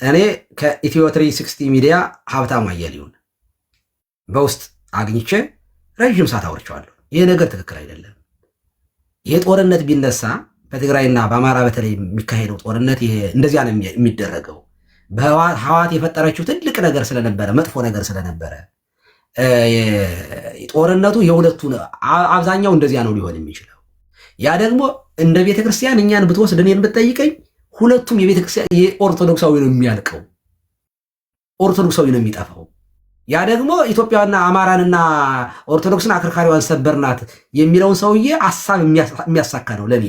እኔ ከኢትዮ 360 ሚዲያ ሀብታሙ አያሌውን በውስጥ አግኝቼ ረዥም ሰዓት አውርቼዋለሁ። ይሄ ነገር ትክክል አይደለም። ይሄ ጦርነት ቢነሳ በትግራይና በአማራ በተለይ የሚካሄደው ጦርነት ይሄ እንደዚያ ነው የሚደረገው። በህወሓት የፈጠረችው ትልቅ ነገር ስለነበረ መጥፎ ነገር ስለነበረ ጦርነቱ የሁለቱ አብዛኛው እንደዚያ ነው ሊሆን የሚችለው። ያ ደግሞ እንደ ቤተክርስቲያን እኛን ብትወስድ እኔን ብትጠይቀኝ ሁለቱም የቤተክርስቲያን የኦርቶዶክሳዊ ነው የሚያልቀው፣ ኦርቶዶክሳዊ ነው የሚጠፋው። ያ ደግሞ ኢትዮጵያና አማራንና ኦርቶዶክስን አከርካሪዋን ሰበርናት የሚለውን ሰውዬ ሐሳብ የሚያሳካ ነው ለኔ።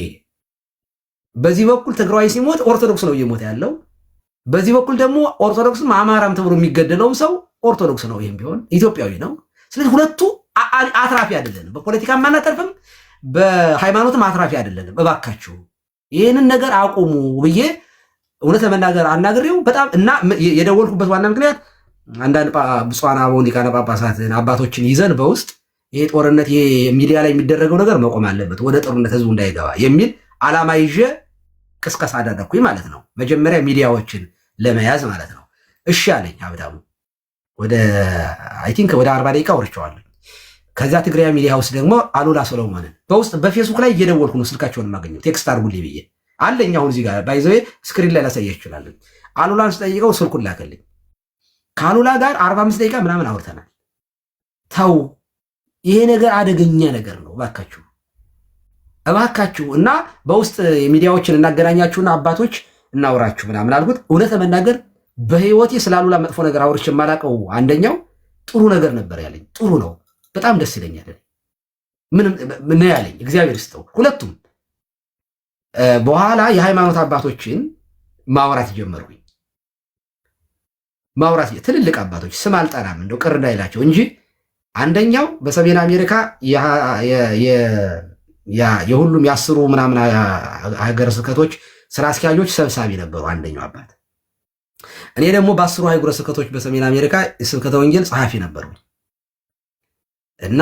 በዚህ በኩል ትግራዋይ ሲሞት ኦርቶዶክስ ነው እየሞተ ያለው፣ በዚህ በኩል ደግሞ ኦርቶዶክስም አማራም ተብሎ የሚገደለውም ሰው ኦርቶዶክስ ነው። ይሄም ቢሆን ኢትዮጵያዊ ነው። ስለዚህ ሁለቱ አትራፊ አይደለንም፣ በፖለቲካም አናተርፍም፣ በሃይማኖትም አትራፊ አይደለንም። እባካችሁ ይህንን ነገር አቁሙ ብዬ እውነት ለመናገር አናግሬው በጣም እና የደወልኩበት ዋና ምክንያት አንዳንድ ብፁዓን አበው ሊቃነ ጳጳሳትን አባቶችን ይዘን በውስጥ ይሄ ጦርነት ይሄ ሚዲያ ላይ የሚደረገው ነገር መቆም አለበት፣ ወደ ጦርነት ህዝቡ እንዳይገባ የሚል ዓላማ ይዤ ቅስቀሳ አደረግኩኝ ማለት ነው። መጀመሪያ ሚዲያዎችን ለመያዝ ማለት ነው። እሺ አለኝ ሀብታሙ። ወደ አይ ቲንክ ወደ 40 ደቂቃ ወርቸዋለሁ። ከዛ ትግሪያ ሚዲያ ውስጥ ደግሞ አሉላ ሰሎሞንን በውስጥ በፌስቡክ ላይ እየደወልኩ ነው ስልካቸውን የማገኘው። ቴክስት አድርጉልኝ ብዬ አለኝ። አሁን እዚህ ጋር ባይዘዌ ስክሪን ላይ ላሳየህ ይችላል። አሉላን ስጠይቀው ስልኩን ላከልኝ። ከአሉላ ጋር 45 ደቂቃ ምናምን አውርተናል። ተው ይሄ ነገር አደገኛ ነገር ነው፣ እባካችሁ እባካችሁ እና በውስጥ ሚዲያዎችን እናገናኛችሁና አባቶች እናውራችሁ ምናምን አልኩት። እውነት ለመናገር በህይወቴ ስለ አሉላ መጥፎ ነገር አውርቼ የማላውቀው አንደኛው ጥሩ ነገር ነበር ያለኝ። ጥሩ ነው፣ በጣም ደስ ይለኛል። ምን ያለኝ እግዚአብሔር ይስጠው። ሁለቱም በኋላ የሃይማኖት አባቶችን ማውራት ጀመርኩኝ። ማውራት ትልልቅ አባቶች ስም አልጠራም እንደው ቅር እንዳይላቸው እንጂ አንደኛው በሰሜን አሜሪካ የሁሉም የአስሩ ምናምን ሀገረ ስብከቶች ስራ አስኪያጆች ሰብሳቢ ነበሩ አንደኛው አባት። እኔ ደግሞ በ10 ሀገረ ስብከቶች በሰሜን አሜሪካ የስብከተ ወንጌል ጸሐፊ ነበሩ እና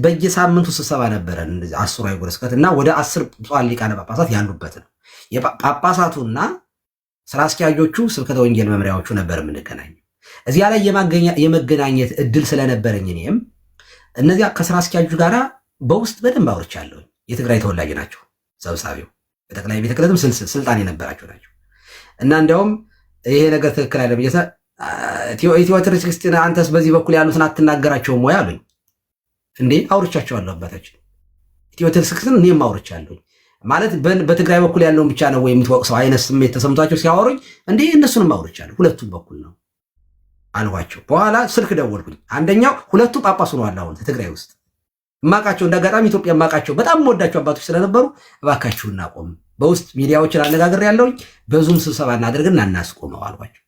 በየሳምንቱ ስብሰባ ነበረን 10 ሀገረ ስብከት እና ወደ 10 ብፁዓን ሊቃነ ጳጳሳት ያሉበት ነው። የጳጳሳቱና ስራ አስኪያጆቹ ስብከተ ወንጌል መምሪያዎቹ ነበር የምንገናኘው። እዚያ ላይ የመገናኘት እድል ስለነበረኝ እኔም እነዚያ ከስራ አስኪያጁ ጋር በውስጥ በደንብ አውርቻለሁ። የትግራይ ተወላጅ ናቸው ሰብሳቢው፣ በጠቅላይ ቤተ ክህነትም ስልጣን የነበራቸው ናቸው እና እንዲያውም ይሄ ነገር ትክክል አይደለም ብዬ ኢትዮ 360 አንተስ በዚህ በኩል ያሉትን አትናገራቸውም ወይ አሉኝ። እንዴ አውርቻቸዋለሁ አባታችን፣ ኢትዮ 360 እኔም አውርቻለሁ ማለት በትግራይ በኩል ያለውን ብቻ ነው ወይ የምትወቅሰው አይነት ስሜት ተሰምቷቸው ሲያወሩኝ፣ እንዴ እነሱንም አውርቻለሁ ሁለቱም በኩል ነው አልኋቸው። በኋላ ስልክ ደወልኩኝ። አንደኛው ሁለቱ ጳጳስ ሆነዋል አሁን ትግራይ ውስጥ ማቃቸው፣ እንዳጋጣሚ ኢትዮጵያ ማቃቸው በጣም ወዳቸው አባቶች ስለነበሩ እባካችሁ እናቆም፣ በውስጥ ሚዲያዎችን አነጋግሬ ያለውኝ በዙም ስብሰባ እናደርግና እናስቆመው አልኋቸው።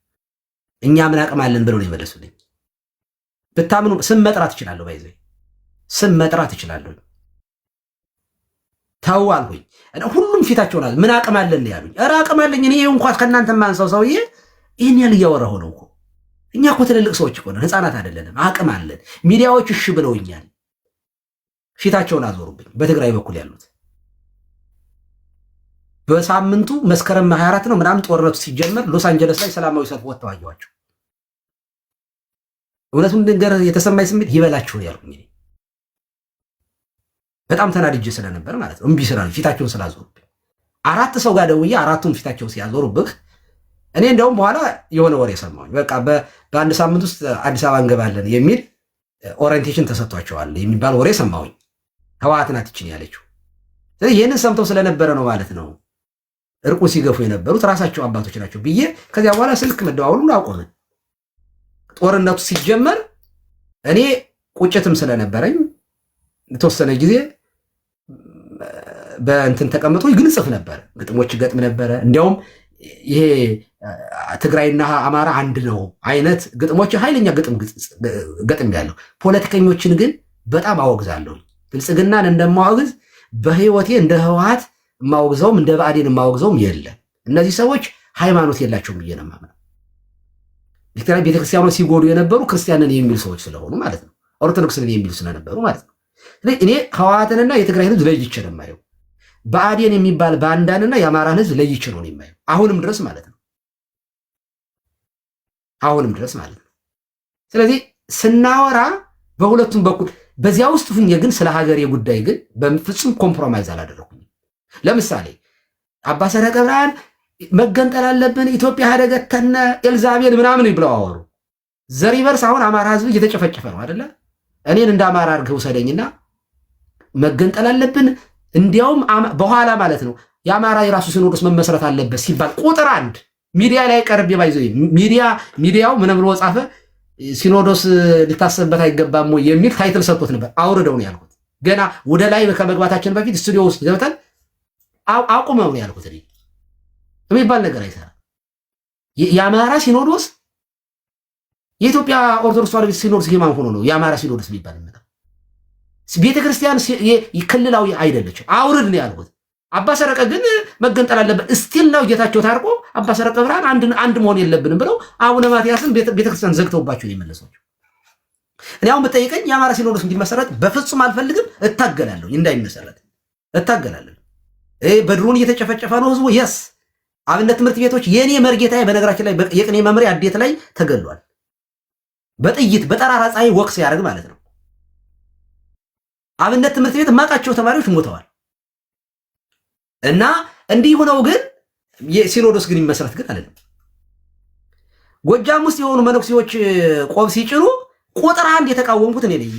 እኛ ምን አቅም አለን ብለው ነው የመለሱልኝ። ብታምኑ ስም መጥራት እችላለሁ፣ ባይዘ ስም መጥራት እችላለሁ። ተው አልኩኝ። ሁሉም ፊታቸው ናል ምን አቅም አለን ያሉኝ። ኧረ አቅም አለኝ እኔ እንኳን ከእናንተ ማንሳው ሰውዬ ይህን ያህል እያወራሁ ነው እኮ። እኛ እኮ ትልልቅ ሰዎች እኮ ነን፣ ህፃናት አይደለንም። አቅም አለን። ሚዲያዎች እሺ ብለውኛል። ፊታቸውን አዞሩብኝ። በትግራይ በኩል ያሉት በሳምንቱ መስከረም 24 ነው ምናምን ጦርነቱ ሲጀመር ሎስ አንጀለስ ላይ ሰላማዊ ሰልፍ ወጥተው አየኋቸው። እውነቱን ነገር የተሰማኝ ስሜት ይበላችሁ ያልኩኝ በጣም ተናድጄ ስለነበር ማለት ነው። እምቢ ስላሉ ፊታቸውን ስላዞሩብኝ 4 ሰው ጋር ደውዬ 4ቱም ፊታቸውን ሲያዞሩብህ እኔ እንደውም በኋላ የሆነ ወሬ ሰማሁኝ። በቃ በአንድ ሳምንት ውስጥ አዲስ አበባ እንገባለን የሚል ኦሪየንቴሽን ተሰጥቷቸዋል የሚባል ወሬ ሰማሁኝ። ህወሓት ናት ይችን ያለችው። ስለዚህ ይህንን ሰምተው ስለነበረ ነው ማለት ነው እርቁ ሲገፉ የነበሩት ራሳቸው አባቶች ናቸው ብዬ ከዚያ በኋላ ስልክ መደዋወሉን አቆምን። ጦርነቱ ሲጀመር እኔ ቁጭትም ስለነበረኝ የተወሰነ ጊዜ በእንትን ተቀምጦ ግን ጽፍ ነበር፣ ግጥሞች ገጥም ነበረ። እንዲያውም ይሄ ትግራይና አማራ አንድ ነው አይነት ግጥሞች ኃይለኛ ገጥም ያለው። ፖለቲከኞችን ግን በጣም አወግዛለሁ። ብልጽግናን እንደማወግዝ በህይወቴ እንደ ህወሓት ማወግዘውም እንደ ብአዴን ማወግዘውም የለም። እነዚህ ሰዎች ሃይማኖት የላቸውም ብዬ ነው የማምነው። ቤተክርስቲያኖ ሲጎዱ የነበሩ ክርስቲያንን የሚሉ ሰዎች ስለሆኑ ማለት ነው፣ ኦርቶዶክስን የሚሉ ስለነበሩ ማለት ነው። እኔ ህወሓትንና የትግራይ ህዝብ ለይቼ ነው የማየው። ብአዴን የሚባል ባንዳንና የአማራን ህዝብ ለይቼ ነው የማየው አሁንም ድረስ ማለት ነው። አሁንም ድረስ ማለት ነው። ስለዚህ ስናወራ በሁለቱም በኩል በዚያ ውስጥ ሁኜ ግን ስለ ሀገሬ ጉዳይ ግን በፍጹም ኮምፕሮማይዝ አላደረኩኝ። ለምሳሌ አባ ሰረቀ ብርሃን መገንጠል አለብን ኢትዮጵያ ሀደገተነ ኤልዛቤል ምናምን ብለው አወሩ። ዘሪቨርስ አሁን አማራ ህዝብ እየተጨፈጨፈ ነው አይደለ? እኔን እንደ አማራ አድርገው ውሰደኝና መገንጠል አለብን እንዲያውም በኋላ ማለት ነው የአማራ የራሱ ሲኖዶስ መመስረት አለበት ሲባል ቁጥር አንድ ሚዲያ ላይ ቀርብ ባይዘው ሚዲያው ምን ብሎ ጻፈ? ሲኖዶስ ሊታሰብበት አይገባም የሚል ታይትል ሰጥቶት ነበር። አውርደው ነው ያልኩት። ገና ወደ ላይ ከመግባታችን በፊት ስቱዲዮ ውስጥ ገብተን አቁመው ነው ያልኩት። የሚባል ነገር አይሰራ። የአማራ ሲኖዶስ የኢትዮጵያ ኦርቶዶክስ ተዋሕዶ ሲኖዶስ የማን ሆኖ ነው የአማራ ሲኖዶስ የሚባል ነገር? ቤተክርስቲያን ክልላዊ አይደለችም። አውርድ ነው ያልኩት። አባ ሰረቀ ግን መገንጠል አለበት እስቲል ነው ጌታቸው ታርቆ አባ ሰረቀ ብርሃን አንድ መሆን የለብንም ብለው አቡነ ማትያስን ቤተክርስቲያን ዘግተውባቸው የመለሷቸው። እኔ አሁን ብጠይቀኝ የአማራ ሲኖዶስ እንዲመሰረት በፍጹም አልፈልግም፣ እታገላለሁ። እንዳይመሰረት እታገላለሁ። በድሮን እየተጨፈጨፈ ነው ህዝቡ። የስ አብነት ትምህርት ቤቶች የኔ መርጌታዬ በነገራችን ላይ የቅኔ መምሪያ አዴት ላይ ተገሏል። በጥይት በጠራራ ፀሐይ ወቅስ ያደርግ ማለት ነው። አብነት ትምህርት ቤት ማቃቸው ተማሪዎች ሞተዋል። እና እንዲህ ሆነው ግን የሲኖዶስ ግን ይመሰረት ግን አይደለም። ጎጃም ውስጥ የሆኑ መነኩሴዎች ቆብ ሲጭኑ ቁጥር አንድ የተቃወምኩት እኔ ነኝ።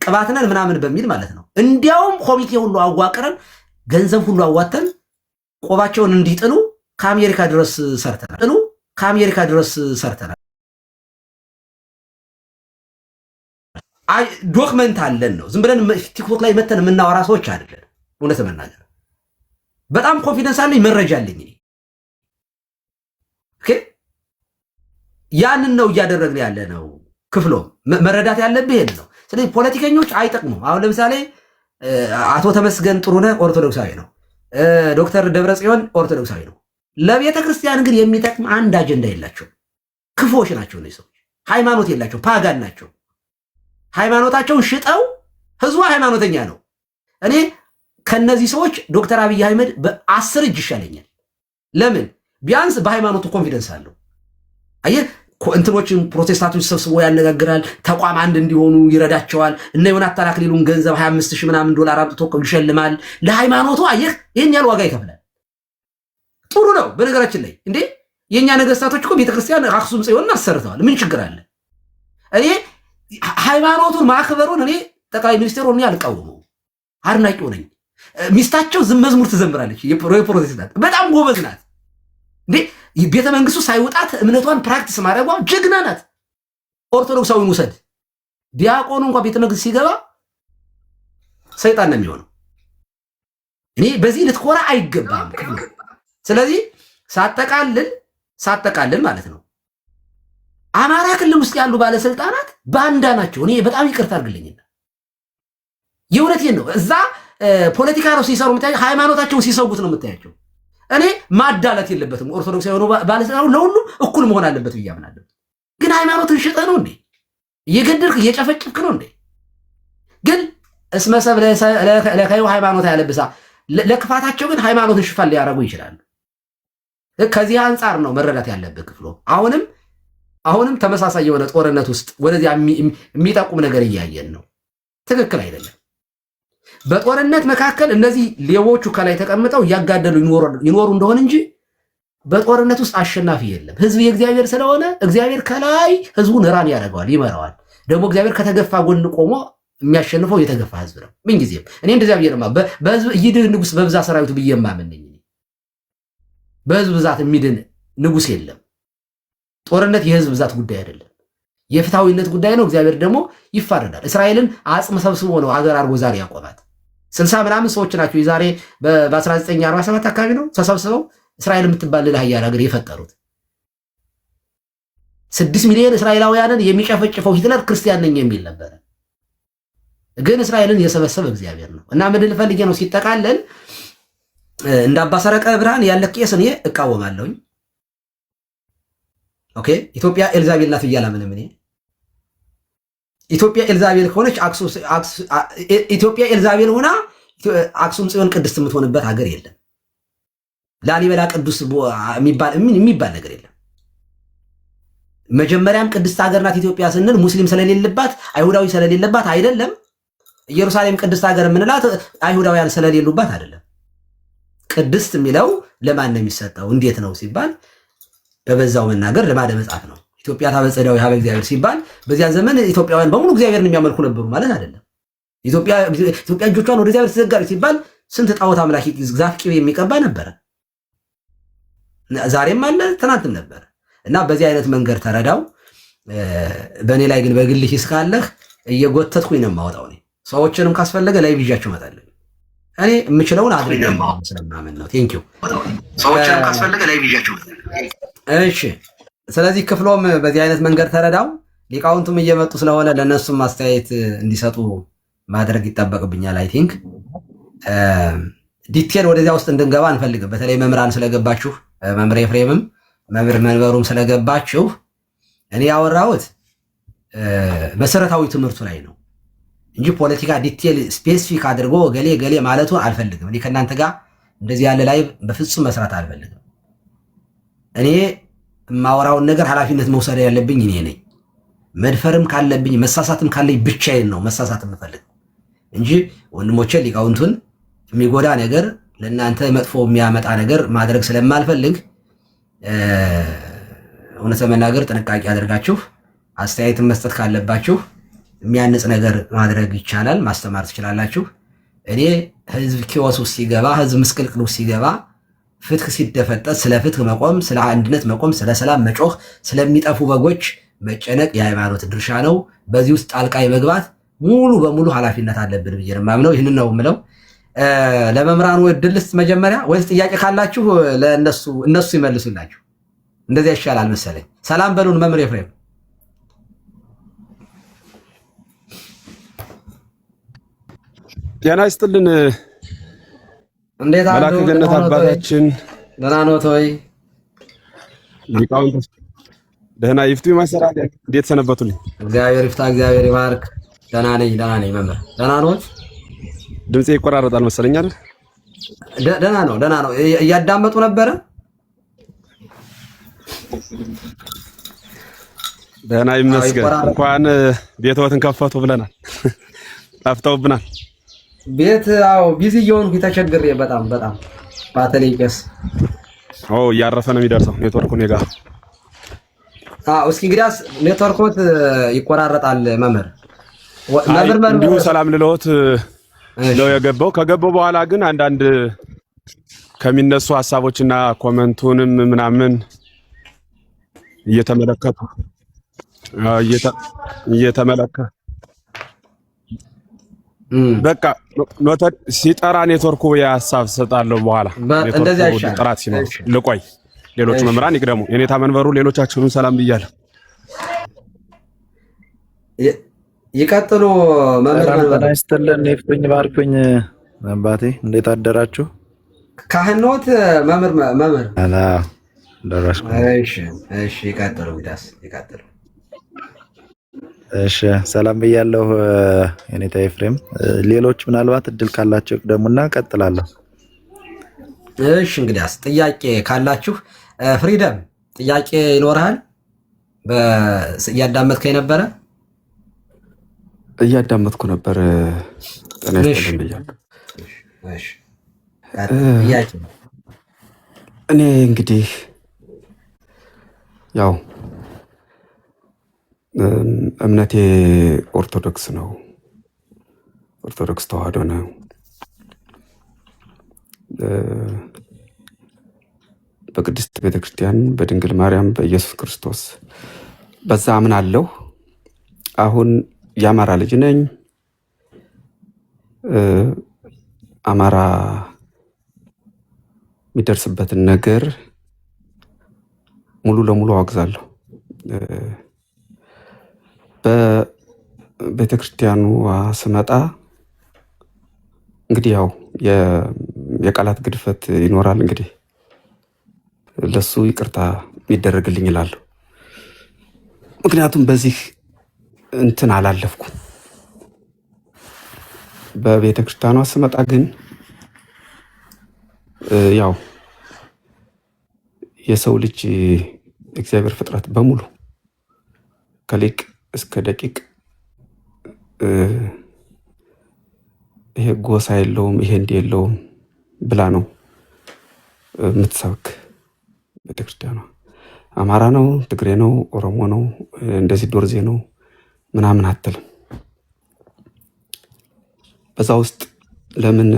ቅባትነን ምናምን በሚል ማለት ነው። እንዲያውም ኮሚቴ ሁሉ አዋቅረን ገንዘብ ሁሉ አዋተን ቆባቸውን እንዲጥሉ ከአሜሪካ ድረስ ሰርተናል። ዶክመንት አለን ነው። ዝም ብለን ቲክቶክ ላይ መተን የምናወራ ሰዎች አይደለን። እውነት መናገር በጣም ኮንፊደንስ አለኝ፣ መረጃ አለኝ። ኦኬ ያንን ነው እያደረግን ያለ ነው። ክፍሎም መረዳት ያለብህ ይሄን ነው። ስለዚህ ፖለቲከኞች አይጠቅሙም። አሁን ለምሳሌ አቶ ተመስገን ጥሩነህ ኦርቶዶክሳዊ ነው፣ ዶክተር ደብረጽዮን ኦርቶዶክሳዊ ነው። ለቤተ ክርስቲያን ግን የሚጠቅም አንድ አጀንዳ የላቸው። ክፎች ናቸው እነዚህ ሰዎች። ሃይማኖት የላቸው፣ ፓጋን ናቸው። ሃይማኖታቸውን ሽጠው ህዝቡ ሃይማኖተኛ ነው። እኔ ከነዚህ ሰዎች ዶክተር አብይ አህመድ በ10 እጅ ይሻለኛል። ለምን? ቢያንስ በሃይማኖቱ ኮንፊደንስ አለው። አየህ እንትኖችን ፕሮቴስታንቶች ሰብስቦ ያነጋግራል። ተቋም አንድ እንዲሆኑ ይረዳቸዋል። እነ ዮናታን አክሊሉን ገንዘብ 25,000 ምናምን ዶላር አምጥቶ ይሸልማል። ለሃይማኖቱ አየህ ይህን ያህል ዋጋ ይከፍላል። ጥሩ ነው። በነገራችን ላይ እንዴ የእኛ ነገስታቶች እኮ ቤተክርስቲያን አክሱም ጽዮንን አሰርተዋል። ምን ችግር አለ? እኔ ሃይማኖቱን ማክበሩን እኔ ጠቅላይ ሚኒስትሩ እኔ አልቃወመው፣ አድናቂው ነኝ። ሚስታቸው መዝሙር ትዘምራለች። የፕሮቴስታንት በጣም ጎበዝ ናት። እንዴ ቤተ መንግስቱ ሳይወጣት እምነቷን ፕራክቲስ ማድረጓ ጀግና ናት። ኦርቶዶክሳዊን ውሰድ። ዲያቆኑ እንኳን ቤተ መንግስት ሲገባ ሰይጣን ነው የሚሆነው። እኔ በዚህ ልትኮራ አይገባም። ስለዚህ ሳጠቃልል ማለት ነው አማራ ክልል ውስጥ ያሉ ባለስልጣናት ባንዳ ናቸው። እኔ በጣም ይቅርታ አድርግልኝና የእውነቴን ነው። እዛ ፖለቲካ ነው ሲሰሩ የምታያቸው፣ ሃይማኖታቸውን ሲሰጉት ነው የምታያቸው። እኔ ማዳላት የለበትም። ኦርቶዶክስ የሆኑ ባለስልጣኑ ለሁሉ እኩል መሆን አለበት ብዬ አምናለሁ። ግን ሃይማኖትን ሽጠ ነው እንዴ? እየገደልክ እየጨፈጭፍክ ነው እንዴ? ግን እስመሰብ ለከዩ ሃይማኖት ያለብሳ ለክፋታቸው ግን ሃይማኖትን ሽፋን ሊያደርጉ ይችላሉ። ከዚህ አንጻር ነው መረዳት ያለበት ክፍሎ። አሁንም ተመሳሳይ የሆነ ጦርነት ውስጥ ወደዚያ የሚጠቁም ነገር እያየን ነው። ትክክል አይደለም። በጦርነት መካከል እነዚህ ሌቦቹ ከላይ ተቀምጠው እያጋደሉ ይኖሩ እንደሆን እንጂ በጦርነት ውስጥ አሸናፊ የለም። ህዝብ የእግዚአብሔር ስለሆነ እግዚአብሔር ከላይ ህዝቡን ራን ያደርገዋል፣ ይመራዋል። ደግሞ እግዚአብሔር ከተገፋ ጎን ቆሞ የሚያሸንፈው የተገፋ ህዝብ ነው ምንጊዜም። እኔ እንደዚያ ብዬ ነው በህዝብ ይድን ንጉስ በብዛ ሰራዊቱ ብዬ የማምን ነኝ። በህዝብ ብዛት የሚድን ንጉስ የለም። ጦርነት የህዝብ ብዛት ጉዳይ አይደለም፣ የፍትሃዊነት ጉዳይ ነው። እግዚአብሔር ደግሞ ይፋረዳል። እስራኤልን አጽም ሰብስቦ ነው አገር አድርጎ ዛሬ ያቆማት። 60 ምናምን ሰዎች ናቸው የዛሬ በ1947 አካባቢ ነው ተሰብስበው እስራኤል የምትባል ሌላ ሀያል ሀገር የፈጠሩት። 6 ሚሊዮን እስራኤላውያንን የሚጨፈጭፈው ሂትለር ክርስቲያን ነኝ የሚል ነበረ። ግን እስራኤልን የሰበሰበ እግዚአብሔር ነው። እና ምን ልፈልጌ ነው ሲጠቃለል እንደ አባ ሰረቀ ብርሃን ያለ ቄስ እኔ እቃወማለሁኝ። ኦኬ ኢትዮጵያ ኤልዛቤል ናት ብያለሁ። እኔ ኢትዮጵያ ኤልዛቤል ከሆነች ኢትዮጵያ ኤልዛቤል ሆና አክሱም ጽዮን ቅድስት የምትሆንበት ሀገር የለም። ላሊበላ ቅዱስ የሚባል ነገር የለም። መጀመሪያም ቅድስት ሀገር ናት ኢትዮጵያ ስንል ሙስሊም ስለሌለባት አይሁዳዊ ስለሌለባት አይደለም። ኢየሩሳሌም ቅድስት ሀገር የምንላት አይሁዳውያን ስለሌሉባት አይደለም። ቅድስት የሚለው ለማን ነው የሚሰጠው? እንዴት ነው ሲባል በበዛው መናገር ልማደ መጽሐፍ ነው። ኢትዮጵያ ታበጸዳዊ ሀበ እግዚአብሔር ሲባል በዚያ ዘመን ኢትዮጵያውያን በሙሉ እግዚአብሔርን የሚያመልኩ ነበሩ ማለት አይደለም። ኢትዮጵያ እጆቿን ወደ እግዚአብሔር ትዘጋለች ሲባል ስንት ጣዖት አምላኪ ዛፍ ቅቤ የሚቀባ ነበረ። ዛሬም አለ፣ ትናንትም ነበር። እና በዚህ አይነት መንገድ ተረዳው። በእኔ ላይ ግን በግል ሂስ ካለህ እየጎተትኩኝ ነው የማወጣው። ሰዎችንም ካስፈለገ ላይ ብዣቸው እመጣለሁ። እኔ የምችለውን አድርጌ ስለማመን ነው። ቴንኪው። ሰዎችንም ካስፈለገ ላይ ብዣቸው። እሺ። ስለዚህ ክፍሎም በዚህ አይነት መንገድ ተረዳው። ሊቃውንቱም እየመጡ ስለሆነ ለእነሱም አስተያየት እንዲሰጡ ማድረግ ይጠበቅብኛል። አይ ቲንክ ዲቴል ወደዚያ ውስጥ እንድንገባ አንፈልግም። በተለይ መምህራን ስለገባችሁ፣ መምህር ኤፍሬምም መምህር መንበሩም ስለገባችሁ እኔ ያወራሁት መሰረታዊ ትምህርቱ ላይ ነው እንጂ ፖለቲካ ዲቴል ስፔሲፊክ አድርጎ ገሌ ገሌ ማለቱ አልፈልግም። እኔ ከእናንተ ጋር እንደዚህ ያለ ላይ በፍጹም መስራት አልፈልግም። እኔ የማወራውን ነገር ኃላፊነት መውሰድ ያለብኝ እኔ ነኝ። መድፈርም ካለብኝ መሳሳትም ካለኝ ብቻዬን ነው መሳሳት የምፈልግ እንጂ ወንድሞቼ ሊቃውንቱን የሚጎዳ ነገር ለእናንተ መጥፎ የሚያመጣ ነገር ማድረግ ስለማልፈልግ እውነት ለመናገር ጥንቃቄ አድርጋችሁ አስተያየትን መስጠት ካለባችሁ የሚያንጽ ነገር ማድረግ ይቻላል፣ ማስተማር ትችላላችሁ። እኔ ህዝብ ኪዮስ ውስጥ ሲገባ፣ ህዝብ ምስቅልቅል ውስጥ ሲገባ፣ ፍትህ ሲደፈጠጥ ስለ ፍትህ መቆም፣ ስለ አንድነት መቆም፣ ስለ ሰላም መጮህ፣ ስለሚጠፉ በጎች መጨነቅ የሃይማኖት ድርሻ ነው። በዚህ ውስጥ ጣልቃ የመግባት ሙሉ በሙሉ ኃላፊነት አለብን ብዬ ነው የማምነው። ይህንን ነው የምለው። ለመምህራኑ ዕድል ልስጥ መጀመሪያ፣ ወይስ ጥያቄ ካላችሁ እነሱ ይመልሱላችሁ? እንደዚያ ይሻላል መሰለኝ። ሰላም በሉን መምህር ኤፍሬም። ጤና ይስጥልን። እንዴት አሉ? መላከ ገነት አባታችን ደህና ኖት ወይ? ሊቃውንት ደህና ይፍቱ ይማሰራል። እንዴት ሰነበቱልኝ? እግዚአብሔር ይፍታ፣ እግዚአብሔር ይባርክ። ደህና ነኝ መምህር። ደህና ኖት? ድምጼ ይቆራረጣል መሰለኝ አይደል? ደህና ነው። እያዳመጡ ነበረ? ደህና ይመስገን። እንኳን ቤትዎትን ከፈቱ ብለናል። ጠፍተውብናል። ቤት ቢዚ እየሆንኩ ተቸግሬ በጣም ባተሌ ቄስ እያረፈ ነው የሚደርሰው ኔትወርኩ እኔ ጋር። እስኪ እንግዲያስ ኔትወርኮት ይቆራረጣል መምህር። እንዲሁ ሰላም ልለዎት ነው የገባው። ከገባው በኋላ ግን አንዳንድ ከሚነሱ ሀሳቦችና ኮመንቱንም ምናምን እየተመለከቱ በቃ ሲጠራ ኔትወርኩ የሀሳብ ሰጣለሁ። በኋላ እንደዚህ አይሻልም? ጥራት ሲኖር ልቆይ። ሌሎች መምህራን ይቅደሙ። የኔታ መንበሩ ሌሎቻችሁን ሰላም ብያለሁ። ይቀጥሉ መምህር መንበሩ። ይስጥልን፣ ይፍቱኝ፣ ባርኩኝ። አባቴ እንዴት አደራችሁ? ካህኖት መምህር አላ ደረስኩ። እሺ ይቀጥሉ። ይቀጥሉ። እሺ ሰላም ብያለሁ የኔታ ኤፍሬም። ሌሎች ምናልባት እድል ካላቸው ይቅደሙና ቀጥላለሁ። እሺ እንግዲያስ ጥያቄ ካላችሁ ፍሪደም ጥያቄ ይኖርሃል? እያዳመጥከኝ ነበረ? እያዳመጥኩ ነበር። ጤና ይስጥልኝ ብያለሁ። እኔ እንግዲህ ያው እምነቴ ኦርቶዶክስ ነው። ኦርቶዶክስ ተዋህዶ ነው። በቅድስት ቤተክርስቲያን በድንግል ማርያም በኢየሱስ ክርስቶስ በዛ አምናለሁ። አሁን የአማራ ልጅ ነኝ። አማራ የሚደርስበትን ነገር ሙሉ ለሙሉ አወግዛለሁ። በቤተክርስቲያኑ ስመጣ እንግዲህ ያው የቃላት ግድፈት ይኖራል። እንግዲህ ለሱ ይቅርታ ይደረግልኝ ይላሉ። ምክንያቱም በዚህ እንትን አላለፍኩም። በቤተክርስቲያኗ ስመጣ ግን ያው የሰው ልጅ እግዚአብሔር ፍጥረት በሙሉ ከሊቅ እስከ ደቂቅ ይሄ ጎሳ የለውም ይሄ እንዲህ የለውም ብላ ነው የምትሰብክ ቤተክርስቲያኗ። አማራ ነው፣ ትግሬ ነው፣ ኦሮሞ ነው፣ እንደዚህ ዶርዜ ነው ምናምን አትልም። በዛ ውስጥ ለምን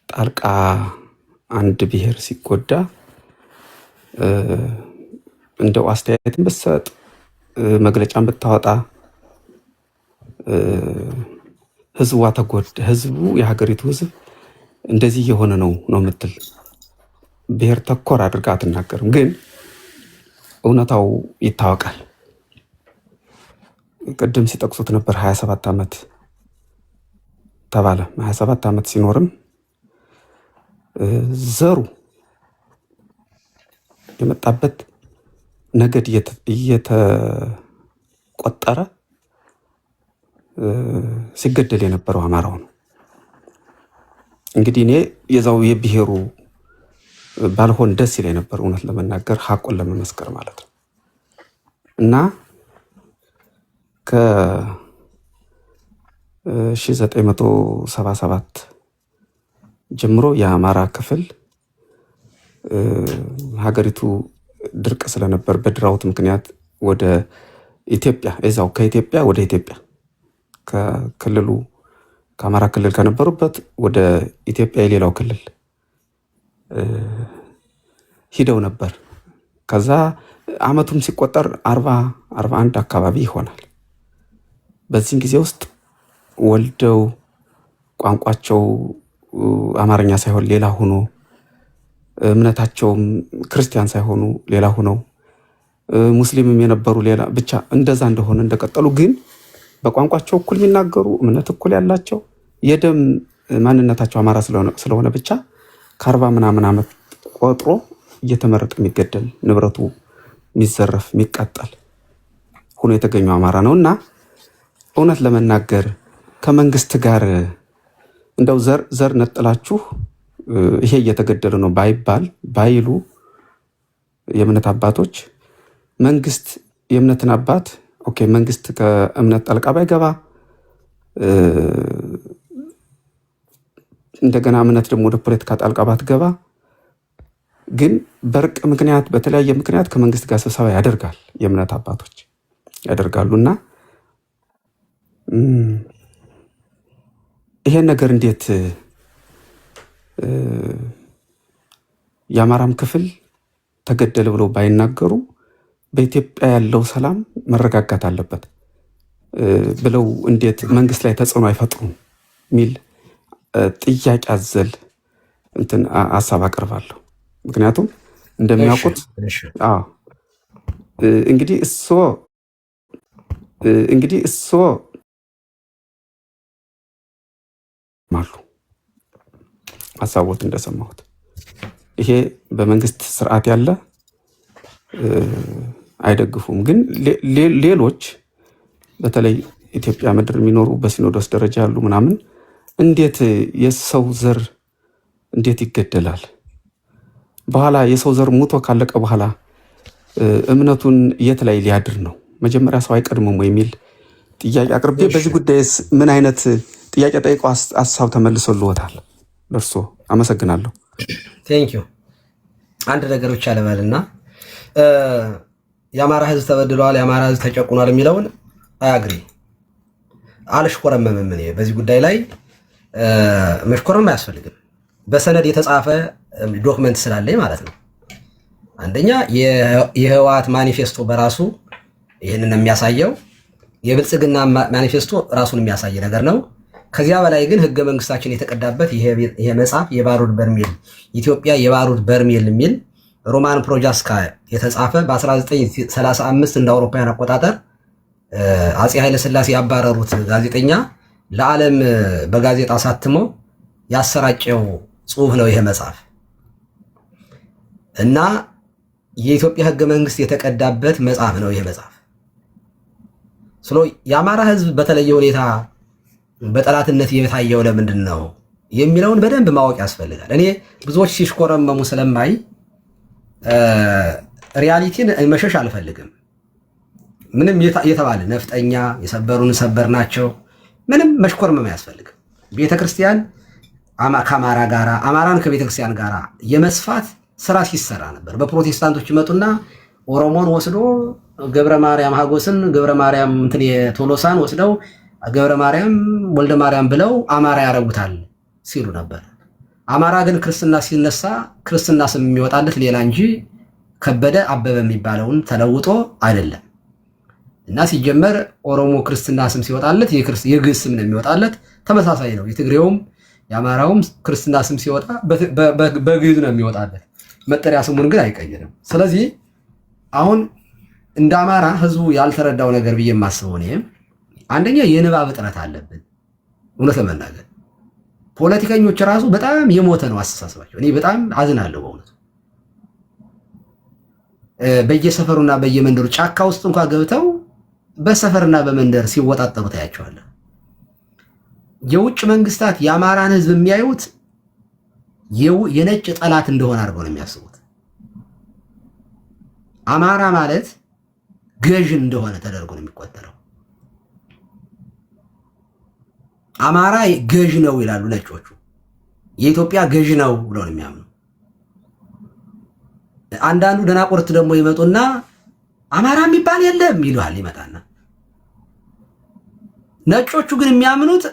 ጣልቃ አንድ ብሔር ሲጎዳ እንደው አስተያየትን ብትሰጥ መግለጫን ብታወጣ ህዝቧ ተጎዳ፣ ህዝቡ የሀገሪቱ ህዝብ እንደዚህ የሆነ ነው የምትል ብሔር ተኮር አድርጋ አትናገርም። ግን እውነታው ይታወቃል። ቅድም ሲጠቅሱት ነበር 27 ዓመት ተባለ። 27 ዓመት ሲኖርም ዘሩ የመጣበት ነገድ እየተቆጠረ ሲገደል የነበረው አማራው ነው። እንግዲህ እኔ የዛው የብሔሩ ባልሆን ደስ ይለኝ ነበር፣ እውነት ለመናገር ሐቁን ለመመስከር ማለት ነው። እና ከ1977 ጀምሮ የአማራ ክፍል ሀገሪቱ ድርቅ ስለነበር በድራውት ምክንያት ወደ ኢትዮጵያ እዛው ከኢትዮጵያ ወደ ኢትዮጵያ ከክልሉ ከአማራ ክልል ከነበሩበት ወደ ኢትዮጵያ የሌላው ክልል ሂደው ነበር። ከዛ አመቱም ሲቆጠር 41 አካባቢ ይሆናል። በዚህን ጊዜ ውስጥ ወልደው ቋንቋቸው አማርኛ ሳይሆን ሌላ ሆኖ እምነታቸውም ክርስቲያን ሳይሆኑ ሌላ ሆነው ሙስሊምም የነበሩ ሌላ ብቻ እንደዛ እንደሆነ እንደቀጠሉ ግን በቋንቋቸው እኩል የሚናገሩ እምነት እኩል ያላቸው የደም ማንነታቸው አማራ ስለሆነ ብቻ ከ40 ምናምን ዓመት ቆጥሮ እየተመረጠ የሚገደል ንብረቱ የሚዘረፍ የሚቃጠል ሆኖ የተገኘው አማራ ነውና እውነት ለመናገር ከመንግስት ጋር እንደው ዘር ነጥላችሁ ይሄ እየተገደለ ነው ባይሉ የእምነት አባቶች መንግስት የእምነትን አባት ኦኬ መንግስት ከእምነት ጣልቃ ባይገባ እንደገና እምነት ደግሞ ወደ ፖለቲካ ጣልቃ ባትገባ ግን በርቅ ምክንያት በተለያየ ምክንያት ከመንግስት ጋር ስብሰባ ያደርጋል የእምነት አባቶች ያደርጋሉና ይሄን ነገር እንዴት የአማራም ክፍል ተገደለ ብለው ባይናገሩ በኢትዮጵያ ያለው ሰላም መረጋጋት አለበት ብለው እንዴት መንግስት ላይ ተጽዕኖ አይፈጥሩም ሚል ጥያቄ አዘል እንትን ሐሳብ አቀርባለሁ። ምክንያቱም እንደሚያውቁት እንግዲህ እሶ ማሉ ሐሳቦት እንደሰማሁት ይሄ በመንግስት ስርዓት ያለ አይደግፉም። ግን ሌሎች በተለይ ኢትዮጵያ ምድር የሚኖሩ በሲኖዶስ ደረጃ ያሉ ምናምን እንዴት የሰው ዘር እንዴት ይገደላል? በኋላ የሰው ዘር ሙቶ ካለቀ በኋላ እምነቱን የት ላይ ሊያድር ነው? መጀመሪያ ሰው አይቀድምም የሚል ጥያቄ አቅርቤ በዚህ ጉዳይስ ምን አይነት ጥያቄ ጠይቆ ሐሳብ ተመልሶልዎታል? ለርሶ አመሰግናለሁ። ቴንኪው። አንድ ነገር ብቻ ልበልና የአማራ ህዝብ ተበድሏል፣ የአማራ ህዝብ ተጨቁኗል የሚለውን አያግሪ አልሽኮረመምም። እኔ በዚህ ጉዳይ ላይ መሽኮረም አያስፈልግም። በሰነድ የተጻፈ ዶክመንት ስላለኝ ማለት ነው። አንደኛ የህወሓት ማኒፌስቶ በራሱ ይህንን የሚያሳየው የብልጽግና ማኒፌስቶ ራሱን የሚያሳይ ነገር ነው። ከዚያ በላይ ግን ህገ መንግስታችን የተቀዳበት ይሄ መጽሐፍ የባሩድ በርሜል ኢትዮጵያ የባሩድ በርሜል የሚል ሮማን ፕሮጃስካ የተጻፈ በ1935 እንደ አውሮፓውያን አቆጣጠር አፄ ኃይለሥላሴ ያባረሩት ጋዜጠኛ ለዓለም በጋዜጣ አሳትሞ ያሰራጨው ጽሁፍ ነው ይሄ መጽሐፍ እና የኢትዮጵያ ህገ መንግስት የተቀዳበት መጽሐፍ ነው ይሄ መጽሐፍ። የአማራ ህዝብ በተለየ ሁኔታ በጠላትነት የታየው ለምንድን ነው የሚለውን በደንብ ማወቅ ያስፈልጋል። እኔ ብዙዎች ሲሽኮረመሙ ስለማይ ሪያሊቲን መሸሽ አልፈልግም። ምንም የተባለ ነፍጠኛ የሰበሩን ሰበር ናቸው። ምንም መሽኮርመም አያስፈልግም። ቤተክርስቲያን ከአማራ ጋራ አማራን ከቤተክርስቲያን ጋራ የመስፋት ስራ ሲሰራ ነበር። በፕሮቴስታንቶች ይመጡና ኦሮሞን ወስዶ ገብረ ማርያም ሀጎስን ገብረ ማርያም እንትን የቶሎሳን ወስደው ገብረ ማርያም ወልደ ማርያም ብለው አማራ ያረጉታል ሲሉ ነበር። አማራ ግን ክርስትና ሲነሳ ክርስትና ስም የሚወጣለት ሌላ እንጂ ከበደ አበበ የሚባለውን ተለውጦ አይደለም። እና ሲጀመር ኦሮሞ ክርስትና ስም ሲወጣለት የግዕዝ ስም ነው የሚወጣለት። ተመሳሳይ ነው። የትግሬውም የአማራውም ክርስትና ስም ሲወጣ በግዕዝ ነው የሚወጣለት። መጠሪያ ስሙን ግን አይቀይርም። ስለዚህ አሁን እንደ አማራ ህዝቡ ያልተረዳው ነገር ብዬ የማስበው እኔ አንደኛ የንባብ እጥረት አለብን። እውነት ለመናገር ፖለቲከኞች ራሱ በጣም የሞተ ነው አስተሳሰባቸው። እኔ በጣም አዝናለሁ በእውነቱ። በየሰፈሩና በየመንደሩ ጫካ ውስጥ እንኳን ገብተው በሰፈርና በመንደር ሲወጣጠሩ ታያቸዋለህ። የውጭ መንግስታት የአማራን ህዝብ የሚያዩት የነጭ ጠላት እንደሆነ አድርገው ነው የሚያስቡት። አማራ ማለት ገዥ እንደሆነ ተደርጎ ነው የሚቆጠረው። አማራ ገዥ ነው ይላሉ ነጮቹ። የኢትዮጵያ ገዥ ነው ብለው ነው የሚያምኑ። አንዳንዱ ደናቁርት ደግሞ ይመጡና አማራ የሚባል የለም ይሉሃል ይመጣና። ነጮቹ ግን የሚያምኑት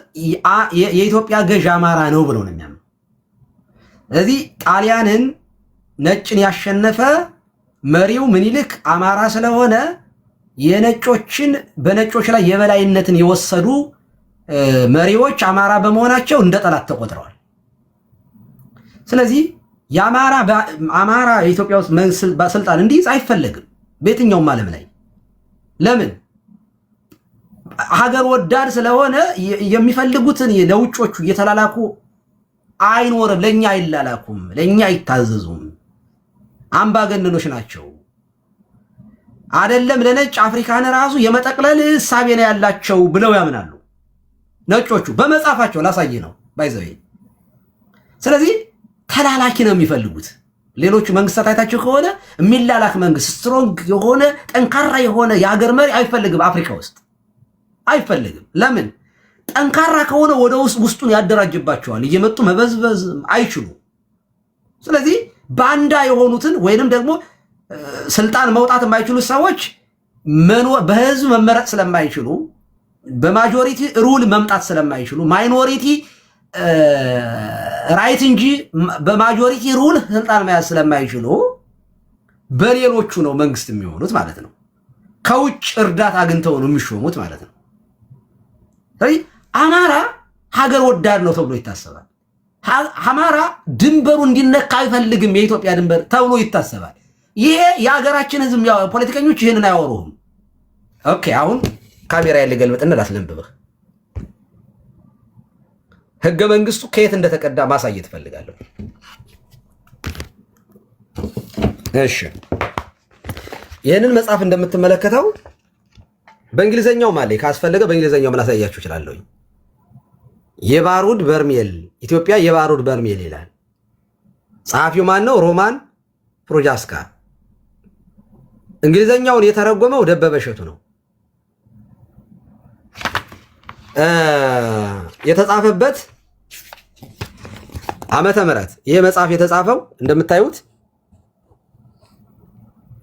የኢትዮጵያ ገዥ አማራ ነው ብለው ነው የሚያምኑ። ስለዚህ ጣሊያንን ነጭን ያሸነፈ መሪው ምኒልክ አማራ ስለሆነ የነጮችን በነጮች ላይ የበላይነትን የወሰዱ መሪዎች አማራ በመሆናቸው እንደ ጠላት ተቆጥረዋል። ስለዚህ አማራ የኢትዮጵያ ውስጥ ስልጣን እንዲይዝ አይፈለግም በየትኛውም ዓለም ላይ። ለምን? ሀገር ወዳድ ስለሆነ የሚፈልጉትን ለውጮቹ እየተላላኩ አይኖርም። ለኛ አይላላኩም፣ ለኛ አይታዘዙም። አምባገነኖች ናቸው። አይደለም ለነጭ አፍሪካን ራሱ የመጠቅለል እሳቤ ነው ያላቸው ብለው ያምናሉ ነጮቹ። በመጻፋቸው ላሳይ ነው ባይዘው። ስለዚህ ተላላኪ ነው የሚፈልጉት። ሌሎቹ መንግስታት አይታቸው ከሆነ የሚላላክ መንግስት፣ ስትሮንግ የሆነ ጠንካራ የሆነ የሀገር መሪ አይፈልግም። አፍሪካ ውስጥ አይፈልግም። ለምን? ጠንካራ ከሆነ ወደ ውስጡን ያደራጅባቸዋል። እየመጡ መበዝበዝ አይችሉ። ስለዚህ ባንዳ የሆኑትን ወይንም ደግሞ ስልጣን መውጣት የማይችሉ ሰዎች በህዝብ መመረጥ ስለማይችሉ፣ በማጆሪቲ ሩል መምጣት ስለማይችሉ፣ ማይኖሪቲ ራይት እንጂ በማጆሪቲ ሩል ስልጣን መያዝ ስለማይችሉ በሌሎቹ ነው መንግስት የሚሆኑት ማለት ነው። ከውጭ እርዳታ አግኝተው ነው የሚሾሙት ማለት ነው። ስለዚህ አማራ ሀገር ወዳድ ነው ተብሎ ይታሰባል። አማራ ድንበሩ እንዲነካ አይፈልግም፣ የኢትዮጵያ ድንበር ተብሎ ይታሰባል። ይሄ የሀገራችን ህዝብ ፖለቲከኞች ይህንን አያወሩም። ኦኬ፣ አሁን ካሜራ ያለ ገልበጥና ላስለንብብህ። ህገ መንግስቱ ከየት እንደተቀዳ ማሳየት ፈልጋለሁ። እሺ፣ ይህንን መጽሐፍ እንደምትመለከተው በእንግሊዘኛው ማለት ካስፈለገ በእንግሊዘኛው ምን አሳያችሁ እችላለሁ። የባሩድ በርሜል ኢትዮጵያ የባሩድ በርሜል ይላል። ጸሐፊው ማን ነው? ሮማን ፕሮጃስካ። እንግሊዘኛውን የተረጎመው ደበበ እሸቱ ነው። የተጻፈበት ዓመተ ምህረት ይሄ መጽሐፍ የተጻፈው እንደምታዩት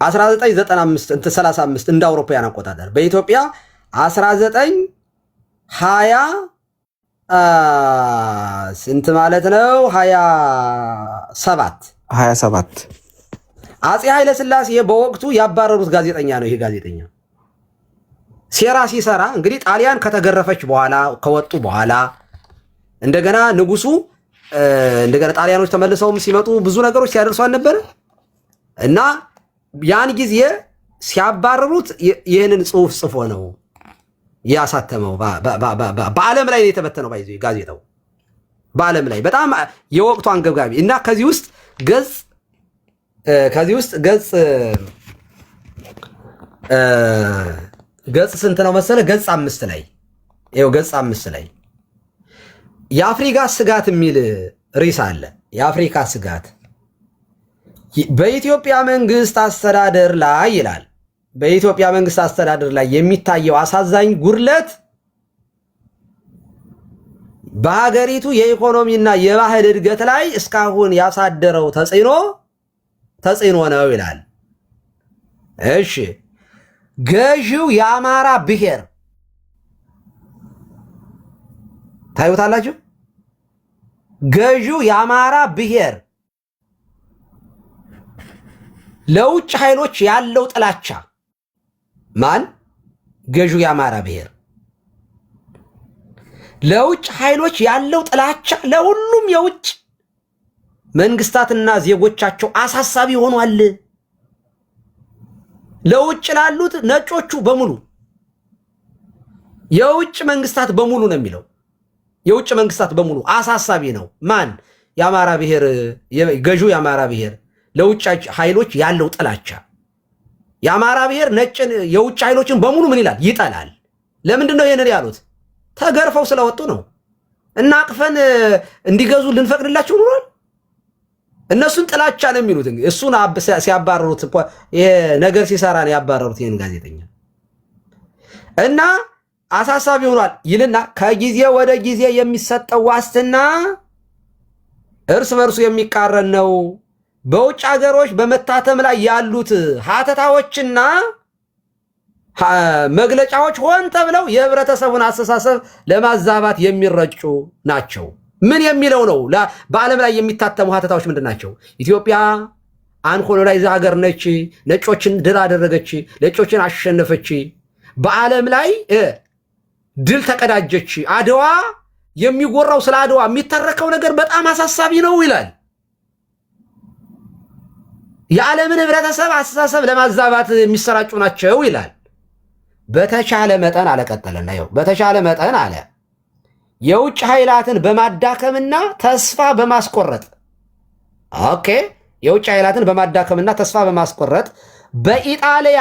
1935 እንደ አውሮፓውያን አቆጣጠር፣ በኢትዮጵያ 1920 ስንት ማለት ነው? 27 አፄ ኃይለ ሥላሴ በወቅቱ ያባረሩት ጋዜጠኛ ነው። ይሄ ጋዜጠኛ ሴራ ሲሰራ እንግዲህ ጣሊያን ከተገረፈች በኋላ ከወጡ በኋላ እንደገና ንጉሱ እንደገና ጣሊያኖች ተመልሰውም ሲመጡ ብዙ ነገሮች ሲያደርሱ አልነበረ እና ያን ጊዜ ሲያባረሩት ይህንን ጽሑፍ ጽፎ ነው ያሳተመው። በዓለም ላይ የተበተነው ባይዞ ጋዜጣው በዓለም ላይ በጣም የወቅቱ አንገብጋቢ እና ከዚህ ውስጥ ገጽ ስንት ነው መሰለ? ገጽ 5 ላይ ይኸው ገጽ 5 ላይ የአፍሪካ ስጋት የሚል ርዕስ አለ። የአፍሪካ ስጋት በኢትዮጵያ መንግስት አስተዳደር ላይ ይላል። በኢትዮጵያ መንግስት አስተዳደር ላይ የሚታየው አሳዛኝ ጉድለት በሀገሪቱ የኢኮኖሚና የባህል እድገት ላይ እስካሁን ያሳደረው ተጽዕኖ ነው ይላል። እሺ ገዢው የአማራ ብሔር ታዩታላችሁ። ገዢው የአማራ ብሔር ለውጭ ኃይሎች ያለው ጥላቻ ማን? ገዢው የአማራ ብሔር ለውጭ ኃይሎች ያለው ጥላቻ ለሁሉም የውጭ መንግስታትና ዜጎቻቸው አሳሳቢ ሆኗል። ለውጭ ላሉት ነጮቹ በሙሉ የውጭ መንግስታት በሙሉ ነው የሚለው። የውጭ መንግስታት በሙሉ አሳሳቢ ነው። ማን? የአማራ ብሔር ገዢው የአማራ ብሔር ለውጭ ኃይሎች ያለው ጥላቻ። የአማራ ብሔር ነጭን የውጭ ኃይሎችን በሙሉ ምን ይላል? ይጠላል። ለምንድን ነው ይሄንን ያሉት? ተገርፈው ስለወጡ ነው። እና አቅፈን እንዲገዙ ልንፈቅድላቸው ኖሯል። እነሱን ጥላቻ ነው የሚሉት። እሱን ሲያባረሩት ይሄ ነገር ሲሰራ ነው ያባረሩት ይሄን ጋዜጠኛ። እና አሳሳቢ ሆኗል ይልና ከጊዜ ወደ ጊዜ የሚሰጠው ዋስትና እርስ በርሱ የሚቃረን ነው። በውጭ ሀገሮች በመታተም ላይ ያሉት ሀተታዎችና መግለጫዎች ሆን ተብለው የህብረተሰቡን አስተሳሰብ ለማዛባት የሚረጩ ናቸው። ምን የሚለው ነው? በዓለም ላይ የሚታተሙ ሀተታዎች ምንድን ናቸው? ኢትዮጵያ አንኮሎናይዝ ሀገር ነች፣ ነጮችን ድል አደረገች፣ ነጮችን አሸነፈች፣ በዓለም ላይ ድል ተቀዳጀች፣ አድዋ የሚጎራው ስለ አድዋ የሚተረከው ነገር በጣም አሳሳቢ ነው ይላል። የዓለምን ህብረተሰብ አስተሳሰብ ለማዛባት የሚሰራጩ ናቸው ይላል። በተቻለ መጠን አለቀጠለና ይኸው በተቻለ መጠን አለ የውጭ ኃይላትን በማዳከምና ተስፋ በማስቆረጥ የውጭ ኃይላትን በማዳከምና ተስፋ በማስቆረጥ በኢጣሊያ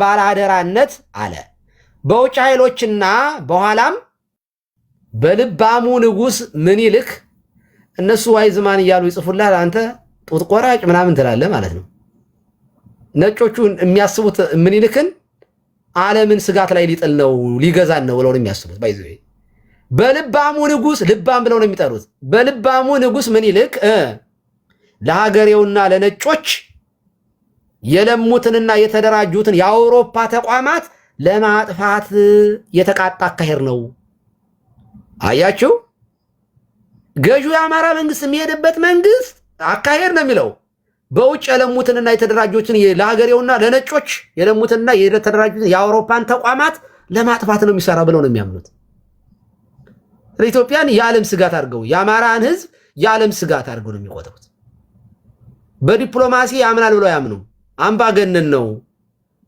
ባለአደራነት አለ በውጭ ኃይሎችና በኋላም በልባሙ ንጉሥ ምኒልክ እነሱ ዋይዝማን እያሉ ይጽፉላል። አንተ ጡት ቆራጭ ምናምን ትላለህ ማለት ነው። ነጮቹ የሚያስቡት ምኒልክን ዓለምን ስጋት ላይ ሊጥል ነው ሊገዛን ነው ብለው ነው የሚያስቡት። ባይዘ በልባሙ ንጉሥ ልባም ብለው ነው የሚጠሩት። በልባሙ ንጉሥ ምኒልክ ለሀገሬውና ለነጮች የለሙትንና የተደራጁትን የአውሮፓ ተቋማት ለማጥፋት የተቃጣ አካሄድ ነው። አያችሁ፣ ገዢው የአማራ መንግስት የሚሄድበት መንግስት አካሄድ ነው የሚለው በውጭ የለሙትንና የተደራጁትን ለሀገሬውና ለነጮች የለሙትንና የተደራጁትን የአውሮፓን ተቋማት ለማጥፋት ነው የሚሰራ ብለው ነው የሚያምኑት። ኢትዮጵያን የዓለም ስጋት አድርገው የአማራን ህዝብ የዓለም ስጋት አድርገው ነው የሚቆጥሩት። በዲፕሎማሲ ያምናል ብለው ያምኑ። አምባገነን ነው።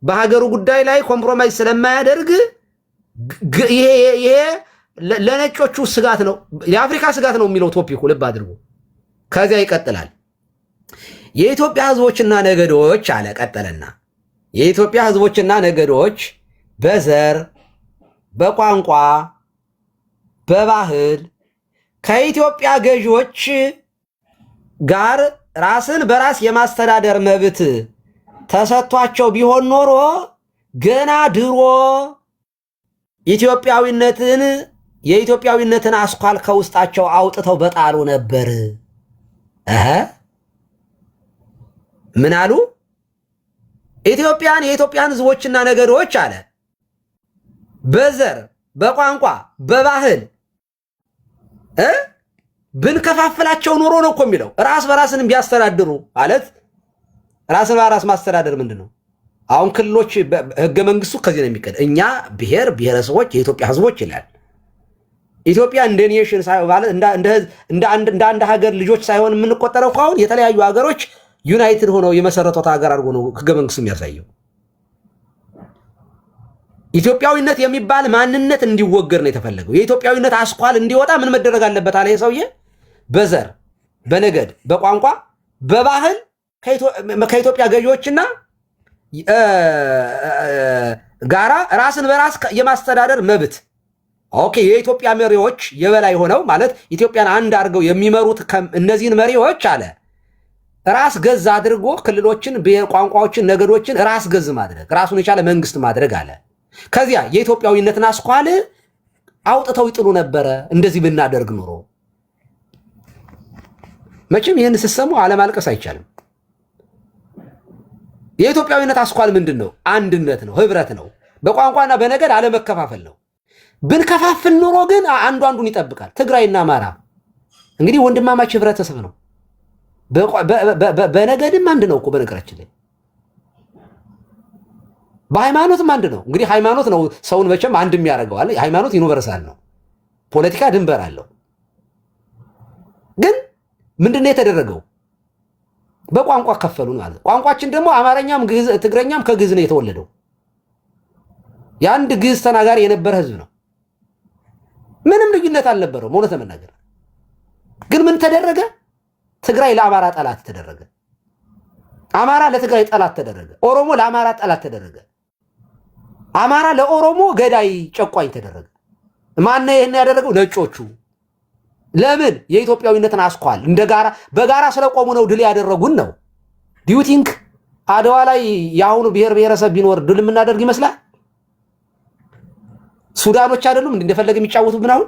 በሀገሩ ጉዳይ ላይ ኮምፕሮማይዝ ስለማያደርግ ይሄ ለነጮቹ ስጋት ነው፣ የአፍሪካ ስጋት ነው የሚለው ቶፒኩ ልብ አድርጎ። ከዚያ ይቀጥላል። የኢትዮጵያ ህዝቦችና ነገዶች አለ ቀጠለና የኢትዮጵያ ህዝቦችና ነገዶች በዘር፣ በቋንቋ፣ በባህል ከኢትዮጵያ ገዢዎች ጋር ራስን በራስ የማስተዳደር መብት ተሰጥቷቸው ቢሆን ኖሮ ገና ድሮ የኢትዮጵያዊነትን አስኳል ከውስጣቸው አውጥተው በጣሉ ነበር። ምን አሉ? የኢትዮጵያን ህዝቦችና ነገዶች አለ በዘር፣ በቋንቋ፣ በባህል ብንከፋፍላቸው ኖሮ ነው እኮ የሚለው። ራስ በራስን ቢያስተዳድሩ ማለት ራስን በራስ ማስተዳደር ምንድን ነው? አሁን ክልሎች ህገ መንግስቱ ከዚህ ነው የሚቀድ። እኛ ብሔር ብሔረሰቦች የኢትዮጵያ ህዝቦች ይላል። ኢትዮጵያ እንደ ኔሽን ማለት እንደ አንድ ሀገር ልጆች ሳይሆን የምንቆጠረው ከአሁን የተለያዩ ሀገሮች ዩናይትድ ሆነው የመሰረቷት ሀገር አድርጎ ነው ህገ መንግስቱ የሚያሳየው። ኢትዮጵያዊነት የሚባል ማንነት እንዲወገድ ነው የተፈለገው። የኢትዮጵያዊነት አስኳል እንዲወጣ ምን መደረግ አለበት አለ ሰውዬ? በዘር፣ በነገድ፣ በቋንቋ፣ በባህል ከኢትዮጵያ ገዢዎችና ጋራ ራስን በራስ የማስተዳደር መብት የኢትዮጵያ መሪዎች የበላይ ሆነው ማለት ኢትዮጵያን አንድ አድርገው የሚመሩት እነዚህን መሪዎች አለ ራስ ገዝ አድርጎ ክልሎችን፣ ብሔር ቋንቋዎችን፣ ነገዶችን ራስ ገዝ ማድረግ ራሱን የቻለ መንግስት ማድረግ አለ። ከዚያ የኢትዮጵያዊነትን አስኳል አውጥተው ይጥሉ ነበረ። እንደዚህ ብናደርግ ኑሮ መቼም ይህን ስትሰሙ አለማልቀስ አይቻልም። የኢትዮጵያዊነት አስኳል ምንድን ነው? አንድነት ነው፣ ህብረት ነው፣ በቋንቋና በነገድ አለመከፋፈል ነው። ብንከፋፍል ኑሮ ግን አንዱ አንዱን ይጠብቃል። ትግራይና አማራ እንግዲህ ወንድማማች ህብረተሰብ ነው። በነገድም አንድ ነው እኮ በነገራችን ላይ በሃይማኖትም አንድ ነው። እንግዲህ ሃይማኖት ነው ሰውን መቼም አንድ የሚያደርገው አለ። ሃይማኖት ዩኒቨርሳል ነው። ፖለቲካ ድንበር አለው። ግን ምንድነው የተደረገው? በቋንቋ ከፈሉን ማለት። ቋንቋችን ደግሞ አማርኛም ትግረኛም ከግዕዝ ነው የተወለደው። የአንድ ግዕዝ ተናጋሪ የነበረ ህዝብ ነው። ምንም ልዩነት አልነበረውም እውነት ለመናገር። ግን ምን ተደረገ? ትግራይ ለአማራ ጠላት ተደረገ። አማራ ለትግራይ ጠላት ተደረገ። ኦሮሞ ለአማራ ጠላት ተደረገ። አማራ ለኦሮሞ ገዳይ ጨቋኝ ተደረገ። ማነው ይሄን ያደረገው? ነጮቹ። ለምን? የኢትዮጵያዊነትን አስኳል በጋራ ስለቆሙ ነው ድል ያደረጉን ነው። ዱ ዩ ቲንክ አድዋ ላይ የአሁኑ ብሔር ብሔረሰብ ቢኖር ድል የምናደርግ ይመስላል? ሱዳኖች አይደሉም እንደፈለገ የሚጫወቱብን? አሁን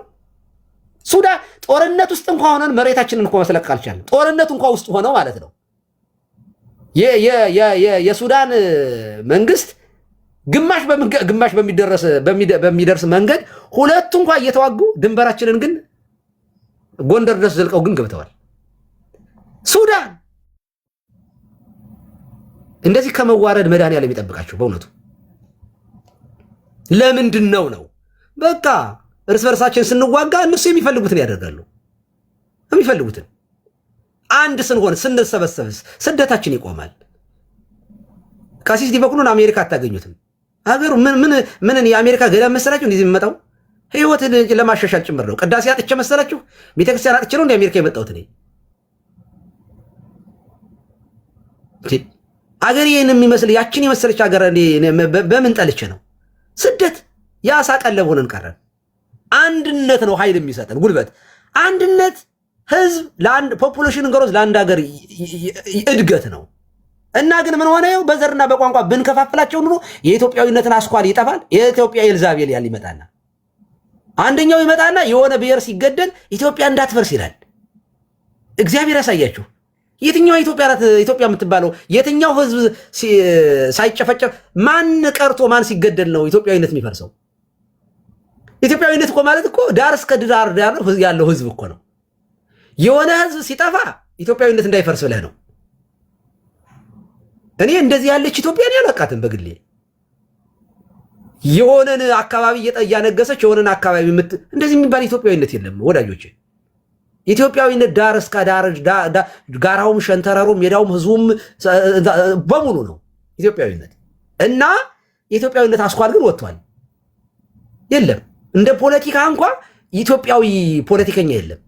ሱዳን ጦርነት ውስጥ እንኳን ሆነን መሬታችንን እንኳን መስለቅ አልቻለም። ጦርነት እንኳን ውስጥ ሆነው ማለት ነው። የሱዳን መንግስት ግማሽ በሚደርስ መንገድ ሁለቱ እንኳን እየተዋጉ ድንበራችንን ግን ጎንደር ድረስ ዘልቀው ግን ገብተዋል። ሱዳን እንደዚህ ከመዋረድ መድኃኒዓለም የሚጠብቃቸው በእውነቱ ለምንድን ነው? በቃ እርስ በርሳችን ስንዋጋ እነሱ የሚፈልጉትን ያደርጋሉ። የሚፈልጉትን አንድ ስንሆን ስንሰበሰብስ ስደታችን ይቆማል። ቀሲስ ዲበኩሉን አሜሪካ አታገኙትም። ሀገሩ ምን የአሜሪካ ገዳም መሰላችሁ? እንደዚህ የሚመጣው ህይወትን ለማሻሻል ጭምር ነው። ቅዳሴ አጥቼ መሰላችሁ? ቤተክርስቲያን አጥቼ ነው እንደ አሜሪካ የመጣሁት እኔ። አገር ይህን የሚመስል ያችን የመሰለች ሀገር በምን ጠልቼ ነው? ስደት ያሳ ቀለብ ሆነን ቀረን። አንድነት ነው ኃይል የሚሰጠን ጉልበት። አንድነት ህዝብ ለአንድ ፖፑሌሽን እንገሮዝ ለአንድ ሀገር እድገት ነው። እና ግን ምን ሆነ? በዘርና በቋንቋ ብንከፋፍላቸው ኑሮ የኢትዮጵያዊነትን አስኳል ይጠፋል። የኢትዮጵያ ኤልዛቤል ያል ይመጣና አንደኛው ይመጣና የሆነ ብሔር ሲገደል ኢትዮጵያ እንዳትፈርስ ይላል። እግዚአብሔር ያሳያችሁ። የትኛው ኢትዮጵያ የምትባለው የትኛው ህዝብ ሳይጨፈጨፍ ማን ቀርቶ ማን ሲገደል ነው ኢትዮጵያዊነት የሚፈርሰው? ኢትዮጵያዊነት እኮ ማለት እኮ ዳር እስከ ዳር ያለው ህዝብ እኮ ነው። የሆነ ህዝብ ሲጠፋ ኢትዮጵያዊነት እንዳይፈርስ ብለህ ነው። እኔ እንደዚህ ያለች ኢትዮጵያን ያላቃትም በግሌ። የሆነን አካባቢ እያነገሰች የሆነን አካባቢ እንደዚህ የሚባል ኢትዮጵያዊነት የለም ወዳጆች። ኢትዮጵያዊነት ዳር እስከ ዳር ጋራውም ሸንተረሩም ሜዳውም ህዝቡም በሙሉ ነው ኢትዮጵያዊነት። እና የኢትዮጵያዊነት አስኳል ግን ወጥቷል። የለም እንደ ፖለቲካ እንኳ ኢትዮጵያዊ ፖለቲከኛ የለም።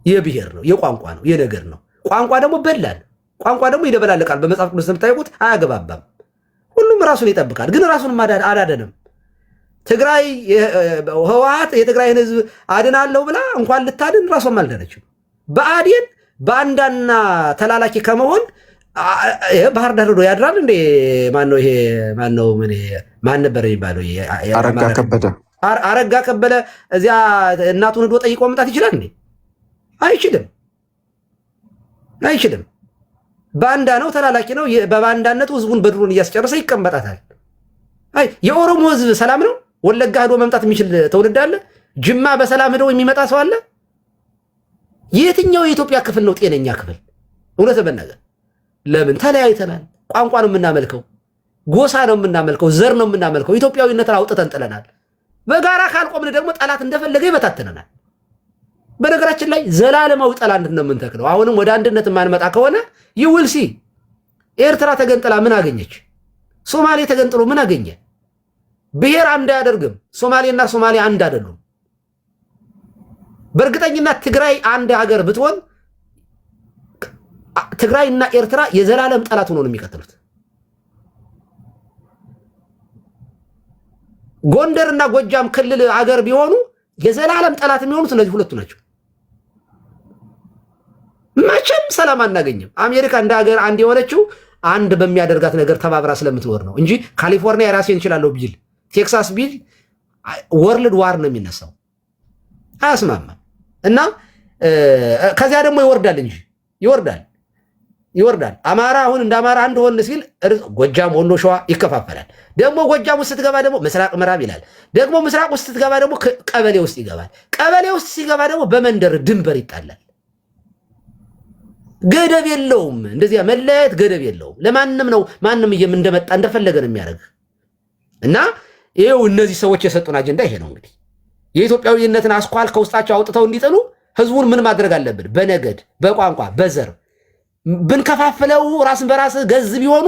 የብሔር ነው፣ የቋንቋ ነው፣ የነገር ነው። ቋንቋ ደግሞ በላል። ቋንቋ ደግሞ ይደበላልቃል። በመጽሐፍ ቅዱስ የምታውቁት አያገባባም። ሁሉም ራሱን ይጠብቃል። ግን ራሱን አላደንም። ትግራይ ህወሓት የትግራይን ህዝብ አድናለሁ ብላ እንኳን ልታድን ራሷም አልደረችም። በአዴን ባንዳና ተላላኪ ከመሆን ባህር ዳር ሄዶ ያድራል እንዴ? ማነው ይሄ? ማን ነበር የሚባለው? አረጋ ከበደ እዚያ እናቱን ሄዶ ጠይቆ መምጣት ይችላል እንዴ? አይችልም። ባንዳ ነው፣ ተላላኪ ነው። በባንዳነቱ ህዝቡን በድሮን እያስጨረሰ ይቀመጣታል። አይ የኦሮሞ ህዝብ ሰላም ነው። ወለጋ ሄዶ መምጣት የሚችል ትውልድ አለ። ጅማ በሰላም ሄዶ የሚመጣ ሰው አለ። የትኛው የኢትዮጵያ ክፍል ነው ጤነኛ ክፍል? እውነት በነገር ለምን ተለያይተናል? ቋንቋ ነው የምናመልከው፣ ጎሳ ነው የምናመልከው፣ ዘር ነው የምናመልከው። ኢትዮጵያዊነትን አውጥተን ጥለናል። በጋራ ካልቆምን ደግሞ ጠላት እንደፈለገ ይበታተነናል። በነገራችን ላይ ዘላለማዊ ጠላትነት ነው የምንተክለው። አሁንም ወደ አንድነት የማንመጣ ከሆነ ይውልሲ ኤርትራ ተገንጥላ ምን አገኘች? ሶማሌ ተገንጥሎ ምን አገኘ? ብሔር አንድ አያደርግም። ሶማሌና ሶማሌ አንድ አይደሉም። በእርግጠኝነት ትግራይ አንድ ሀገር ብትሆን ትግራይና ኤርትራ የዘላለም ጠላት ሆነው ነው የሚቀጥሉት። ጎንደርና ጎጃም ክልል ሀገር ቢሆኑ የዘላለም ጠላት የሚሆኑት እነዚህ ሁለቱ ናቸው። መቼም ሰላም አናገኝም። አሜሪካ እንደ ሀገር አንድ የሆነችው አንድ በሚያደርጋት ነገር ተባብራ ስለምትኖር ነው እንጂ ካሊፎርኒያ የራሴን እችላለሁ ቢል ቴክሳስ ቢል ወርልድ ዋር ነው የሚነሳው። አያስማማም። እና ከዚያ ደግሞ ይወርዳል እንጂ ይወርዳል። አማራ አሁን እንደ አማራ አንድ ሆን ሲል ጎጃም፣ ወሎ፣ ሸዋ ይከፋፈላል። ደግሞ ጎጃም ውስጥ ስትገባ ደግሞ ምስራቅ ምዕራብ ይላል። ደግሞ ምስራቅ ውስጥ ስትገባ ደግሞ ቀበሌ ውስጥ ይገባል። ቀበሌ ውስጥ ሲገባ ደግሞ በመንደር ድንበር ይጣላል። ገደብ የለውም። እንደዚያ መለያየት ገደብ የለውም። ለማንም ነው ማንም እንደመጣ እንደፈለገ ነው የሚያደርግ። እና ይኸው እነዚህ ሰዎች የሰጡን አጀንዳ ይሄ ነው። እንግዲህ የኢትዮጵያዊነትን አስኳል ከውስጣቸው አውጥተው እንዲጥሉ ህዝቡን ምን ማድረግ አለብን? በነገድ፣ በቋንቋ፣ በዘር ብንከፋፍለው ራስን በራስ ገዝ ቢሆኑ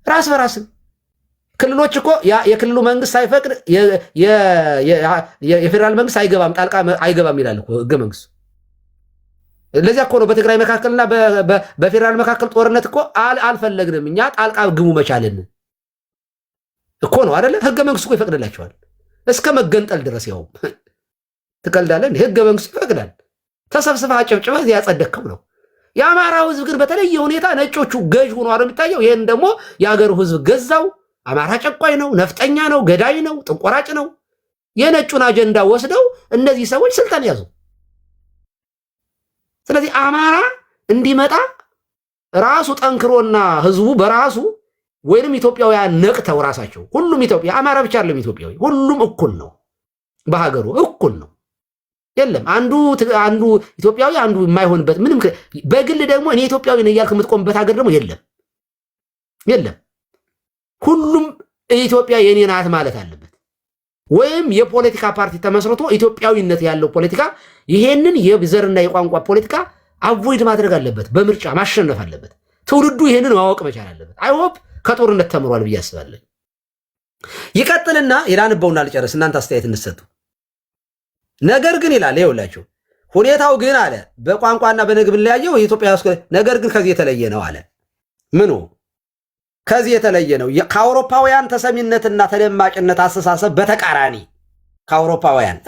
ራስ በራስ ክልሎች እኮ የክልሉ መንግስት ሳይፈቅድ የፌዴራል መንግስት አይገባም ጣልቃ አይገባም ይላል እኮ ህገ መንግስቱ። ለዚያ እኮ ነው በትግራይ መካከልና በፌዴራል መካከል ጦርነት እኮ አልፈለግንም እኛ ጣልቃ ግቡ መቻልን እኮ ነው አይደለ? ህገ መንግስቱ እኮ ይፈቅድላቸዋል እስከ መገንጠል ድረስ። ያው ትቀልዳለን። ህገ መንግስቱ ይፈቅዳል። ተሰብስበህ አጨብጭበህ ያጸደቅከው ነው። የአማራው ህዝብ ግን በተለየ ሁኔታ ነጮቹ ገዥ ሆኖ ነው የሚታየው። ይሄን ደግሞ የሀገሩ ህዝብ ገዛው። አማራ ጨቋኝ ነው፣ ነፍጠኛ ነው፣ ገዳይ ነው፣ ጥንቆራጭ ነው። የነጩን አጀንዳ ወስደው እነዚህ ሰዎች ስልጣን ያዙ። ስለዚህ አማራ እንዲመጣ ራሱ ጠንክሮና ህዝቡ በራሱ ወይንም ኢትዮጵያውያን ነቅተው ራሳቸው ሁሉም ኢትዮጵያ አማራ ብቻ አይደለም ኢትዮጵያዊ ሁሉም እኩል ነው፣ በሀገሩ እኩል ነው። የለም አንዱ ኢትዮጵያዊ አንዱ የማይሆንበት ምንም። በግል ደግሞ እኔ ኢትዮጵያዊ ነኝ እያልክ የምትቆምበት ሀገር ደግሞ የለም። ሁሉም ኢትዮጵያ የኔ ናት ማለት አለበት። ወይም የፖለቲካ ፓርቲ ተመስርቶ ኢትዮጵያዊነት ያለው ፖለቲካ ይሄንን የዘርና የቋንቋ ፖለቲካ አቮይድ ማድረግ አለበት፣ በምርጫ ማሸነፍ አለበት። ትውልዱ ይሄንን ማወቅ መቻል አለበት። አይሆፕ ከጦርነት ተምሯል ብዬ አስባለሁ። ይቀጥልና ይላንበውና ልጨርስ፣ እናንተ አስተያየት እንሰጡ። ነገር ግን ይላል ይኸውላችሁ፣ ሁኔታው ግን አለ በቋንቋና በነገድ ለያየው የኢትዮጵያ ነገር ግን ከዚህ የተለየ ነው አለ። ምኑ ከዚህ የተለየ ነው? ከአውሮፓውያን ተሰሚነትና ተደማጭነት አስተሳሰብ በተቃራኒ ከአውሮፓውያን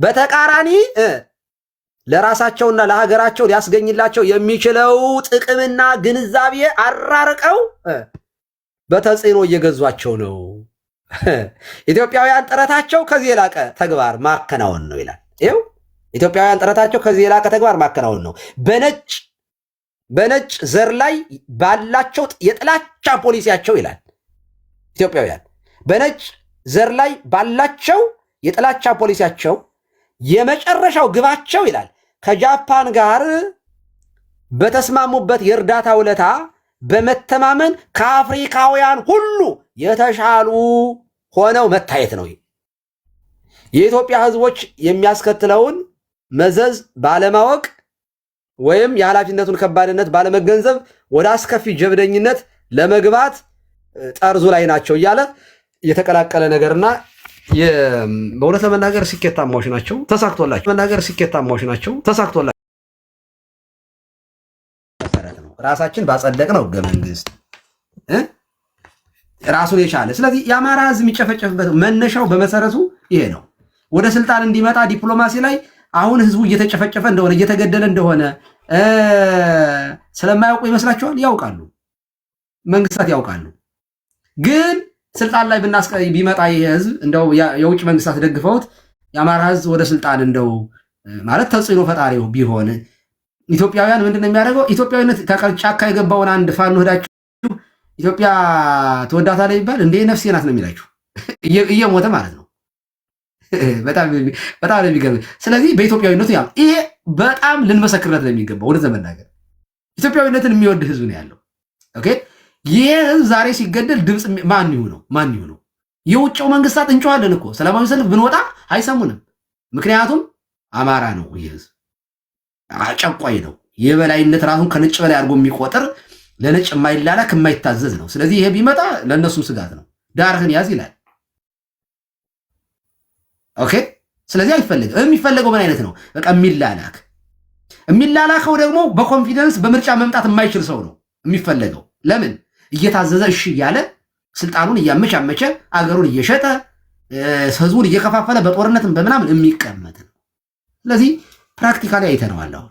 በተቃራኒ ለራሳቸውና ለሀገራቸው ሊያስገኝላቸው የሚችለው ጥቅምና ግንዛቤ አራርቀው በተጽዕኖ እየገዟቸው ነው። ኢትዮጵያውያን ጥረታቸው ከዚህ የላቀ ተግባር ማከናወን ነው ይላል። ይኸው ኢትዮጵያውያን ጥረታቸው ከዚህ የላቀ ተግባር ማከናወን ነው። በነጭ ዘር ላይ ባላቸው የጥላቻ ፖሊሲያቸው ይላል። ኢትዮጵያውያን በነጭ ዘር ላይ ባላቸው የጥላቻ ፖሊሲያቸው የመጨረሻው ግባቸው ይላል ከጃፓን ጋር በተስማሙበት የእርዳታ ውለታ በመተማመን ከአፍሪካውያን ሁሉ የተሻሉ ሆነው መታየት ነው። የኢትዮጵያ ሕዝቦች የሚያስከትለውን መዘዝ ባለማወቅ ወይም የኃላፊነቱን ከባድነት ባለመገንዘብ ወደ አስከፊ ጀብደኝነት ለመግባት ጠርዙ ላይ ናቸው እያለ የተቀላቀለ ነገርና በእውነት ለመናገር ስኬታማዎች ናቸው። ተሳክቶላቸው ራሳችን ባጸደቅነው ህገ መንግስት ራሱን የቻለ። ስለዚህ የአማራ ህዝብ የሚጨፈጨፍበት መነሻው በመሰረቱ ይሄ ነው። ወደ ስልጣን እንዲመጣ ዲፕሎማሲ ላይ አሁን ህዝቡ እየተጨፈጨፈ እንደሆነ እየተገደለ እንደሆነ ስለማያውቁ ይመስላችኋል? ያውቃሉ፣ መንግስታት ያውቃሉ። ግን ስልጣን ላይ ቢመጣ ይሄ ህዝብ እንደው የውጭ መንግስታት ደግፈውት የአማራ ህዝብ ወደ ስልጣን እንደው ማለት ተጽዕኖ ፈጣሪው ቢሆን ኢትዮጵያውያን ምንድን ነው የሚያደርገው? ኢትዮጵያዊነት ከጫካ የገባውን አንድ ፋኖ ሄዳችሁ ኢትዮጵያ ትወዳታለህ ይባል እንዴ? ነፍሴ ናት ነው የሚላችሁ፣ እየሞተ ማለት ነው። በጣም ነው የሚገርም። ስለዚህ በኢትዮጵያዊነቱ ያ ይሄ በጣም ልንመሰክርለት ነው የሚገባው። ወደ ዘመናገር ኢትዮጵያዊነትን የሚወድ ህዝብ ነው ያለው። ኦኬ ይሄ ህዝብ ዛሬ ሲገደል ድምፅ ማን ይሁነው? የውጭው መንግስታት እንጮሃለን እኮ ሰላማዊ ሰልፍ ብንወጣ አይሰሙንም። ምክንያቱም አማራ ነው ይህ ህዝብ፣ አጨቋይ ነው። የበላይነት ራሱን ከነጭ በላይ አድርጎ የሚቆጥር ለነጭ የማይላላክ የማይታዘዝ ነው። ስለዚህ ይሄ ቢመጣ ለእነሱም ስጋት ነው። ዳርህን ያዝ ይላል። ኦኬ ስለዚህ አይፈልግም። የሚፈለገው ምን አይነት ነው? በቃ የሚላላከው ደግሞ በኮንፊደንስ በምርጫ መምጣት የማይችል ሰው ነው የሚፈለገው። ለምን? እየታዘዘ እሺ እያለ ስልጣኑን እያመቻመቸ አገሩን እየሸጠ ህዝቡን እየከፋፈለ በጦርነትም በምናምን የሚቀመጥ ነው። ስለዚህ ፕራክቲካሊ አይተነዋል። አሁን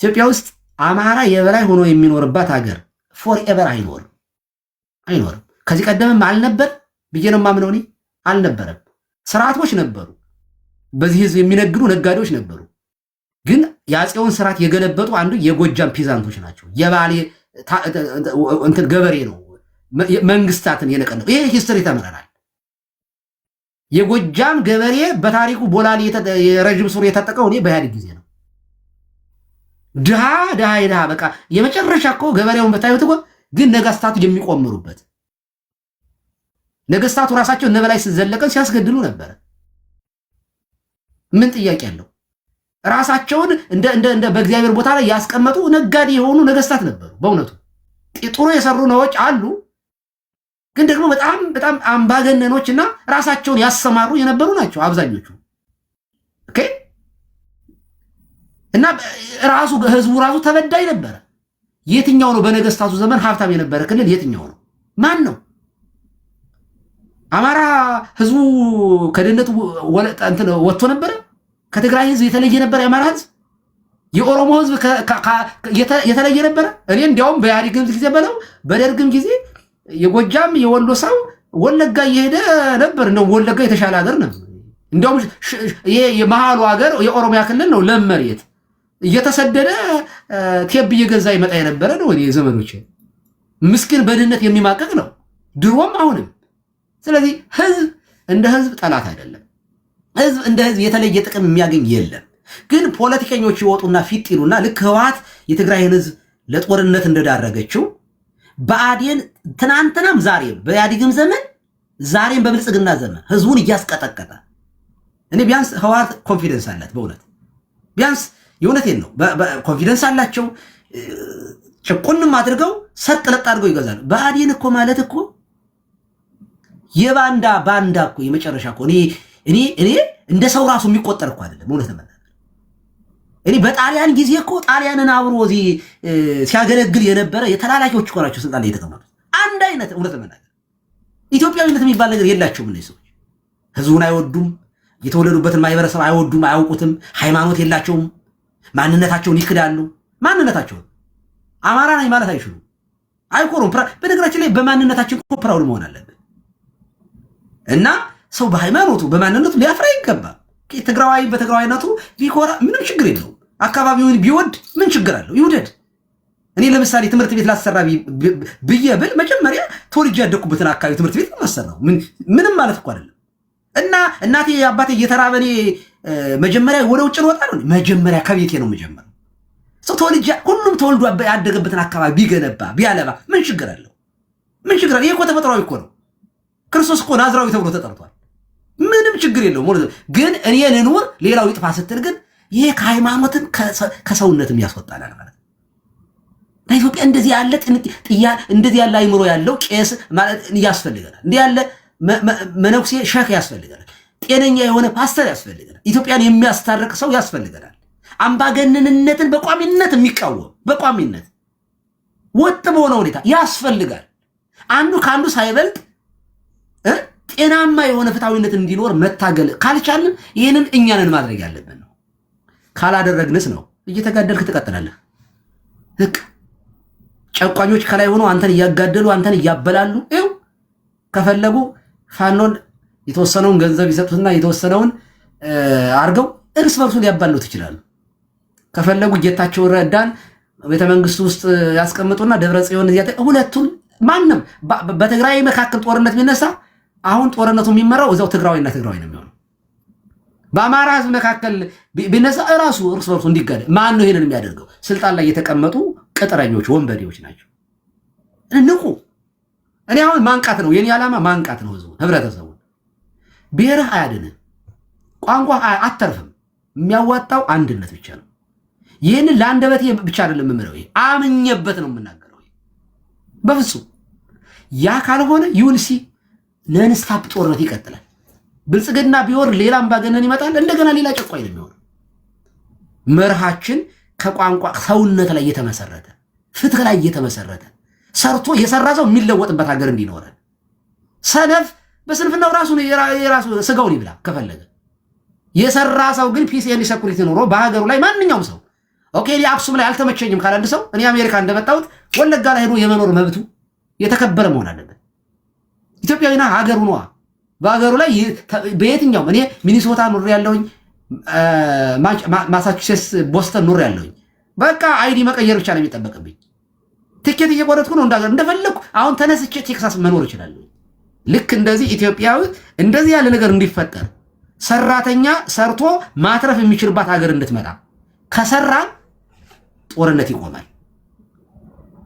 ኢትዮጵያ ውስጥ አማራ የበላይ ሆኖ የሚኖርባት ሀገር ፎርኤቨር አይኖርም። ከዚህ ቀደምም አልነበር ብዬ ነው የማምነው እኔ። አልነበረም። ስርዓቶች ነበሩ፣ በዚህ ህዝብ የሚነግዱ ነጋዴዎች ነበሩ። ግን የአፄውን ስርዓት የገለበጡ አንዱ የጎጃም ፒዛንቶች ናቸው። የባሌ እንትን ገበሬ ነው መንግስታትን የነቀነው። ይሄ ሂስትሪ ተምረናል። የጎጃም ገበሬ በታሪኩ ቦላሊ የረጅም ሱሪ የታጠቀው እኔ በኢህአዴግ ጊዜ ነው። ድሃ በቃ የመጨረሻ እኮ ገበሬውን በታዩት እኮ ግን ነገስታቱ የሚቆምሩበት ነገስታቱ ራሳቸው እነበላይ ዘለቀን ሲያስገድሉ ነበር። ምን ጥያቄ አለው? ራሳቸውን እንደ በእግዚአብሔር ቦታ ላይ ያስቀመጡ ነጋዴ የሆኑ ነገስታት ነበሩ። በእውነቱ ጥሩ የሰሩ ነዎች አሉ። ግን ደግሞ በጣም አምባገነኖችና ራሳቸውን ያሰማሩ የነበሩ ናቸው አብዛኞቹ። ኦኬ። እና ህዝቡ ራሱ ተበዳይ ነበረ። የትኛው ነው በነገስታቱ ዘመን ሀብታም የነበረ ክልል የትኛው ነው? ማን ነው? አማራ ህዝቡ ከድህነቱ ወጥቶ ነበረ? ከትግራይ ህዝብ የተለየ ነበር የአማራ ህዝብ? የኦሮሞ ህዝብ የተለየ ነበረ? እኔ እንዲያውም በኢህአዴግም ጊዜ በለው በደርግም ጊዜ የጎጃም የወሎ ሰው ወለጋ እየሄደ ነበር። እንደውም ወለጋ የተሻለ ሀገር ነው። እንዲያውም ይሄ የመሃሉ ሀገር የኦሮሚያ ክልል ነው። ለም መሬት እየተሰደደ ቴብ እየገዛ ይመጣ የነበረ ነው። እኔ ዘመኖች ምስኪን በድህነት የሚማቀቅ ነው ድሮም አሁንም። ስለዚህ ህዝብ እንደ ህዝብ ጠላት አይደለም። ህዝብ እንደ ህዝብ የተለየ ጥቅም የሚያገኝ የለም። ግን ፖለቲከኞች ይወጡና ፊት ይሉና ልክ ህወሓት የትግራይን ህዝብ ለጦርነት እንደዳረገችው ብአዴን ትናንትናም ዛሬም በኢህአዴግም ዘመን ዛሬም በብልጽግና ዘመን ህዝቡን እያስቀጠቀጠ እኔ ቢያንስ ህወሓት ኮንፊደንስ አላት። በእውነት ቢያንስ የእውነቴን ነው ኮንፊደንስ አላቸው። ጭቁንም አድርገው ሰቅለጥ አድርገው ይገዛሉ። ብአዴን እኮ ማለት እኮ የባንዳ እኮ የመጨረሻ እኮ እኔ እንደ ሰው ራሱ የሚቆጠር እኮ አይደለም። እውነት ነው። እኔ በጣሊያን ጊዜ እኮ ጣሊያንን አብሮ እዚህ ሲያገለግል የነበረ የተላላኪዎች እኮ ናቸው ስልጣን ላይ የተቀመጡት። አንድ አይነት እውነት ነው። ኢትዮጵያዊነት የሚባል ነገር የላቸውም እነዚህ ሰዎች። ህዝቡን አይወዱም። የተወለዱበትን ማህበረሰብ አይወዱም፣ አያውቁትም። ሃይማኖት የላቸውም። ማንነታቸውን ይክዳሉ። ማንነታቸውን አማራ ነኝ ማለት አይችሉም፣ አይኮሩም። በነገራችን ላይ በማንነታችን እኮ ፕራውድ መሆን አለብን። እና ሰው በሃይማኖቱ በማንነቱ ሊያፍራ ይገባል። ትግራዋይ በትግራዋይነቱ ቢኮራ ምንም ችግር የለውም። አካባቢውን ቢወድ ምን ችግር አለው? ይውደድ። እኔ ለምሳሌ ትምህርት ቤት ላሰራ ብዬ ብል መጀመሪያ ተወልጄ ያደኩበትን አካባቢ ትምህርት ቤት ማሰራው ምንም ማለት እኮ አይደለም። እና እናቴ አባቴ እየተራበኔ መጀመሪያ ወደ ውጭ ልወጣ ነው። መጀመሪያ ከቤቴ ነው የምጀምረው። ሰው ተወልጄ ሁሉም ተወልዶ ያደገበትን አካባቢ ቢገነባ ቢያለባ ምን ችግር አለው? ምን ችግር አለው? ይሄ እኮ ተፈጥሯዊ እኮ ነው። ክርስቶስ እኮ ናዝራዊ ተብሎ ተጠርቷል። ምንም ችግር የለውም። ግን እኔ ልኑር ሌላው ይጥፋ ስትል ግን ይሄ ከሃይማኖትን ከሰውነትም ያስወጣናል ማለት ነው። ለኢትዮጵያ እንደዚህ ያለ እንደዚህ ያለ አይምሮ ያለው ቄስ ማለት ያስፈልገናል። እንዲህ ያለ መነኩሴ ሸክ ያስፈልገናል። ጤነኛ የሆነ ፓስተር ያስፈልገናል። ኢትዮጵያን የሚያስታርቅ ሰው ያስፈልገናል። አምባገነንነትን በቋሚነት የሚቃወም በቋሚነት ወጥ በሆነ ሁኔታ ያስፈልጋል። አንዱ ከአንዱ ሳይበልጥ ጤናማ የሆነ ፍትሃዊነት እንዲኖር መታገል ካልቻልን ይህንን እኛንን ማድረግ ያለብን ነው። ካላደረግንስ ነው እየተጋደልክ ትቀጥላለህ። ህቅ ጨቋኞች ከላይ ሆኖ አንተን እያጋደሉ አንተን እያበላሉ ይኸው ከፈለጉ ፋኖን የተወሰነውን ገንዘብ ይሰጡትና የተወሰነውን አርገው እርስ በርሱ ሊያባሉት ይችላሉ። ከፈለጉ ጌታቸው ረዳን ቤተመንግስቱ ውስጥ ያስቀምጡና ደብረጽዮን ሁለቱን ማንም በትግራይ መካከል ጦርነት ቢነሳ አሁን ጦርነቱ የሚመራው እዛው ትግራዊና ትግራዊ ነው የሚሆነው። በአማራ ህዝብ መካከል ቢነሳ እራሱ እርስ በርሱ እንዲጋደ ማን ነው ይሄንን የሚያደርገው? ስልጣን ላይ የተቀመጡ ቅጥረኞች ወንበዴዎች ናቸው። ንቁ። እኔ አሁን ማንቃት ነው የኔ ዓላማ፣ ማንቃት ነው ህዝቡ ህብረተሰቡን። ብሔርህ አያድንም፣ ቋንቋ አተርፍም። የሚያዋጣው አንድነት ብቻ ነው። ይህንን ለአንደበቴ ብቻ አይደለም የምለው፣ ይሄ አምኜበት ነው የምናገረው። በፍጹም ያ ካልሆነ ዩልሲ ነንስታፕ ጦርነት ይቀጥላል። ብልጽግና ቢወር ሌላ አምባገነን ይመጣል። እንደገና ሌላ ጨቋኝ ነው የሚሆነው። መርሃችን ከቋንቋ ሰውነት ላይ የተመሰረተ ፍትህ ላይ የተመሰረተ ሰርቶ የሰራ ሰው የሚለወጥበት ሀገር እንዲኖረን። ሰነፍ በስንፍናው የራሱ ስጋውን ይብላ ከፈለገ። የሰራ ሰው ግን ፒስ ኤንድ ሴኩሪቲ ኖሮ በሀገሩ ላይ ማንኛውም ሰው ኦኬ እኔ አክሱም ላይ አልተመቸኝም ካለ አንድ ሰው እኔ አሜሪካ እንደመጣሁት ወለጋ ላይ ሄዶ የመኖር መብቱ የተከበረ መሆን አለበት። ኢትዮጵያዊና ሀገሩ ነዋ። በሀገሩ ላይ በየትኛውም እኔ ሚኒሶታ ኑሬ ያለሁኝ ማሳቹሴትስ ቦስተን ኑሬ ያለሁኝ በቃ አይዲ መቀየር ብቻ ነው የሚጠበቅብኝ። ቲኬት እየቆረጥኩ ነው እንደፈለግኩ አሁን ተነስቼ ቴክሳስ መኖር እችላለሁ። ልክ እንደዚህ ኢትዮጵያዊ እንደዚህ ያለ ነገር እንዲፈጠር ሰራተኛ ሰርቶ ማትረፍ የሚችልባት ሀገር እንድትመጣ ከሰራን ጦርነት ይቆማል፣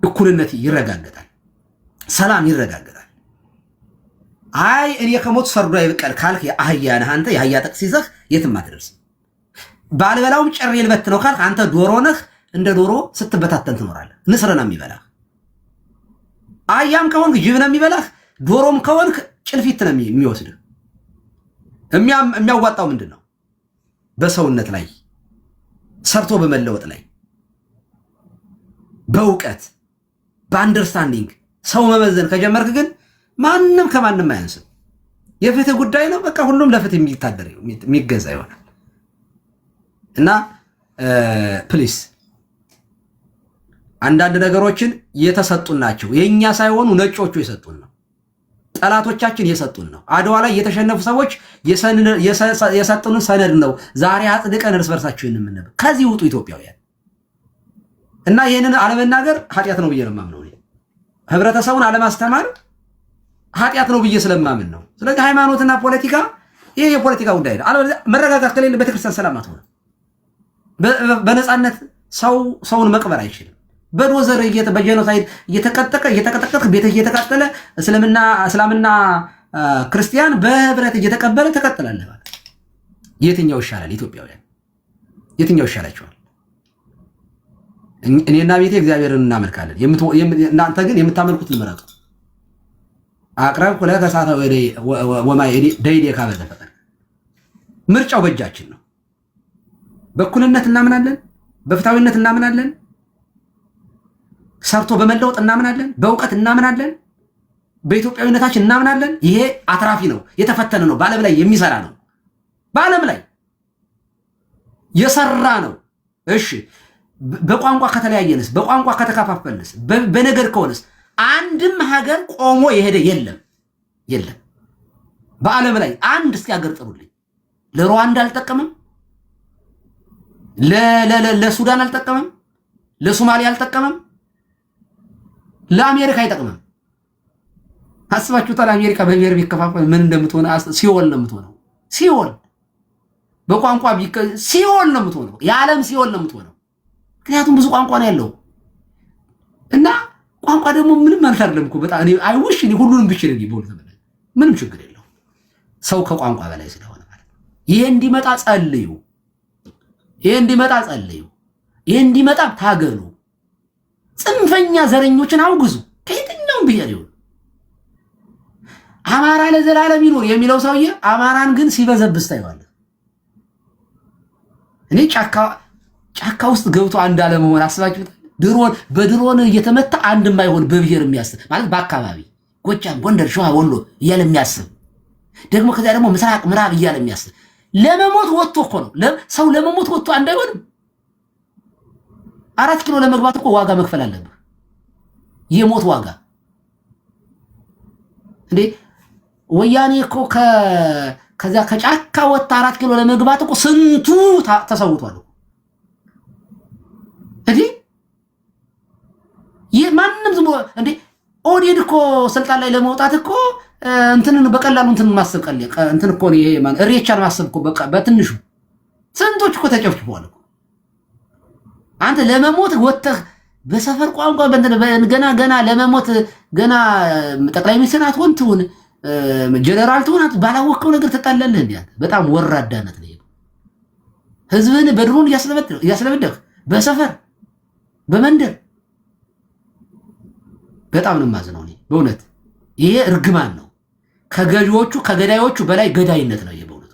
እኩልነት ይረጋገጣል፣ ሰላም ይረጋገጣል። አይ እኔ ከሞት ሰርዶ አይበቀል ካልክ የአህያ ነህ አንተ። የአህያ ጥቅስ ይዘህ የትም አትደርስም። ባልበላውም ጨሬ ልበት ነው ካልክ አንተ ዶሮ ነህ። እንደ ዶሮ ስትበታተን ትኖራለህ። ንስር ነው የሚበላህ። አህያም ከሆንክ ጅብ ነው የሚበላህ። ዶሮም ከሆንክ ጭልፊት ነው የሚወስድህ። የሚያዋጣው ምንድን ነው? በሰውነት ላይ ሰርቶ በመለወጥ ላይ በእውቀት በአንደርስታንዲንግ ሰው መመዘን ከጀመርክ ግን ማንም ከማንም አያንስም። የፍትህ ጉዳይ ነው። በቃ ሁሉም ለፍትህ የሚታደር የሚገዛ ይሆናል። እና ፕሊስ አንዳንድ ነገሮችን የተሰጡን ናቸው። የኛ ሳይሆኑ ነጮቹ የሰጡን ነው። ጠላቶቻችን የሰጡን ነው። አድዋ ላይ የተሸነፉ ሰዎች የሰጡንን ሰነድ ነው ዛሬ አጽድቀን እርስ በርሳችሁ የምንነበ ከዚህ ውጡ ኢትዮጵያውያን። እና ይህንን አለመናገር ኃጢአት ነው ብዬ ነው የማምነው። ህብረተሰቡን አለማስተማር ኃጢአት ነው ብዬ ስለማምን ነው። ስለዚህ ሃይማኖትና ፖለቲካ ይሄ የፖለቲካ ጉዳይ ነው። መረጋጋት ከሌለ ቤተክርስቲያን ሰላም አትሆንም። በነፃነት ሰውን መቅበር አይችልም። በዶዘር በጄኖሳይድ እየተቀጠቀ ቤት እየተቃጠለ እስላምና ክርስቲያን በህብረት እየተቀበለ ተቀጥላለህ ማለት የትኛው ይሻላል? ኢትዮጵያውያን የትኛው ይሻላችኋል? እኔና ቤቴ እግዚአብሔርን እናመልካለን። እናንተ ግን የምታመልኩት ልመረጡ። አቅረብ ኩለ ከሳተ ወማይ ደይዴ ካበዘ ፈቀደ። ምርጫው በእጃችን ነው። በእኩልነት እናምናለን፣ በፍትሃዊነት እናምናለን፣ ሰርቶ በመለወጥ እናምናለን፣ በእውቀት እናምናለን፣ በኢትዮጵያዊነታችን እናምናለን። ይሄ አትራፊ ነው፣ የተፈተነ ነው፣ በዓለም ላይ የሚሰራ ነው፣ በዓለም ላይ የሰራ ነው። እሺ በቋንቋ ከተለያየንስ፣ በቋንቋ ከተከፋፈልንስ፣ በነገር ከሆነስ አንድም ሀገር ቆሞ የሄደ የለም። በዓለም ላይ አንድ እስኪ ሀገር ጥሩልኝ። ለሩዋንዳ አልጠቀመም፣ ለሱዳን አልጠቀመም፣ ለሶማሊያ አልጠቀመም፣ ለአሜሪካ አይጠቅምም። አስባችሁታል? አሜሪካ በብሔር ቢከፋፈል ምን እንደምትሆነ ሲኦል ነው የምትሆነው። ሲኦል በቋንቋ ሲኦል ነው የምትሆነው። የዓለም ሲኦል ነው የምትሆነው። ምክንያቱም ብዙ ቋንቋ ነው ያለው እና ቋንቋ ደግሞ ምንም ማለት አይደለም እኮ በጣም አይውሽ እኔ ሁሉንም ብችል ቢሆን ምንም ችግር የለው። ሰው ከቋንቋ በላይ ስለሆነ ማለት ነው። ይሄ እንዲመጣ ጸልዩ፣ ይሄ እንዲመጣ ታገሉ። ጽንፈኛ ዘረኞችን አውግዙ። ከየትኛውም ብሔር ይሁን አማራ ለዘላለም ይኖር የሚለው ሰውዬ አማራን ግን ሲበዘብስ ታይዋለህ። እኔ ጫካ ውስጥ ገብቶ አንድ አለመሆን አስባችሁታል? በድሮን እየተመታ አንድ የማይሆን በብሔር የሚያስብ ማለት በአካባቢ ጎጃም፣ ጎንደር፣ ሸዋ፣ ወሎ እያለ የሚያስብ ደግሞ ከዚያ ደግሞ ምስራቅ ምዕራብ እያለ የሚያስብ ለመሞት ወጥቶ እኮ ነው። ሰው ለመሞት ወጥቶ አንድ አይሆንም። 4 ኪሎ ለመግባት እኮ ዋጋ መክፈል አለብህ። የሞት ዋጋ እንዴ! ወያኔ እኮ ከዛ ከጫካ ወጣ 4 ኪሎ ለመግባት እኮ ስንቱ ተሰውቷል እንዴ! ማንም ዝም ብሎ እንዴ! ኦዲድ እኮ ስልጣን ላይ ለመውጣት እኮ እንትንን በቀላሉ እንትንን ማሰብ እንትን እኮ ነው። ይሄ ማን እሬቻን ማሰብ እኮ በቃ በትንሹ ስንቶች እኮ ተጨፍጭፈዋል እኮ። አንተ ለመሞት ወጥተህ በሰፈር ቋንቋ ገና ለመሞት ገና ጠቅላይ ሚኒስትር አትሆን ትሁን ጀነራል ትሁን ባላወቀው ነገር ትጣላለህ እንዴ? በጣም ወራዳነት ነው። ህዝብን በድሮን እያስለበደህ በሰፈር በመንደር በጣም ነው የማዝነው እኔ በእውነት። ይሄ እርግማን ነው። ከገዢዎቹ ከገዳዮቹ በላይ ገዳይነት ነው ይሄ በእውነት።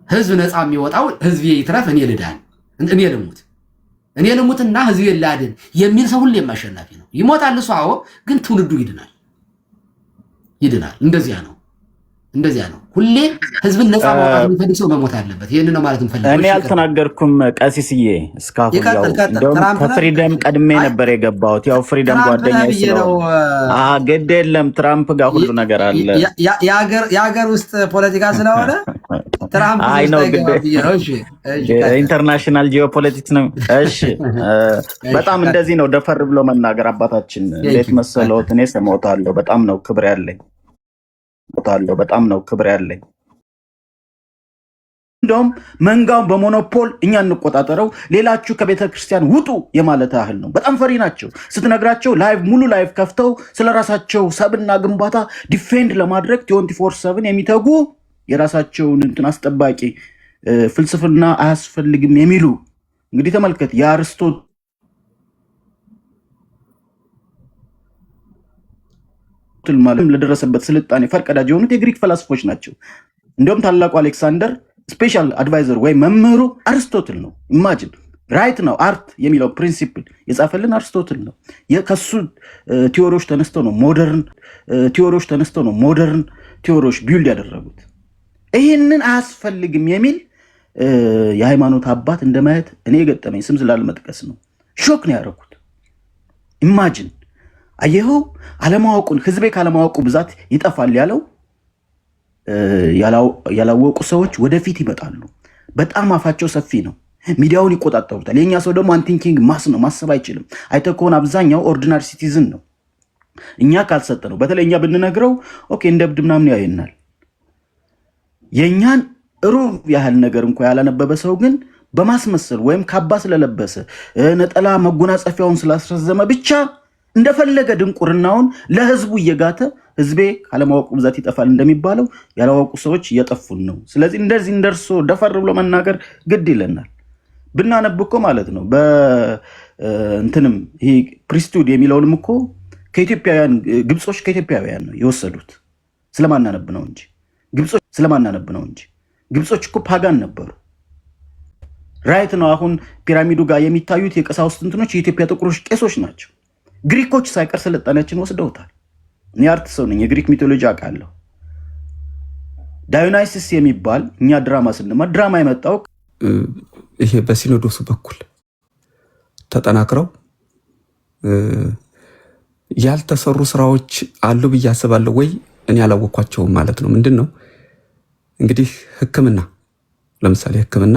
ህዝብ ነፃ የሚወጣው ህዝብ ይትረፍ እኔ ልሙትና ህዝብ ላድን የሚል ሰው ሁሌም አሸናፊ ነው። ይሞታል እሱ አዎ፣ ግን ትውልዱ ይድናል። እንደዚያ ነው እንደዚያ ነው። ሁሌ ህዝብን ነፃ ማውጣት የሚፈልግ ሰው መሞት አለበት። ይህን ነው ማለት እንፈልግ። እኔ አልተናገርኩም ቀሲስዬ። እስካሁን ከፍሪደም ቀድሜ ነበር የገባሁት። ያው ፍሪደም ጓደኛ ነው። ግድ የለም ትራምፕ ጋር ሁሉ ነገር አለ። የሀገር ውስጥ ፖለቲካ ስለሆነ ትራምፕ ኢንተርናሽናል ጂኦፖለቲክስ ነው። እሺ በጣም እንደዚህ ነው ደፈር ብሎ መናገር። አባታችን እንዴት መሰለዎት? እኔ ሰማዎታለሁ። በጣም ነው ክብር ያለኝ በጣም ነው ክብር ያለኝ። እንደውም መንጋውን በሞኖፖል እኛ እንቆጣጠረው፣ ሌላችሁ ከቤተ ክርስቲያን ውጡ የማለት ያህል ነው። በጣም ፈሪ ናቸው። ስትነግራቸው ሙሉ ላይቭ ከፍተው ስለራሳቸው ሰብና ግንባታ ዲፌንድ ለማድረግ 24/7 የሚተጉ የራሳቸውን እንትን አስጠባቂ ፍልስፍና አያስፈልግም የሚሉ እንግዲህ ተመልከት የአርስቶትል ማለት ለደረሰበት ስልጣኔ ፈርቀዳጅ የሆኑት የግሪክ ፈላስፎች ናቸው። እንዲሁም ታላቁ አሌክሳንደር ስፔሻል አድቫይዘር ወይም መምህሩ አርስቶትል ነው። ኢማጂን ራይት ነው አርት የሚለው ፕሪንሲፕል የጻፈልን አርስቶትል ነው። ከሱ ቲዎሪዎች ተነስተው ነው ሞደርን ቲዎሪዎች ቢውልድ ያደረጉት። ይህንን አያስፈልግም የሚል የሃይማኖት አባት እንደማየት እኔ የገጠመኝ ስም ስላልመጥቀስ ነው። ሾክ ነው ያደረኩት። ኢማጂን አየኸው፣ አለማወቁን ህዝቤ ካለማወቁ ብዛት ይጠፋል ያለው ያላወቁ ሰዎች ወደፊት ይመጣሉ። በጣም አፋቸው ሰፊ ነው። ሚዲያውን ይቆጣጠሩታል። የኛ ሰው ደግሞ አንቲንኪንግ ማስ ነው፣ ማሰብ አይችልም። አይተህ ከሆነ አብዛኛው ኦርዲናሪ ሲቲዝን ነው። እኛ ካልሰጠ ነው በተለይ እኛ ብንነግረው ኦኬ እንደ እብድ ምናምን ያየናል። የኛን ሩብ ያህል ነገር እንኳ ያላነበበ ሰው ግን በማስመሰል ወይም ካባ ስለለበሰ ነጠላ መጎናጸፊያውን ስላስረዘመ ብቻ እንደፈለገ ድንቁርናውን ለህዝቡ እየጋተ ህዝቤ ካለማወቁ ብዛት ይጠፋል እንደሚባለው ያላወቁ ሰዎች እየጠፉን ነው። ስለዚህ እንደዚህ እንደርሶ ደፈር ብሎ መናገር ግድ ይለናል። ብናነብ እኮ ማለት ነው በእንትንም ይሄ ፕሪስቱድ የሚለውንም እኮ ከኢትዮጵያውያን ግብጾች ከኢትዮጵያውያን ነው የወሰዱት ስለማናነብ ነው እንጂ ግብጾች እኮ ፓጋን ነበሩ። ራይት ነው። አሁን ፒራሚዱ ጋር የሚታዩት የቀሳውስት እንትኖች የኢትዮጵያ ጥቁሮች ቄሶች ናቸው። ግሪኮች ሳይቀር ስልጣኔያችን ወስደውታል። እኔ አርት ሰው ነኝ፣ የግሪክ ሚቶሎጂ አውቃለሁ። ዳዮናይሲስ የሚባል እኛ ድራማ ስንማር ድራማ የመጣው ይሄ በሲኖዶሱ በኩል ተጠናክረው ያልተሰሩ ስራዎች አሉ ብዬ አስባለሁ። ወይ እኔ ያላወኳቸውም ማለት ነው። ምንድን ነው እንግዲህ ሕክምና ለምሳሌ ሕክምና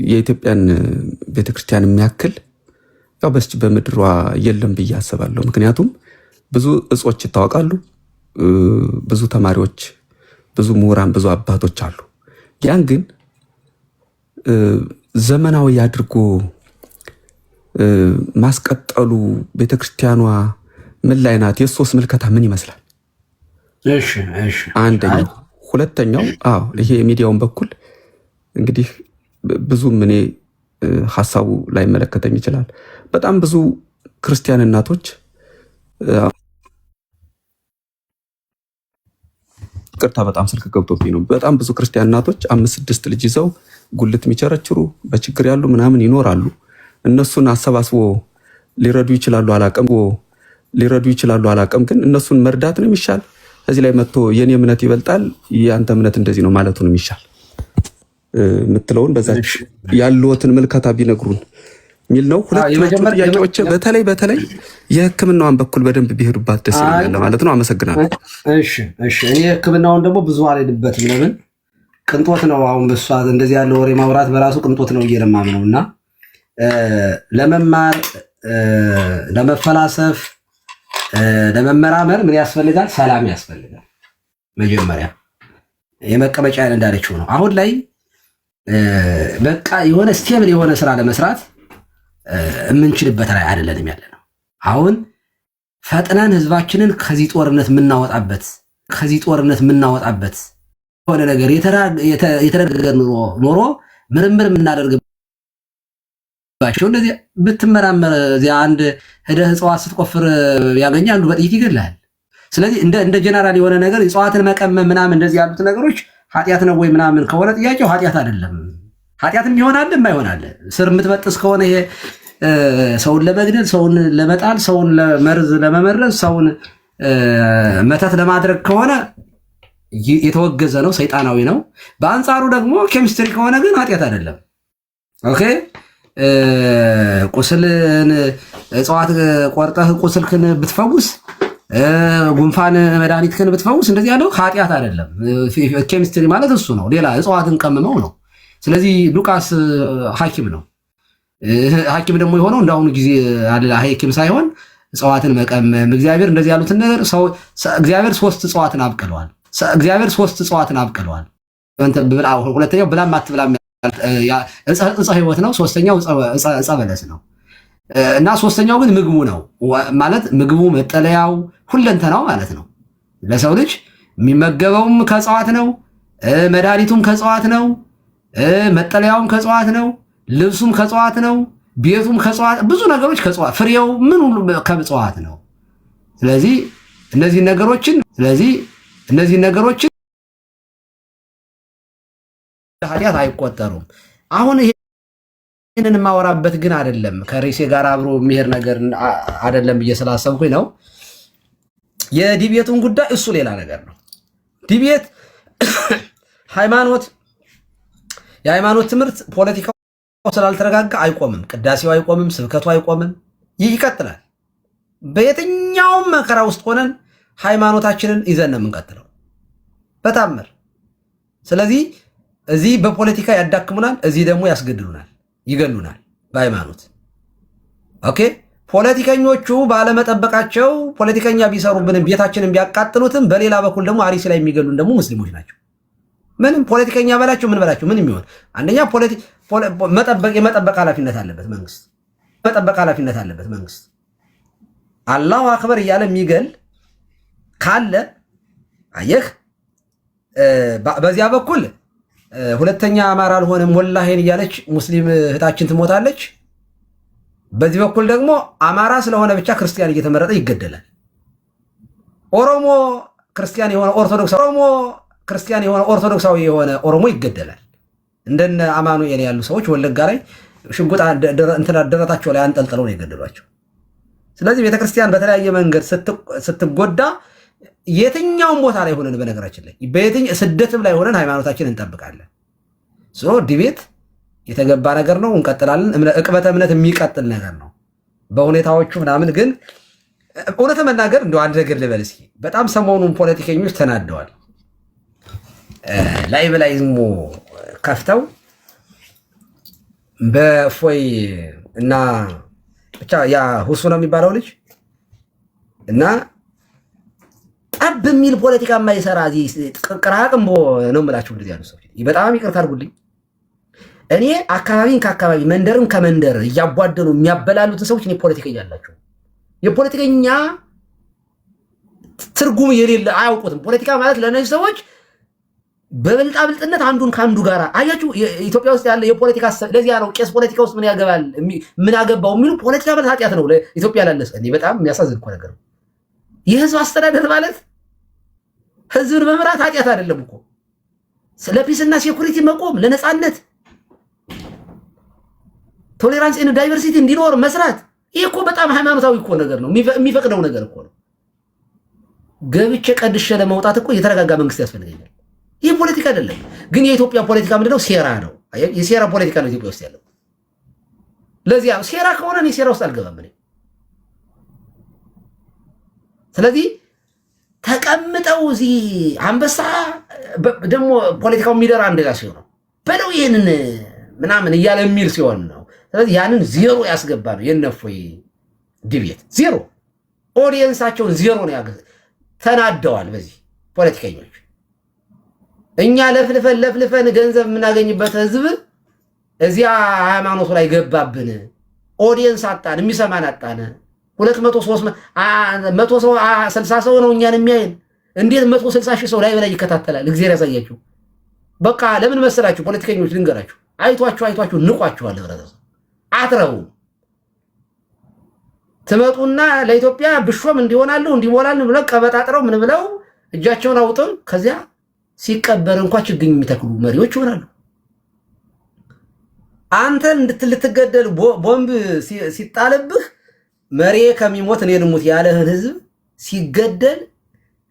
የኢትዮጵያን ቤተክርስቲያን የሚያክል ያው በስች በምድሯ የለም ብዬ አስባለሁ። ምክንያቱም ብዙ እጾች ይታወቃሉ፣ ብዙ ተማሪዎች፣ ብዙ ምሁራን፣ ብዙ አባቶች አሉ። ያን ግን ዘመናዊ አድርጎ ማስቀጠሉ ቤተክርስቲያኗ ምን ላይ ናት? የሶስት ምልከታ ምን ይመስላል? አንደኛው። ሁለተኛው ይሄ የሚዲያውን በኩል እንግዲህ ብዙም እኔ ሐሳቡ ላይ መለከተኝ ይችላል። በጣም ብዙ ክርስቲያን እናቶች ቅርታ በጣም ስልክ ገብቶብኝ ነው። በጣም ብዙ ክርስቲያን እናቶች 5-6 ልጅ ይዘው ጉልት የሚቸረችሩ በችግር ያሉ ምናምን ይኖራሉ። እነሱን አሰባስቦ ሊረዱ ይችላሉ አላቀም፣ ግን እነሱን መርዳት ነው የሚሻል። እዚህ ላይ መጥቶ የኔ እምነት ይበልጣል የአንተ እምነት እንደዚህ ነው ማለቱ ነው የሚሻል የምትለውን በዛ ያለዎትን ምልከታ ቢነግሩን የሚል ነው። ሁለቱ ጥያቄዎች በተለይ የሕክምናውን በኩል በደንብ ቢሄዱባት ደስ ይላል ማለት ነው። አመሰግናለሁ። እሺ እኔ ሕክምናውን ደግሞ ብዙ አልሄድበትም። ለምን ቅንጦት ነው። አሁን በሷ እንደዚህ ያለ ወሬ ማውራት በራሱ ቅንጦት ነው እየለማም ነው። እና ለመማር ለመፈላሰፍ ለመመራመር ምን ያስፈልጋል? ሰላም ያስፈልጋል። መጀመሪያ የመቀመጫ ያለ እንዳለችው ነው። አሁን ላይ በቃ የሆነ ስቴብል የሆነ ስራ ለመስራት የምንችልበት ላይ አይደለንም ያለ ነው። አሁን ፈጥነን ህዝባችንን ከዚህ ጦርነት የምናወጣበት የሆነ ነገር የተረጋገጠ ኖሮ ምርምር የምናደርግባቸው እንደዚህ ብትመራመር እዚያ አንድ ሄደህ እጽዋት ስትቆፍር ያገኘ አንዱ በጥይት ይገድልሃል። ስለዚህ እንደ ጀነራል የሆነ ነገር እጽዋትን መቀመም ምናምን እንደዚህ ያሉት ነገሮች ኃጢአት ነው ወይ ምናምን ከሆነ ጥያቄው ኃጢአት አይደለም። ኃጢአትም ይሆናል የማይሆናል። ስር የምትበጥስ ከሆነ ይሄ ሰውን ለመግደል፣ ሰውን ለመጣል፣ ሰውን ለመርዝ ለመመረዝ፣ ሰውን መተት ለማድረግ ከሆነ የተወገዘ ነው፣ ሰይጣናዊ ነው። በአንጻሩ ደግሞ ኬሚስትሪ ከሆነ ግን ኃጢአት አይደለም። ኦኬ ቁስልን እጽዋት ቆርጠህ ቁስልክን ብትፈውስ፣ ጉንፋን መድኃኒትክን ብትፈውስ እንደዚህ ያለው ኃጢአት አይደለም። ኬሚስትሪ ማለት እሱ ነው። ሌላ እጽዋትን ቀምመው ነው። ስለዚህ ሉቃስ ሐኪም ነው። ሐኪም ደግሞ የሆነው እንዳሁኑ ጊዜ ሐኪም ሳይሆን እጽዋትን መቀመም። እግዚአብሔር እንደዚህ ያሉትን ነገር እግዚአብሔር ሶስት እጽዋትን አብቅለዋል። ሁለተኛው ብላም አትብላም ዕፀ ሕይወት ነው። ሶስተኛው ዕፀ በለስ ነው እና ሶስተኛው ግን ምግቡ ነው ማለት ምግቡ መጠለያው ሁለንተናው ማለት ነው። ለሰው ልጅ የሚመገበውም ከእጽዋት ነው፣ መድኃኒቱም ከእጽዋት ነው፣ መጠለያውም ከእጽዋት ነው፣ ልብሱም ከእጽዋት ነው፣ ቤቱም ከእጽዋት፣ ብዙ ነገሮች ከእጽዋት፣ ፍሬው ምን ሁሉ ከእጽዋት ነው። ስለዚህ እነዚህ ነገሮችን ኃጢአት አይቆጠሩም። አሁን ይህንን የማወራበት ግን አይደለም ከሬሴ ጋር አብሮ የሚሄድ ነገር አይደለም ብዬ ስላሰብኩኝ ነው። የዲቤቱን ጉዳይ እሱ ሌላ ነገር ነው። ዲቤት የሃይማኖት ትምህርት ፖለቲካው ስላልተረጋጋ አይቆምም። ቅዳሴው አይቆምም፣ ስብከቱ አይቆምም፣ ይቀጥላል። በየትኛውም መከራ ውስጥ ሆነን ሃይማኖታችንን ይዘን ነው የምንቀጥለው በታምር። ስለዚህ እዚህ በፖለቲካ ያዳክሙናል፣ እዚህ ደግሞ ያስገድሉናል፣ ይገሉናል በሃይማኖት። ኦኬ ፖለቲከኞቹ ባለመጠበቃቸው ፖለቲከኛ ቢሰሩብንም ቤታችንን ቢያቃጥሉትም በሌላ በኩል ደግሞ አርሲ ላይ የሚገሉን ደግሞ ሙስሊሞች ናቸው። ምንም ፖለቲከኛ በላቸው ምን በላቸው ምን የሚሆን አንደኛ የመጠበቅ ኃላፊነት አለበት መንግስት። አላሁ አክበር እያለ የሚገል ካለ አየህ፣ በዚያ በኩል ሁለተኛ አማራ አልሆነም ወላሂን እያለች ሙስሊም እህታችን ትሞታለች። በዚህ በኩል ደግሞ አማራ ስለሆነ ብቻ ክርስቲያን እየተመረጠ ይገደላል። ኦሮሞ ክርስቲያን የሆነ ኦርቶዶክሳዊ የሆነ ኦሮሞ ይገደላል። እንደነ አማኑኤል ያሉ ሰዎች ወለጋ ላይ ሽጉጥ ደረታቸው ላይ አንጠልጥለው ነው የገደሏቸው። ስለዚህ ቤተክርስቲያን በተለያየ መንገድ ስትጎዳ የትኛውም ቦታ ላይ ሆነን በነገራችን ላይ ስደትም ላይ ሆነን ሃይማኖታችን እንጠብቃለን። ዲቤት የተገባ ነገር ነው፣ እንቀጥላለን። ዕቅበተ እምነት የሚቀጥል ነገር ነው። በሁኔታዎቹ ምናምን ግን እውነት መናገር እንደው አንድ ነገር ልበል እስኪ። በጣም ሰሞኑን ፖለቲከኞች ተናደዋል። ላይ በላይ ዝሞ ከፍተው በፎይ እና ብቻ ያ ሁሱ ነው የሚባለው ልጅ እና ጠብ የሚል ፖለቲካ የማይሰራ ቅራቅም ነው የምላችሁ። እንደዚህ ያሉ ሰዎች በጣም ይቅርታ አድርጉልኝ። እኔ አካባቢን ከአካባቢ መንደርን ከመንደር እያቧደኑ የሚያበላሉትን ሰዎች እኔ ፖለቲከኛ አላቸው። የፖለቲከኛ ትርጉም የሌለ አያውቁትም። ፖለቲካ ማለት ለነዚህ ሰዎች በብልጣብልጥነት አንዱን ከአንዱ ጋር አያችሁ። ኢትዮጵያ ውስጥ ያለ የፖለቲካ ለዚያ ነው ቄስ ፖለቲካ ውስጥ ምን ያገባል ምን አገባው የሚሉ ፖለቲካ ማለት ኃጢአት ነው ለኢትዮጵያ ላለሰ። እኔ በጣም የሚያሳዝን እኮ ነገር ነው። የህዝብ አስተዳደር ማለት ህዝብን መምራት ኃጢአት አይደለም እኮ። ስለ ፒስና ሴኩሪቲ መቆም፣ ለነፃነት ቶሌራንስ ኤንድ ዳይቨርሲቲ እንዲኖር መስራት፣ ይህ እኮ በጣም ሃይማኖታዊ እኮ ነገር ነው፣ የሚፈቅደው ነገር እኮ ነው። ገብቼ ቀድሼ ለመውጣት እኮ የተረጋጋ መንግስት ያስፈልገኛል። ይህ ፖለቲካ አይደለም። ግን የኢትዮጵያ ፖለቲካ ምንድነው? ሴራ ነው። የሴራ ፖለቲካ ነው ኢትዮጵያ ውስጥ ያለው። ለዚያ ሴራ ከሆነ እኔ ሴራ ውስጥ አልገባም እኔ። ስለዚህ ተቀምጠው እዚህ አንበሳ ደግሞ ፖለቲካው የሚደራ እንደዛ ሲሆን ነው በለው ይህንን ምናምን እያለ የሚል ሲሆን ነው። ስለዚህ ያንን ዜሮ ያስገባ ነው የነፎይ ዲቤት ዜሮ። ኦዲየንሳቸውን ዜሮ ነው ተናደዋል በዚህ ፖለቲከኞች። እኛ ለፍልፈን ገንዘብ የምናገኝበት ህዝብ እዚያ ሃይማኖቱ ላይ ገባብን። ኦዲየንስ አጣን፣ የሚሰማን አጣን። 160 ሰው ነው እኛን የሚያይን። እንዴት 160 ሺህ ሰው ላይ በላይ ይከታተላል? እግዚአብሔር ያሳያችሁ። በቃ ለምን መሰላችሁ? ፖለቲከኞች ልንገራችሁ፣ አይቷችሁ ንቋችኋል። ህብረተሰብ አትረቡም። ትመጡና ለኢትዮጵያ ብሾም እንዲሆናሉ እንዲሞላል ብለው ቀበጣጥረው ምን ብለው እጃቸውን አውጥተው ከዚያ ሲቀበር እንኳን ችግኝ የሚተክሉ መሪዎች ይሆናሉ። አንተ ልትገደል ቦምብ ሲጣልብህ መሬ ከሚሞት እኔ ልሙት ያለህን ህዝብ ሲገደል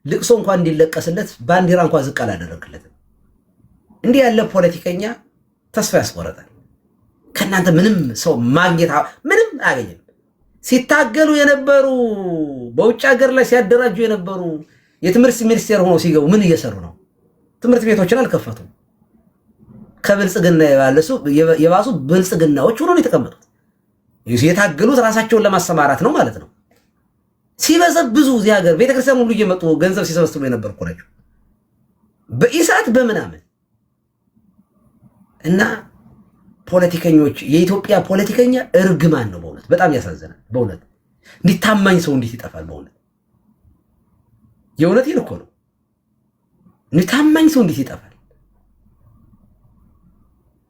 ልቅሶ እንኳን እንዲለቀስለት ባንዲራ እንኳን ዝቅ አላደረግለትም። እንዲህ ያለ ፖለቲከኛ ተስፋ ያስቆረጣል። ከእናንተ ምንም ሰው ማግኘት ምንም አያገኝም። ሲታገሉ የነበሩ በውጭ ሀገር ላይ ሲያደራጁ የነበሩ የትምህርት ሚኒስቴር ሆነው ሲገቡ ምን እየሰሩ ነው? ትምህርት ቤቶችን አልከፈቱም። ከብልጽግና የባሱ ብልጽግናዎች ሆነው ነው የተቀመጡት። የታገሉት ራሳቸውን ለማሰማራት ነው ማለት ነው። ሲበዘብዙ እዚህ ሀገር ቤተክርስቲያን ሁሉ እየመጡ ገንዘብ ሲሰበስቡ የነበሩ እኮ ናቸው በኢሳት በምናምን እና ፖለቲከኞች የኢትዮጵያ ፖለቲከኛ እርግማን ነው በእውነት በጣም ያሳዝናል። በእውነት እንዲታማኝ ሰው እንዴት ይጠፋል? በእውነት የእውነቴን እኮ ነው። እንዲታማኝ ሰው እንዴት ይጠፋል?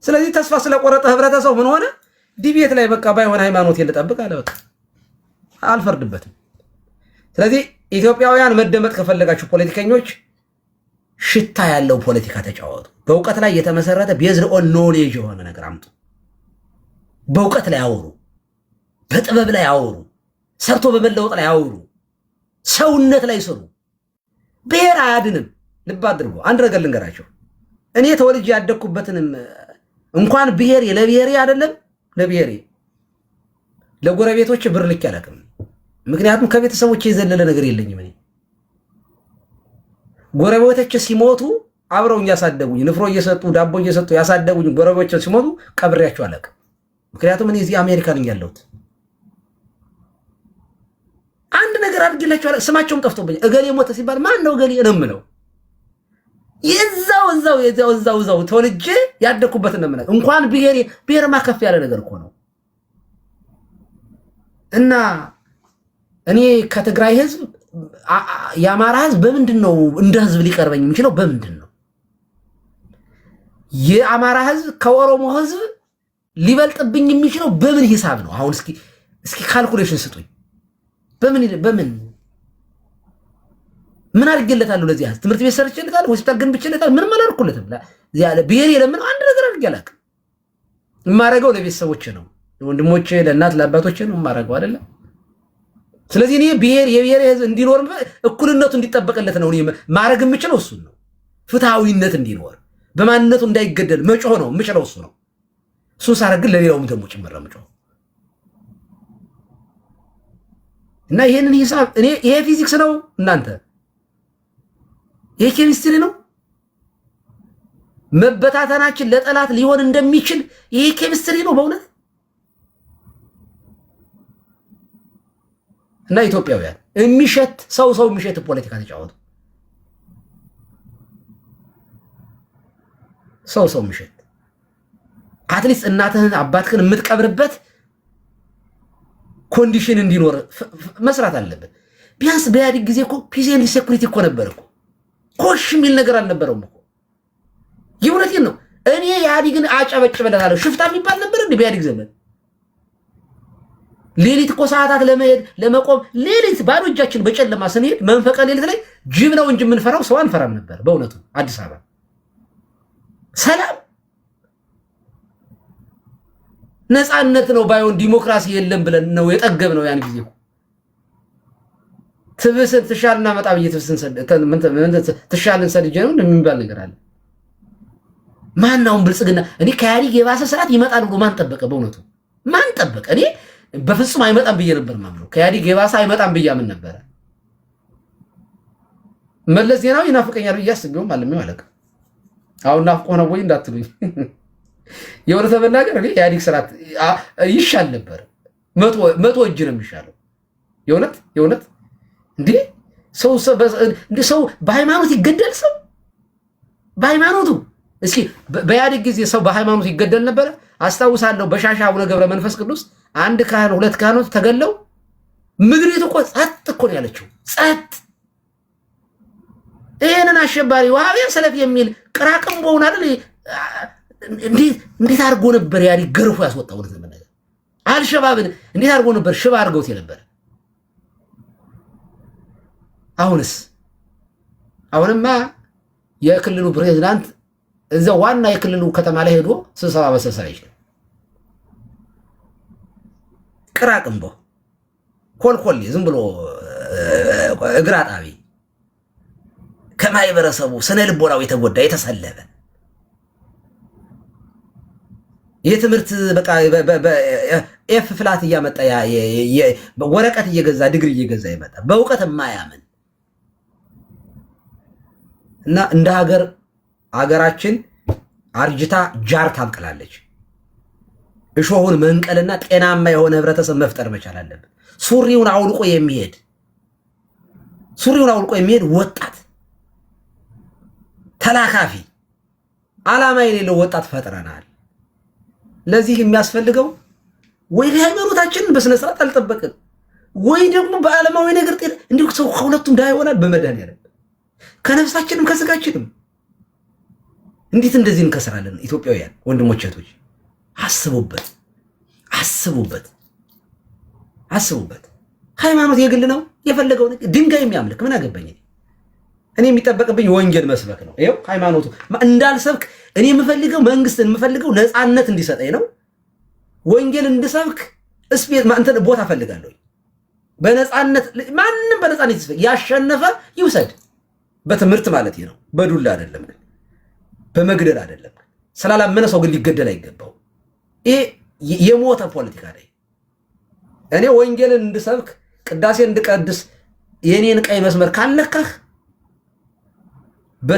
ስለዚህ ተስፋ ስለቆረጠ ህብረተሰቡ ምን ሆነ? ዲቤት ላይ በቃ ባይሆን ሃይማኖት የለጠብቅ አለ። በቃ አልፈርድበትም። ስለዚህ ኢትዮጵያውያን መደመጥ ከፈለጋችሁ ፖለቲከኞች ሽታ ያለው ፖለቲካ ተጫወቱ። በእውቀት ላይ የተመሰረተ ቤዝድ ኦን ኖሌጅ የሆነ ነገር አምጡ። በእውቀት ላይ አውሩ፣ በጥበብ ላይ አውሩ፣ ሰርቶ በመለወጥ ላይ አውሩ፣ ሰውነት ላይ ስሩ። ብሔር አያድንም። ልብ አድርጎ አንድ ነገር ልንገራቸው። እኔ ተወልጄ ያደግኩበትንም እንኳን ብሔር ለብሔሬ አይደለም ለብሔሬ ለጎረቤቶች ብር ልክ ያላቅም። ምክንያቱም ከቤተሰቦች የዘለለ ነገር የለኝም። እኔ ጎረቤቶች ሲሞቱ አብረው ያሳደጉኝ ንፍሮ እየሰጡ ዳቦ እየሰጡ ያሳደጉኝ ጎረቤቶች ሲሞቱ ቀብሬያቸው አላቅም። ምክንያቱም እኔ እዚህ አሜሪካ ነኝ ያለሁት። አንድ ነገር አድርጌላቸው አላቅም። ስማቸውም ጠፍቶብኝ እገሌ ሞተ ሲባል ማን ነው እገሌ ነው የምለው። የዛው ተወልጄ ያደኩበትን ነው የምለው። እንኳን ብሔርማ ከፍ ያለ ነገር እኮ ነው። እና እኔ ከትግራይ ህዝብ የአማራ ህዝብ በምንድን ነው እንደ ህዝብ ሊቀርበኝ የሚችለው? በምንድን ነው የአማራ ህዝብ ከኦሮሞ ህዝብ ሊበልጥብኝ የሚችለው? በምን ሂሳብ ነው? አሁን እስኪ ካልኩሌሽን ስጡኝ። በምን ምን አድርጌለታለሁ? ለዚህ ህዝብ ትምህርት ቤት ሰርቼለታለሁ? ሆስፒታል ገንብቼለታለሁ? ምንም አላደረኩለትም። ያለ ብሔር የለምን አንድ ነገር አድርጌ አላውቅም። የማደርገው ለቤተሰቦቼ ነው፣ ለወንድሞቼ፣ ለእናት ለአባቶቼ ነው የማደርገው አይደለም። ስለዚህ እኔ የብሔር ህዝብ እንዲኖር እኩልነቱ እንዲጠበቅለት ነው ማድረግ የምችለው እሱን ነው። ፍትሃዊነት እንዲኖር በማንነቱ እንዳይገደል መጮህ ነው የምችለው እሱ ነው። እሱን ሳደርግ ግን ለሌላውም ደግሞ ጭምር ነው የምጮህ እና ይሄንን ሂሳብ እኔ ይሄ ፊዚክስ ነው እናንተ ይሄ ኬሚስትሪ ነው። መበታተናችን ለጠላት ሊሆን እንደሚችል ይሄ ኬሚስትሪ ነው በእውነት። እና ኢትዮጵያውያን የሚሸት ሰው የሚሸት ፖለቲካ ተጫወቱ። ሰው የሚሸት አትሊስት እናትህን አባትህን የምትቀብርበት ኮንዲሽን እንዲኖር መስራት አለበት። ቢያንስ በኢህአዴግ ጊዜ እኮ ፒስ ኤንድ ሴኩሪቲ እኮ ነበር እኮ። ኮሽ የሚል ነገር አልነበረውም እኮ። የእውነቴን ነው። እኔ ኢህአዴግን አጨበጭበለታለሁ። ሽፍታ የሚባል ነበር እንደ በኢህአዴግ ዘመን። ሌሊት እኮ ሰዓታት ለመሄድ ለመቆም ሌሊት ባዶ እጃችን በጨለማ ስንሄድ መንፈቀ ሌሊት ላይ ጅብ ነው እንጂ የምንፈራው ሰው አንፈራም ነበር። በእውነቱ አዲስ አበባ ሰላም ነፃነት ነው ባይሆን ዲሞክራሲ የለም ብለን ነው የጠገብ ነው ያን ጊዜ። ትብስን ትሻልና መጣ በየትብስን ትሻልን ሰድጄ ነው የሚባል ነገር አለ። ማናውን ብልጽግና እኔ ከኢህአዴግ የባሰ ስርዓት ይመጣል ብሎ ማን ጠበቀ? በእውነቱ ማን ጠበቀ? እኔ በፍጹም አይመጣም ብዬ ነበር ማምነው። ከኢህአዴግ የባሰ አይመጣም ብዬ ምን ነበር? መለስ ዜናዊ ይናፍቀኛል ብዬ አስቤውም አለምም አለቀ። አሁን ናፍቆ ነው ወይ እንዳትሉኝ። የእውነት ተመናገር እኔ ኢህአዴግ ስርዓት ይሻል ነበር። መቶ እጅ ነው የሚሻለው። የእውነት እንዴ ሰው በሃይማኖት ይገደል? ሰው በሃይማኖቱ እስኪ በኢህአዴግ ጊዜ ሰው በሃይማኖት ይገደል ነበር? አስታውሳለሁ። በሻሻ አቡነ ገብረ መንፈስ ቅዱስ አንድ ካህን ሁለት ካህኖች ተገለው ምድሪቱ እኮ ጸጥ እኮ ነው ያለችው። ጸጥ። ይሄንን አሸባሪ ዋሃቢያ ሰለፍ የሚል ቅራቅንቦውን አይደል እንዴት አድርጎ ነበር ኢህአዴግ ገርፎ ያስወጣው? ነገር አልሸባብን እንዴት አድርጎ ነበር ሽባ አድርገውት የነበረ? አሁንማ የክልሉ ፕሬዝዳንት እዛ ዋና የክልሉ ከተማ ላይ ሄዶ ስብሰባ ይችላል። ቅራቅንቦ ኮልኮሌ ዝም ብሎ እግር አጣቢ ከማህበረሰቡ ስነ ልቦናው የተጎዳ የተሰለበ የትምህርት በቃ ኤፍ ፍላት እያመጣ ወረቀት እየገዛ ዲግሪ እየገዛ ይመጣ በእውቀት የማያምን እና እንደ ሀገራችን አርጅታ ጃር ታብቅላለች። እሾሁን መንቀልና ጤናማ የሆነ ህብረተሰብ መፍጠር መቻል አለብን። ሱሪውን አውልቆ የሚሄድ ወጣት ተላካፊ ዓላማ የሌለው ወጣት ፈጥረናል። ለዚህ የሚያስፈልገው ወይ ሃይማኖታችንን በስነ ስርዓት አልጠበቅን ወይ ደግሞ በዓለማዊ ነገር እንዲሁ ሰው ከሁለቱም ዳይ ይሆናል። በመድኃኒዓለም ከነፍሳችንም ከስጋችንም እንዴት እንደዚህ እንከስራለን? ኢትዮጵያውያን ወንድሞች እህቶች አስቡበት። ሃይማኖት የግል ነው። የፈለገው ድንጋይ የሚያምልክ ምን አገባኝ? እኔ የሚጠበቅብኝ ወንጌል መስበክ ነው። ይኸው ሃይማኖቱ እንዳልሰብክ እኔ የምፈልገው መንግስትን የምፈልገው ነፃነት እንዲሰጠኝ ነው። ወንጌል እንድሰብክ ቦታ ፈልጋለሁ። በነፃነት ማንም በነፃነት ይስበክ። ያሸነፈ ይውሰድ። በትምህርት ማለት ነው። በዱላ አይደለም፣ በመግደል አይደለም። ስላላመነ ሰው ግን ሊገደል አይገባው። ይሄ የሞተ ፖለቲካ ላይ እኔ ወንጌልን እንድሰብክ ቅዳሴ እንድቀድስ የኔን ቀይ መስመር ካለካህ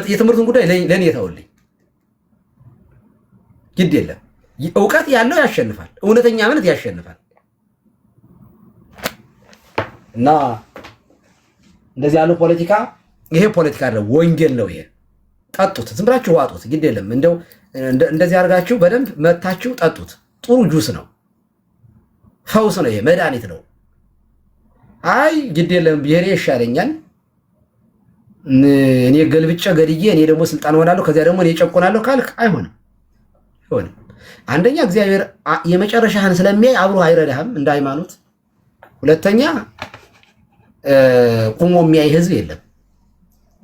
የትምህርቱን ጉዳይ ለኔ ተውልኝ። ግድ የለም። እውቀት ያለው ያሸንፋል። እውነተኛ እምነት ያሸንፋል። እና እንደዚህ ያለው ፖለቲካ ይሄ ፖለቲካ አይደለም፣ ወንጌል ነው። ይሄ ጠጡት፣ ዝም ብላችሁ ዋጡት። ግድ የለም። እንደዚህ አድርጋችሁ በደንብ መታችሁ ጠጡት። ጥሩ ጁስ ነው፣ ፈውስ ነው፣ ይሄ መድኃኒት ነው። አይ ግድ የለም ብሔሬ ይሻለኛል፣ እኔ ገልብጬ ገድዬ እኔ ደግሞ ስልጣን ሆናለሁ፣ ከዚያ ደግሞ እኔ ጨቆናለሁ ካልክ አይሆንም። አንደኛ እግዚአብሔር የመጨረሻህን ስለሚያይ አብሮ አይረዳህም እንደ ሃይማኖት። ሁለተኛ ቁሞ የሚያይ ህዝብ የለም።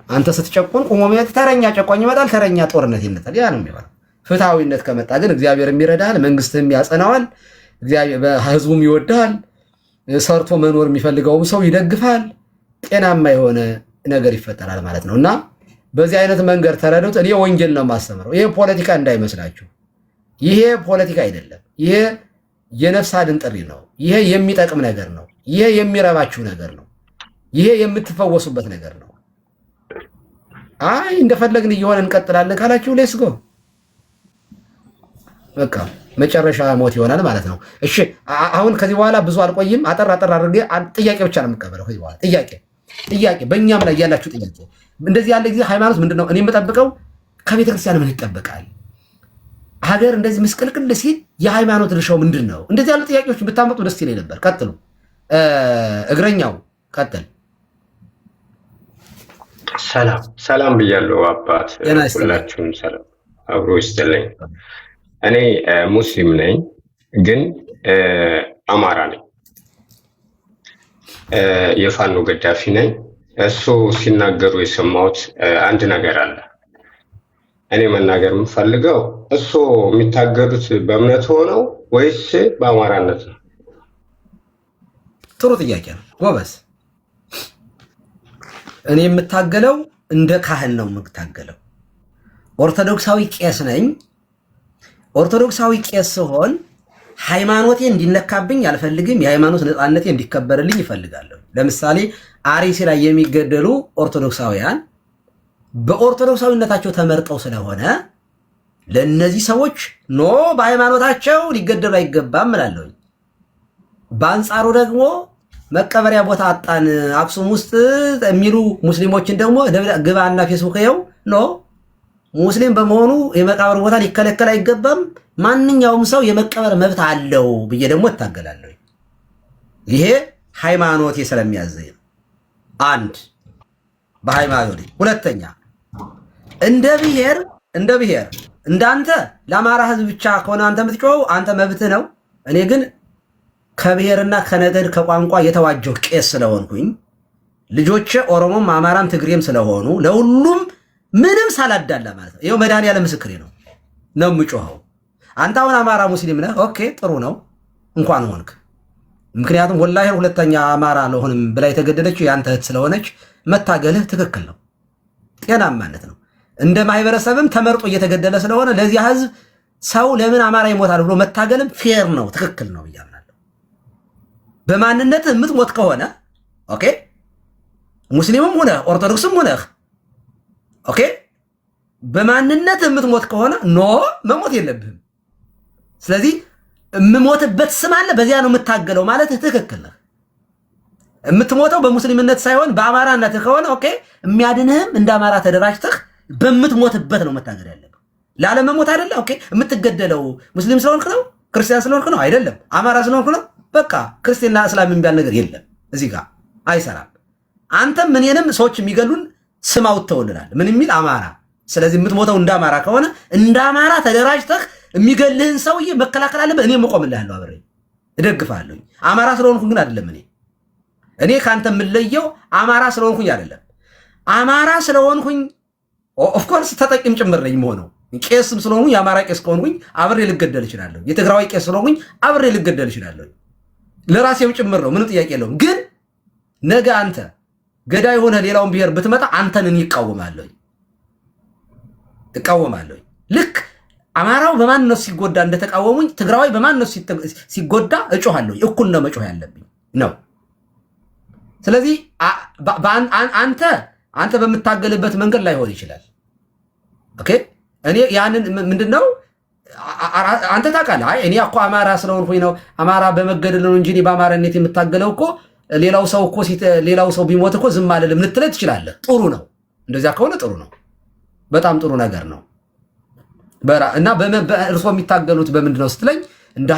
አንተ ስትጨቁን ቁሞ የሚያይ ተረኛ ጨቋኝ ይመጣል፣ ተረኛ ጦርነት ይመጣል። ያ ነው የሚሆነው። ፍትሃዊነት ከመጣ ግን እግዚአብሔር የሚረዳሃል፣ መንግስትህም ያጸናዋል፣ ህዝቡም ይወድሃል፣ ሰርቶ መኖር የሚፈልገውም ሰው ይደግፋል። ጤናማ የሆነ ነገር ይፈጠራል ማለት ነው። እና በዚህ አይነት መንገድ ተረዱት። እኔ ወንጌል ነው የማስተምረው። ይሄ ፖለቲካ እንዳይመስላችሁ። ይሄ ፖለቲካ አይደለም። ይሄ የነፍስ አድን ጥሪ ነው። ይሄ የሚጠቅም ነገር ነው። ይሄ የሚረባችሁ ነገር ነው። ይሄ የምትፈወሱበት ነገር ነው። አይ እንደፈለግን እየሆነ እንቀጥላለን ካላችሁ ሌትስ ጎ። በቃ መጨረሻ ሞት ይሆናል ማለት ነው። እሺ አሁን ከዚህ በኋላ ብዙ አልቆይም። አጠር አድርጌ ጥያቄ ብቻ ነው የምቀበለው ከዚህ በኋላ ጥያቄ በእኛም ላይ ያላችሁ ጥያቄ። እንደዚህ ያለ ጊዜ ሃይማኖት ምንድን ነው? እኔ የምጠብቀው ከቤተ ክርስቲያን ምን ይጠበቃል? ሀገር እንደዚህ ምስቅልቅል ሲል የሃይማኖት ድርሻው ምንድን ነው? እንደዚህ ያሉ ጥያቄዎች ብታመጡ ደስ ይለኝ ነበር። ቀጥሉ። እግረኛው ቀጥል። ሰላም ብያለሁ አባት፣ ሁላችሁም ሰላም አብሮ ይስጥልኝ። እኔ ሙስሊም ነኝ፣ ግን አማራ ነኝ። የፋኖ ገዳፊ ነኝ። እሱ ሲናገሩ የሰማሁት አንድ ነገር አለ። እኔ መናገር የምፈልገው እሱ የሚታገዱት በእምነት ሆነው ወይስ በአማራነት ነው? ጥሩ ጥያቄ ነው ጎበዝ። እኔ የምታገለው እንደ ካህን ነው የምታገለው። ኦርቶዶክሳዊ ቄስ ነኝ። ኦርቶዶክሳዊ ቄስ ሲሆን ሃይማኖቴ እንዲነካብኝ አልፈልግም። የሃይማኖት ነፃነቴ እንዲከበርልኝ ይፈልጋለሁ። ለምሳሌ አርሲ ላይ የሚገደሉ ኦርቶዶክሳውያን በኦርቶዶክሳዊነታቸው ተመርጠው ስለሆነ ለነዚህ ሰዎች በሃይማኖታቸው ሊገደሉ አይገባም እላለሁ። በአንጻሩ ደግሞ መቀበሪያ ቦታ አጣን አክሱም ውስጥ የሚሉ ሙስሊሞችን ደግሞ ግባና ፌስቡክ ይኸው ሙስሊም በመሆኑ የመቃብር ቦታ ሊከለከል አይገባም፣ ማንኛውም ሰው የመቀበር መብት አለው ብዬ ደግሞ እታገላለሁ። ይሄ ሃይማኖቴ ስለሚያዘኝ ነው። አንድ በሃይማኖቴ። ሁለተኛ እንደ ብሔር እንዳንተ ለአማራ ህዝብ ብቻ ከሆነ አንተ የምትጮኸው አንተ መብትህ ነው። እኔ ግን ከብሔርና ከነገድ ከቋንቋ የተዋጀው ቄስ ስለሆንኩኝ ልጆቼ ኦሮሞም አማራም ትግሬም ስለሆኑ ለሁሉም ምንም ሳላዳላ ማለት ነው። ይኸው መድኃኒዓለም ምስክሬ ነው የምጮኸው። አንተ አሁን አማራ ሙስሊም ነህ፣ ኦኬ ጥሩ ነው፣ እንኳን ሆንክ። ምክንያቱም ወላሂ ሁለተኛ አማራ አልሆንም ብላ የተገደለችው ያንተ እህት ስለሆነች መታገልህ ትክክል ነው፣ ጤናማነት ነው። እንደ ማህበረሰብም ተመርጦ እየተገደለ ስለሆነ ለዚያ ህዝብ ሰው ለምን አማራ ይሞታል ብሎ መታገልም ፌር ነው፣ ትክክል ነው ብያምናለሁ። በማንነትህ የምትሞት ከሆነ ኦኬ፣ ሙስሊምም ሆነ ኦርቶዶክስም ሆነ ኦኬ፣ በማንነትህ የምትሞት ከሆነ ኖ መሞት የለብህም። ስለዚህ የምሞትበት ስም አለ፣ በዚያ ነው የምታገለው ማለት ትክክል ነው። የምትሞተው በሙስሊምነት ሳይሆን በአማራነትህ ከሆነ ኦኬ፣ የሚያድንህም እንደ አማራ ተደራጅተህ በምትሞትበት ነው መታገል ያለብህ። ላለመሞት አይደለ ኦኬ። የምትገደለው ሙስሊም ስለሆንክ ነው፣ ክርስቲያን ስለሆንክ ነው አይደለም፣ አማራ ስለሆንክ ነው። በቃ ክርስቲያንና እስላም የሚባል ነገር የለም እዚህ ጋር አይሰራም። አንተም እኔንም ሰዎች የሚገሉን ስም አውጥተውልናል፣ ምን የሚል አማራ። ስለዚህ የምትሞተው እንደ አማራ ከሆነ እንደ አማራ ተደራጅተህ የሚገልህን ሰውዬ መከላከል አለበት። እኔ እቆምልሃለሁ፣ አብሬ እደግፋለሁ። አማራ ስለሆንኩኝ ግን አይደለም። እኔ ካንተ የምለየው አማራ ስለሆንኩኝ አይደለም። አማራ ስለሆንኩኝ ኦፍኮርስ ተጠቂም ጭምር ነኝ የምሆነው። ቄስም ስለሆንኩኝ የአማራ ቄስ ከሆንኩኝ አብሬ ልገደል እችላለሁ። የትግራዋይ ቄስ ስለሆንኩኝ አብሬ ልገደል እችላለሁ። ለራሴው ጭምር ነው፣ ምንም ጥያቄ የለውም። ግን ነገ አንተ ገዳይ ሆነ ሌላውን ብሔር ብትመጣ አንተን እቃወማለሁ። ልክ አማራው በማንነቱ ሲጎዳ እንደተቃወሙኝ ትግራዋይ በማንነቱ ሲጎዳ እጮሃለሁ። እኩል ነው መጮህ ያለብኝ ነው። ስለዚህ አንተ በምታገልበት መንገድ ላይሆን ይችላል። ኦኬ እኔ ያንን ምንድነው አንተ ታውቃለህ። አይ እኔ እኮ አማራ ስለሆንኩኝ ነው አማራ በመገደል ነው እንጂ በአማራነት የምታገለው እኮ ሌላው ሰው ቢሞት እኮ ዝም አልልም ልትለኝ ትችላለህ። ጥሩ ነው፣ እንደዚያ ከሆነ ጥሩ ነው፣ በጣም ጥሩ ነገር ነው። እና እርሶ የሚታገሉት በምንድን ነው ስትለኝ እንደ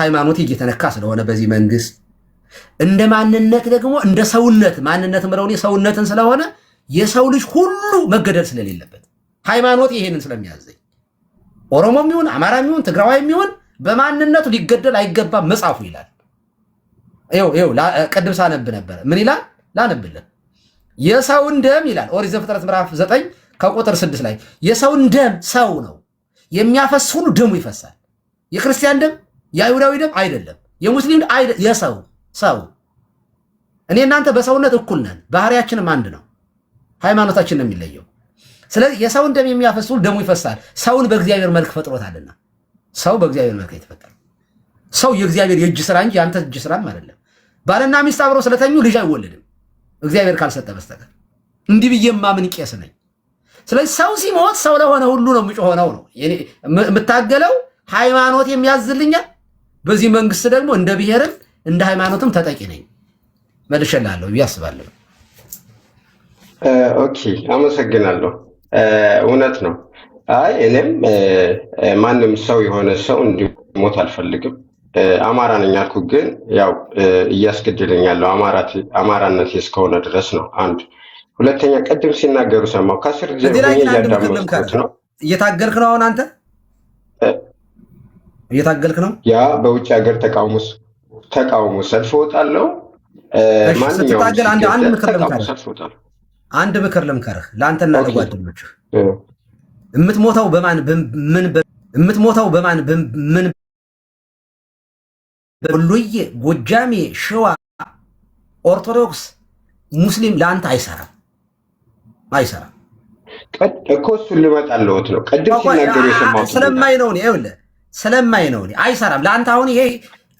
ሃይማኖት እየተነካ ስለሆነ በዚህ መንግስት፣ እንደ ማንነት ደግሞ እንደ ሰውነት ማንነት ምረው ሰውነትን ስለሆነ የሰው ልጅ ሁሉ መገደል ስለሌለበት ሃይማኖት ይሄንን ስለሚያዘኝ ኦሮሞም ይሁን አማራም ይሁን ትግራዋይም ይሁን በማንነቱ ሊገደል አይገባም መጽሐፉ ይላል። ይኸው ቅድም ሳነብ ነበር። ምን ይላል ላነብልህ። የሰውን ደም ይላል ኦሪት ዘፍጥረት ምዕራፍ 9 ከቁጥር 6 ላይ የሰውን ደም ሰው ነው የሚያፈስ ሁሉ ደሙ ይፈሳል። የክርስቲያን ደም የአይሁዳዊ ደም አይደለም፣ የሙስሊም ሰው። እኔ እናንተ በሰውነት እኩል ነን፣ ባህሪያችንም አንድ ነው፣ ሃይማኖታችን ነው የሚለየው። ስለዚህ የሰውን ደም የሚያፈስ ሁሉ ደሙ ይፈሳል። ሰውን በእግዚአብሔር መልክ ፈጥሮታልና፣ ሰው በእግዚአብሔር መልክ የተፈጠረ ሰው የእግዚአብሔር የእጅ ስራ እንጂ ያንተ እጅ ስራም አይደለም። ባልና ሚስት አብረው ስለተኙ ልጅ አይወለድም እግዚአብሔር ካልሰጠ በስተቀር። እንዲህ ብዬ ማምን ቄስ ነኝ። ስለዚህ ሰው ሲሞት ሰው ለሆነ ሁሉ ነው የሚጮኸው ነው የምታገለው። ሃይማኖት የሚያዝልኛል። በዚህ መንግስት ደግሞ እንደ ብሔርም እንደ ሃይማኖትም ተጠቂ ነኝ። መልሼልሃለሁ ብዬ አስባለሁ። ኦኬ አመሰግናለሁ። እውነት ነው። አይ እኔም ማንም ሰው የሆነ ሰው እንዲሞት አልፈልግም። አማራ ነኝ አልኩ፣ ግን ያው እያስገደለኝ ያለው አማራነት እስከሆነ ድረስ ነው። አንድ ሁለተኛ፣ ቅድም ሲናገሩ ሰማሁ። ከስር እያዳመጥኩት ነው። እየታገልክ ነው አሁን አንተ እየታገልክ ነው። ያ በውጭ ሀገር ተቃውሞ ሰልፍ እወጣለሁ። አንድ ምክር ልምከርህ ለአንተና ለጓደኞችህ። የምትሞተው በማን ምን ወሎዬ፣ ጎጃሜ፣ ሸዋ፣ ኦርቶዶክስ፣ ሙስሊም ለአንተ አይሰራም እኮ። እሱን ልመጣለሁት ነው። ቅድም ሲናገሩ የሰማሁት ስለማይ ነው አይሰራም ለአንተ። አሁን ይሄ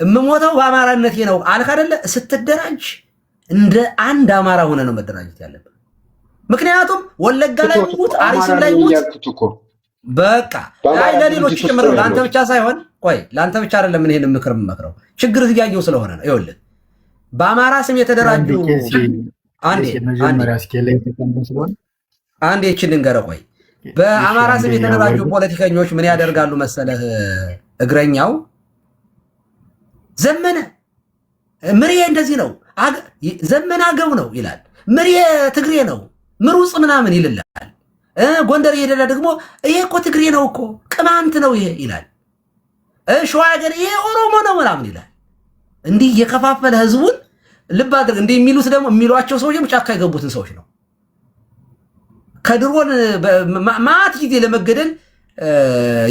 የምሞተው በአማራነቴ ነው አልክ አይደለ? ስትደራጅ እንደ አንድ አማራ ሆነ ነው መደራጀት ያለብህ። ምክንያቱም ወለጋ ላይ ሙት፣ አርሲም ላይ ሙት፣ በቃ አይ ለሌሎች ጭምር ነው። ለአንተ ብቻ ሳይሆን ለአንተ ብቻ አይደለም። ምን ይሄን ምክር የምመክረው ችግር እያየው ስለሆነ ነው። ይኸውልህ በአማራ ስም የተደራጁ አንዴ እቺ ልንገርህ። በአማራ ስም የተደራጁ ፖለቲከኞች ምን ያደርጋሉ መሰለህ? እግረኛው ዘመነ ምርዬ እንደዚህ ነው፣ ዘመነ አገው ነው ይላል። ምርዬ ትግሬ ነው፣ ምሩጽ ምናምን ይልላል። ጎንደር እየሄደ ደግሞ ይሄ እኮ ትግሬ ነው እኮ ቅማንት ነው ይሄ ይላል። ሸዋ ሀገር ይሄ ኦሮሞ ነው ምናምን ይላል። እንዲህ የከፋፈለ ህዝቡን ልብ አድርግ። እንዲህ የሚሉት ደግሞ የሚሏቸው ሰዎች ጫካ የገቡትን ሰዎች ነው። ከድሮን ማት ጊዜ ለመገደል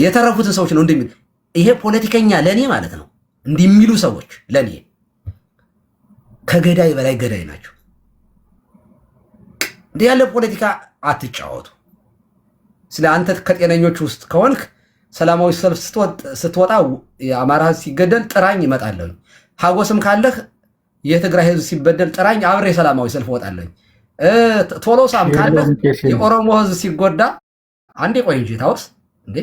የተረፉትን ሰዎች ነው እንደሚል። ይሄ ፖለቲከኛ ለኔ ማለት ነው እንዲህ የሚሉ ሰዎች ለኔ ከገዳይ በላይ ገዳይ ናቸው። እንዲህ ያለ ፖለቲካ አትጫወቱ። ስለ አንተ ከጤነኞች ውስጥ ከሆንክ ሰላማዊ ሰልፍ ስትወጣ የአማራ ህዝብ ሲገደል ጥራኝ ይመጣለሁ። ሀጎስም ካለህ የትግራይ ህዝብ ሲበደል ጥራኝ አብሬ ሰላማዊ ሰልፍ እወጣለሁ። ቶሎሳም ካለህ የኦሮሞ ህዝብ ሲጎዳ አንዴ ቆይ እንጂ ታውስ እንዴ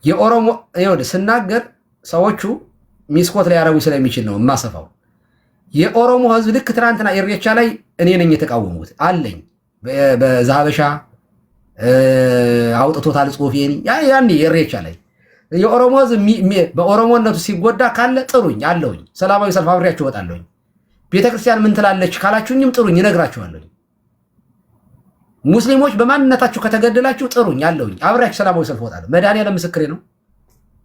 የኦሮሞ ይኸውልህ ስናገር ሰዎቹ ሚስኮት ላይ ያረጉ ስለሚችል ነው የማሰፋው። የኦሮሞ ህዝብ ልክ ትናንትና ኢሬቻ ላይ እኔ ነኝ የተቃወሙት አለኝ በዛበሻ አውጥቶታል ጽሁፌን ያኔ ኢሬቻ ላይ የኦሮሞ ህዝብ በኦሮሞነቱ ሲጎዳ ካለ ጥሩኝ አለውኝ። ሰላማዊ ሰልፍ አብሬያችሁ እወጣለሁኝ። ቤተክርስቲያን ምን ትላለች ካላችሁኝም ጥሩኝ እነግራችኋለሁ። ሙስሊሞች በማንነታችሁ ከተገደላችሁ ጥሩኝ አለውኝ። አብሬያችሁ ሰላማዊ ሰልፍ እወጣለሁ። መድኃኒዓለም ምስክሬ ነው።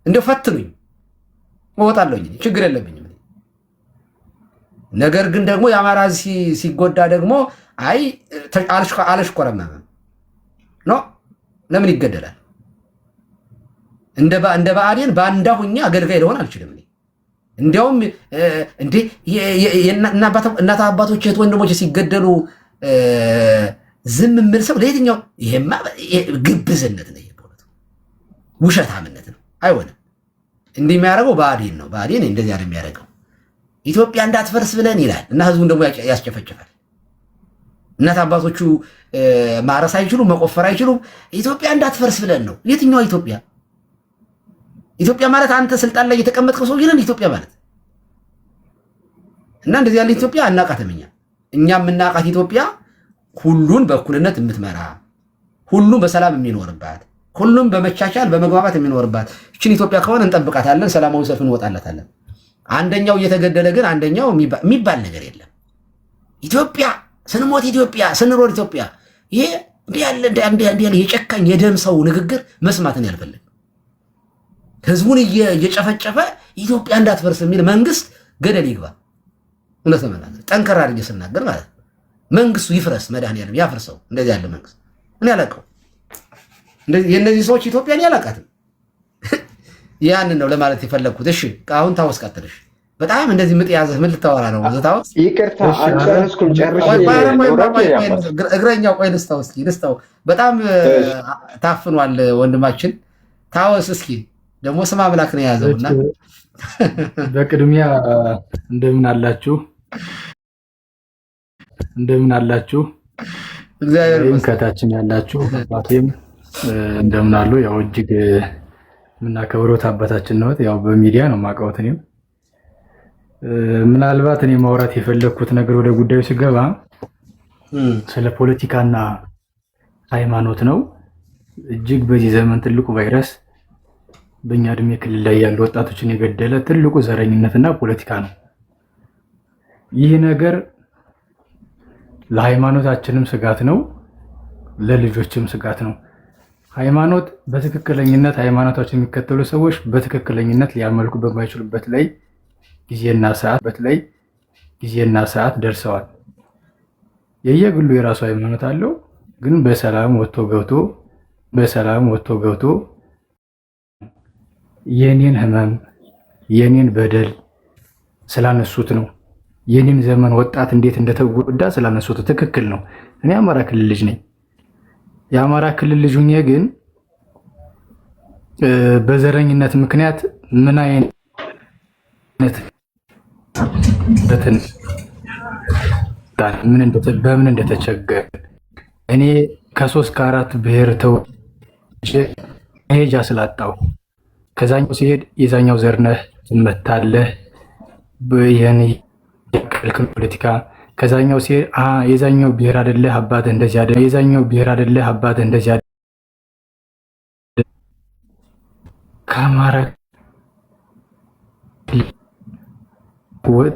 እንደው ፈትኑኝ እወጣለሁኝ፣ ችግር የለብኝም። ነገር ግን ደግሞ የአማራ ሲጎዳ ደግሞ አይ አልሽኮረመመ ኖ ለምን ይገደላል? እንደ ብአዴን ባንዳ ሁኜ አገልጋይ ልሆን አልችልም። እንዲያውም እንዴ እናት አባቶች እህት ወንድሞች ሲገደሉ ዝም የምል ሰው ለየትኛው? ይሄማ ግብዝነት ነው፣ ውሸታምነት ነው። አይሆንም። እንዲህ የሚያደርገው ብአዴን ነው። ብአዴን እንደዚህ አይደል የሚያደርገው። ኢትዮጵያ እንዳትፈርስ ብለን ይላል እና ህዝቡን ደግሞ ያስጨፈጭፋል። እናት አባቶቹ ማረስ አይችሉም፣ መቆፈር አይችሉም። ኢትዮጵያ እንዳትፈርስ ብለን ነው። የትኛዋ ኢትዮጵያ? ኢትዮጵያ ማለት አንተ ስልጣን ላይ የተቀመጥከው ሰው ይለን ኢትዮጵያ ማለት እና እንደዚህ ያለ ኢትዮጵያ አናቃትም። እኛ የምናቃት ኢትዮጵያ ሁሉን በእኩልነት የምትመራ፣ ሁሉም በሰላም የሚኖርባት፣ ሁሉም በመቻቻል በመግባባት የሚኖርባት እችን ኢትዮጵያ ከሆነ እንጠብቃታለን። ሰላማዊ ሰልፍ እንወጣላታለን። አንደኛው እየተገደለ ግን አንደኛው የሚባል ነገር የለም። ኢትዮጵያ ስንሞት ኢትዮጵያ ስንኖር ኢትዮጵያ። ይሄ እንዲህ ያለ የጨካኝ የደም ሰው ንግግር መስማትን ያልፈልግ ህዝቡን እየጨፈጨፈ ኢትዮጵያ እንዳትፈርስ የሚል መንግስት ገደል ይግባ። እውነት ለመናገር ጠንከር አድርጌ ስናገር ማለት ነው። መንግስቱ ይፍረስ፣ መድኃኒዓለም ያፍርሰው። እንደዚህ ያለ መንግስት እኔ አላውቀው። የእነዚህ ሰዎች ኢትዮጵያን ያላቃትም። ያንን ነው ለማለት የፈለግኩት። እሺ አሁን ታወስ ቀጥልሽ። በጣም እንደዚህ ምጥ ያዘህ ምን ልታወራ ነው? ታወስ። ይቅርታ አልጨረስኩም። ጨርሼ እግረኛው ቆይ ልስታው እስኪ ልስታው። በጣም ታፍኗል ወንድማችን። ታወስ እስኪ ደግሞ ስም አምላክ ነው የያዘውና በቅድሚያ እንደምን አላችሁ? እግዚአብሔር ይመስገን። ከታችን ያላችሁ አባቴም እንደምን አሉ? ያው እጅግ የምናከብረው አባታችን ነው። ያው በሚዲያ ነው የማውቀውት። እኔም ምናልባት እኔ ማውራት የፈለግኩት ነገር ወደ ጉዳዩ ሲገባ ስለ ፖለቲካና ሃይማኖት ነው። እጅግ በዚህ ዘመን ትልቁ ቫይረስ በእኛ እድሜ ክልል ላይ ያሉ ወጣቶችን የገደለ ትልቁ ዘረኝነትና ፖለቲካ ነው። ይህ ነገር ለሃይማኖታችንም ስጋት ነው፣ ለልጆችም ስጋት ነው። ሃይማኖት በትክክለኝነት ሃይማኖታችን የሚከተሉ ሰዎች በትክክለኝነት ሊያመልኩ በማይችሉበት ላይ ጊዜና ሰዓት ደርሰዋል። የየግሉ የራሱ ሃይማኖት አለው፣ ግን በሰላም ወጥቶ ገብቶ የኔን ህመም የኔን በደል ስላነሱት ነው። የኔን ዘመን ወጣት እንዴት እንደተጎዳ ስላነሱት ትክክል ነው። እኔ አማራ ክልል ልጅ ነኝ። የአማራ ክልል ልጅ ሆኜ ግን በዘረኝነት ምክንያት ምን አይነት በምን እንደተቸገረ እኔ ከ3 ከ4 ብሔር ተወልጄ መሄጃ ስላጣው ከዛኛው ሲሄድ የዛኛው ዘርነህ ትመታለህ በየኔ የክልክል ፖለቲካ ከዛኛው ሲሄድ የዛኛው ብሔር አይደለህ አባትህ እንደዚህ አይደለ የዛኛው ብሔር አይደለህ አባትህ እንደዚህ አይደለ ከአማራ ወጥ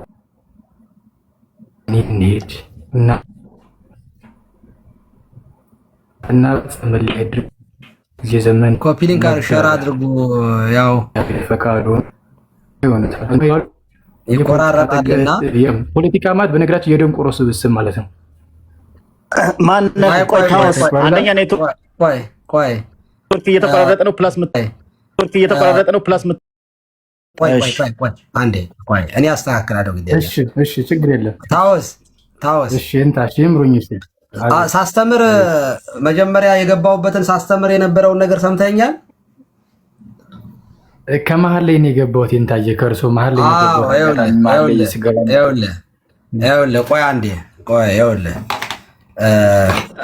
እንሂድ እና መለያየት የዘመን ኮፒ ሊንክ ሸር አድርጉ። ያው ፈቃዱ ይቆራረጣልና ፖለቲካ ማለት በነገራችን የደንቆሮ ስብስብ ማለት ነው። አንደኛ ኔትወርክ እየተቆራረጠ ነው ፕላስ ቆይ አንዴ ቆይ፣ እኔ አስተካክላለሁ። እሺ ችግር የለም። ታወስ እሺ እንታሽ ይምሩኝ። ሳስተምር መጀመሪያ የገባሁበትን ሳስተምር የነበረውን ነገር ሰምተኛል። ከመሀል ላይ ነው የገባሁት። እንታየ ከእርሶ መሀል ላይ ነው የገባሁት። ቆይ አንዴ ቆይ፣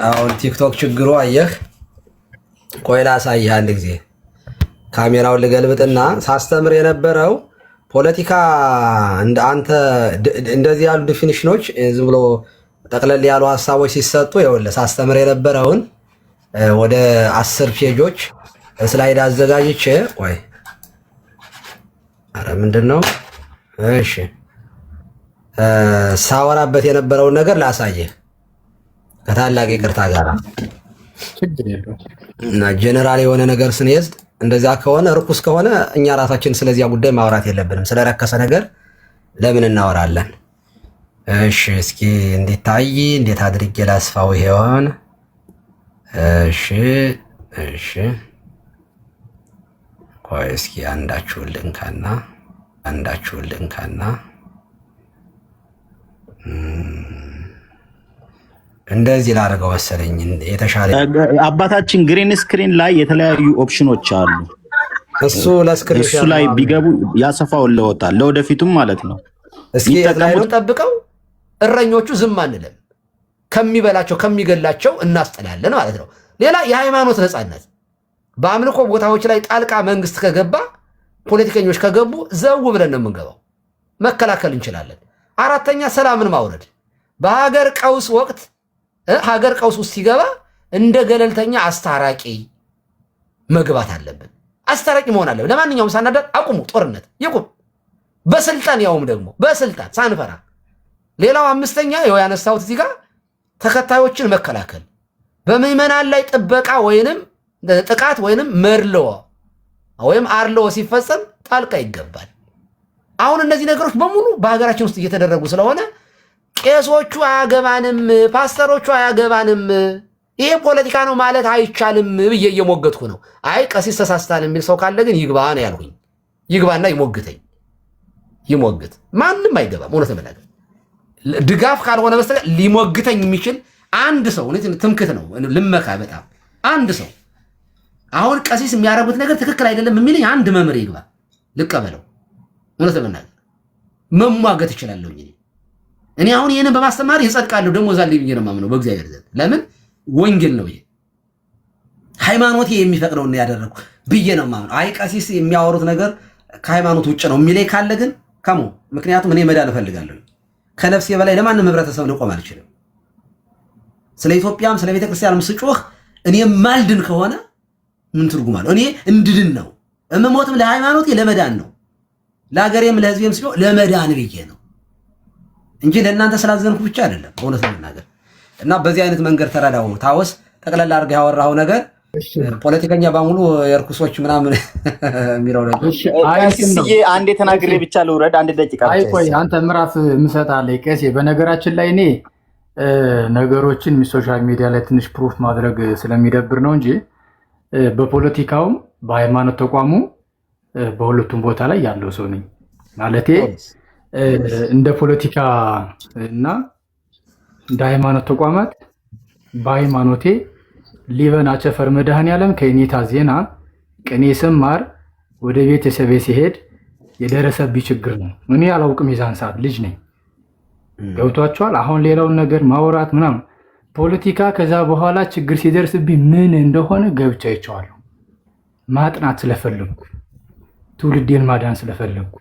አሁን ቲክቶክ ችግሩ አየህ። ቆይ ላሳይህ አንድ ጊዜ ካሜራውን ልገልብጥና ሳስተምር የነበረው ፖለቲካ አንተ እንደዚህ ያሉ ዲፊኒሽኖች ዝም ብሎ ጠቅለል ያሉ ሀሳቦች ሲሰጡ ይኸውልህ ሳስተምር የነበረውን ወደ 10 ፔጆች ስላይድ አዘጋጅቼ ቆይ፣ ኧረ ምንድን ነው? እሺ ሳወራበት የነበረውን ነገር ላሳየህ ከታላቅ ይቅርታ ጋር እና ጀነራል የሆነ ነገር ስንይዝ እንደዛ ከሆነ ርኩስ ከሆነ እኛ ራሳችን ስለዚያ ጉዳይ ማውራት የለብንም። ስለረከሰ ነገር ለምን እናወራለን? እሺ እስኪ እንዲታይ እንዴት አድርጌ ላስፋው ይሄውን? እሺ ቆይ እስኪ አንዳችሁን ልንካና እንደዚህ ላደርገው መሰለኝ የተሻለ። አባታችን ግሪን ስክሪን ላይ የተለያዩ ኦፕሽኖች አሉ። እሱ ለስክሪን እሱ ላይ ቢገቡ ያሰፋው ለወጣል ለወደፊቱም ማለት ነው። እስኪ ላይኑን ጠብቀው። እረኞቹ ዝም አንልም፣ ከሚበላቸው ከሚገላቸው እናስጠላለን ማለት ነው። ሌላ የሃይማኖት ነፃነት በአምልኮ ቦታዎች ላይ ጣልቃ መንግስት ከገባ ፖለቲከኞች ከገቡ ዘው ብለን ነው የምንገባው። መከላከል እንችላለን። አራተኛ ሰላምን ማውረድ። በሀገር ቀውስ ወቅት ሀገር ቀውስ ውስጥ ሲገባ እንደ ገለልተኛ አስታራቂ መግባት አለብን። አስታራቂ መሆን አለብን። ለማንኛውም ሳናዳር አቁሙ፣ ጦርነት ይቁም በስልጣን ያውም ደግሞ በስልጣን ሳንፈራ። ሌላው አምስተኛ ይኸው ያነሳሁት እዚህ ጋር ተከታዮችን መከላከል፣ በምዕመናን ላይ ጥበቃ ወይንም ጥቃት ወይንም መርልዎ ወይም አርልዎ ሲፈጸም ጣልቃ ይገባል። አሁን እነዚህ ነገሮች በሙሉ በሀገራችን ውስጥ እየተደረጉ ስለሆነ ቄሶቹ አያገባንም፣ ፓስተሮቹ አያገባንም፣ ይሄ ፖለቲካ ነው ማለት አይቻልም ብዬ እየሞገትኩ ነው። አይ ቀሲስ ተሳስታል የሚል ሰው ካለ ግን ይግባ ነው ያልኩኝ። ይግባና ይሞግት። ማንም አይገባም። እውነት ለመናገር ድጋፍ ካልሆነ በስተቀር ሊሞግተኝ የሚችል አንድ ሰው ትምክት ነው ልመካ። በጣም አንድ ሰው አሁን ቀሲስ የሚያደርጉት ነገር ትክክል አይደለም የሚለኝ አንድ መምህር ይግባ፣ ልቀበለው። እውነት ለመናገር መሟገት እችላለሁ። እኔ አሁን ይህንን በማስተማር ይጸድቃለሁ ደግሞ ዛሬ ብዬ ነው የማምነው በእግዚአብሔር ዘንድ። ለምን ወንጌል ነው ይሄ፣ ሃይማኖቴ የሚፈቅደው ነው ያደረኩ ብዬ ነው የማምነው። አይ ቀሲስ የሚያወሩት ነገር ከሃይማኖት ውጭ ነው የሚለኝ ካለ ግን ከሞ ምክንያቱም እኔ መዳን እፈልጋለሁ። ከነፍሴ በላይ ለማንም ህብረተሰብ ልቆም አልችልም። ስለ ኢትዮጵያም ስለ ቤተክርስቲያንም ስጮህ እኔ ማልድን ከሆነ ምን ትርጉም አለው? እኔ እንድድን ነው እምሞትም ለሃይማኖቴ ለመዳን ነው፣ ለሀገሬም ለህዝቤም ስጮህ ለመዳን ብዬ ነው እንጂ ለእናንተ ስላዘንኩ ብቻ አይደለም። በእውነት ለመናገር እና በዚህ አይነት መንገድ ተረዳው። ታወስ ጠቅላላ አድርገህ ያወራኸው ነገር ፖለቲከኛ በሙሉ የርኩሶች ምናምን የሚለው ነገር አንዴ ተናግሬ ብቻ ልውረድ። አንድ ደቂቃ አይ ቆይ አንተ ምዕራፍ ምሰጣለህ ቀሴ። በነገራችን ላይ እኔ ነገሮችን ሶሻል ሚዲያ ላይ ትንሽ ፕሩፍ ማድረግ ስለሚደብር ነው እንጂ በፖለቲካውም በሃይማኖት ተቋሙ በሁለቱም ቦታ ላይ ያለው ሰው ነኝ። ማለቴ እንደ ፖለቲካ እና እንደ ሃይማኖት ተቋማት በሃይማኖቴ ሊበን አቸፈር መድኃኔዓለም ከኔታ ዜና ቅኔ ስማር ወደ ቤተሰቤ ሲሄድ የደረሰብኝ ችግር ነው። እኔ አላውቅም፣ የዛን ሰዓት ልጅ ነኝ። ገብቷቸዋል። አሁን ሌላውን ነገር ማውራት ምናምን ፖለቲካ ከዛ በኋላ ችግር ሲደርስብኝ ምን እንደሆነ ገብቻ ይቸዋለሁ። ማጥናት ስለፈለግኩ ትውልዴን ማዳን ስለፈለግኩ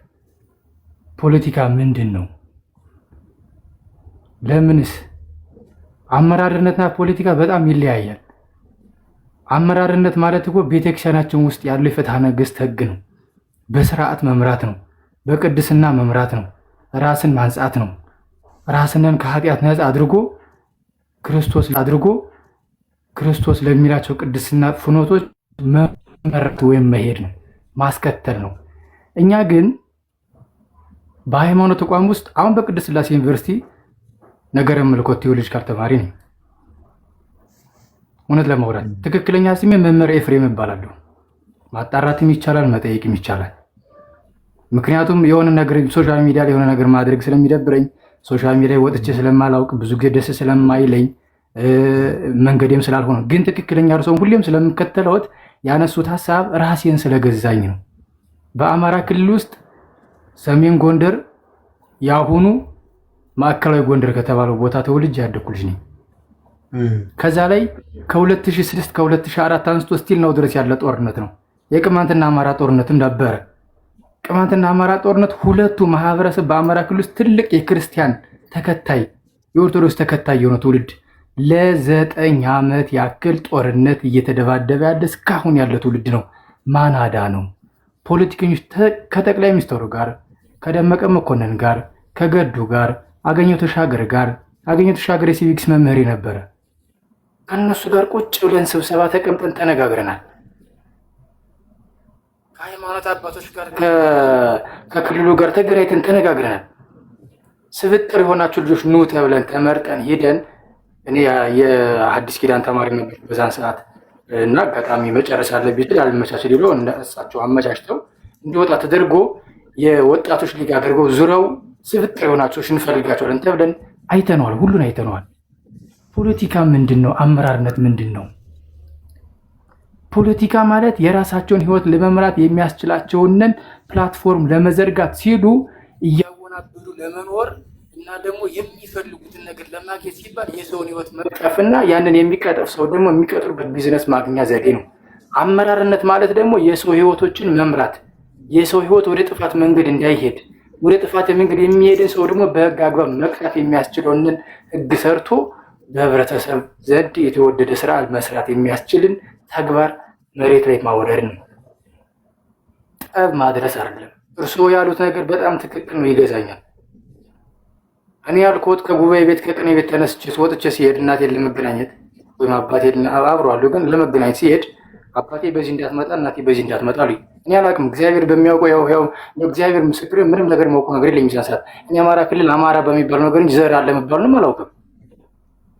ፖለቲካ ምንድን ነው? ለምንስ? አመራርነትና ፖለቲካ በጣም ይለያያል። አመራርነት ማለት እኮ ቤተክርስቲያናችን ውስጥ ያለው የፍትሐ ነገሥት ሕግ ነው። በስርዓት መምራት ነው። በቅድስና መምራት ነው። ራስን ማንጻት ነው። ራስንን ከኃጢአት ነፃ አድርጎ ክርስቶስ ለሚላቸው ቅድስና ፍኖቶች መመራት ወይም መሄድ ነው፣ ማስከተል ነው። እኛ ግን በሃይማኖት ተቋም ውስጥ አሁን በቅድስት ሥላሴ ዩኒቨርሲቲ ነገረ መለኮት ቴዎሎጂካል ተማሪ ነኝ። እውነት ለማውራት ትክክለኛ ስሜ መምህር ኤፍሬም እባላለሁ። ማጣራትም ይቻላል፣ መጠየቅም ይቻላል። ምክንያቱም የሆነ ነገር ሶሻል ሚዲያ ላይ የሆነ ነገር ማድረግ ስለሚደብረኝ ሶሻል ሚዲያ ወጥቼ ስለማላውቅ ብዙ ጊዜ ደስ ስለማይለኝ መንገዴም ስላልሆነ ግን ትክክለኛ እርሶም ሁሌም ስለምከተለውት ያነሱት ሀሳብ ራሴን ስለገዛኝ ነው። በአማራ ክልል ውስጥ ሰሜን ጎንደር ያሁኑ ማዕከላዊ ጎንደር ከተባለው ቦታ ተወልጄ ያደኩ ልጅ ነኝ። ከዛ ላይ ከ2006 ከ2004 አንስቶ ስቲል ነው ድረስ ያለ ጦርነት ነው። የቅማንትና አማራ ጦርነትም ነበረ። ቅማንትና አማራ ጦርነት ሁለቱ ማህበረሰብ በአማራ ክልል ውስጥ ትልቅ የክርስቲያን ተከታይ የኦርቶዶክስ ተከታይ የሆነ ትውልድ ለ9 ዓመት ያክል ጦርነት እየተደባደበ ያለ እስካሁን ያለ ትውልድ ነው። ማናዳ ነው። ፖለቲከኞች ከጠቅላይ ሚኒስትሩ ጋር ከደመቀ መኮንን ጋር ከገዱ ጋር አገኘሁ ተሻገር የሲቪክስ መምህር ነበረ። ከነሱ ጋር ቁጭ ብለን ስብሰባ ተቀምጠን ተነጋግረናል። ከሃይማኖት አባቶች ጋር ከክልሉ ጋር ተገናኝተን ተነጋግረናል። ስብጥር የሆናችሁ ልጆች ኑ ተብለን ተመርጠን ሄደን እኔ የሐዲስ ኪዳን ተማሪ ነበር በዛን ሰዓት እና አጋጣሚ መጨረስ አለብኝ አልመቻች ብሎ እሳቸው አመቻችተው እንዲወጣ ተደርጎ የወጣቶች ሊግ አድርገው ዙረው ስብጥር የሆናችሁ እንፈልጋቸዋለን ተብለን አይተነዋል። ሁሉን አይተነዋል። ፖለቲካ ምንድን ነው? አመራርነት ምንድን ነው? ፖለቲካ ማለት የራሳቸውን ህይወት ለመምራት የሚያስችላቸውን ፕላትፎርም ለመዘርጋት ሲሉ እያወናበዱ ለመኖር እና ደግሞ የሚፈልጉትን ነገር ለማግኘት ሲባል የሰውን ህይወት መቅጠፍና ያንን የሚቀጥፍ ሰው ደግሞ የሚቀጥሩበት ቢዝነስ ማግኛ ዘዴ ነው። አመራርነት ማለት ደግሞ የሰው ህይወቶችን መምራት፣ የሰው ህይወት ወደ ጥፋት መንገድ እንዳይሄድ፣ ወደ ጥፋት መንገድ የሚሄድን ሰው ደግሞ በህግ አግባብ መቅጣት የሚያስችለውን ህግ ሰርቶ በህብረተሰብ ዘንድ የተወደደ ስራ መስራት የሚያስችልን ተግባር መሬት ላይ ማውረድ ነው። ጠብ ማድረስ አይደለም። እርስዎ ያሉት ነገር በጣም ትክክል ነው፣ ይገዛኛል። እኔ ያልኩት ከጉባኤ ቤት ከቅኔ ቤት ተነስቼ ወጥቼ ሲሄድ እናቴን ለመገናኘት ወይም አባቴን አብረዋለሁ፣ ግን ለመገናኘት ሲሄድ አባቴ በዚህ እንዳትመጣ እናቴ በዚህ እንዳትመጣ አሉኝ። እኔ አላውቅም። እግዚአብሔር በሚያውቀው ያው እግዚአብሔር ምስክር ምንም ነገር ማውቀው ነገር የለኝም። ሰዓት እኔ አማራ ክልል አማራ በሚባል ነገር እንጂ ዘር አለ መባሉንም አላውቅም።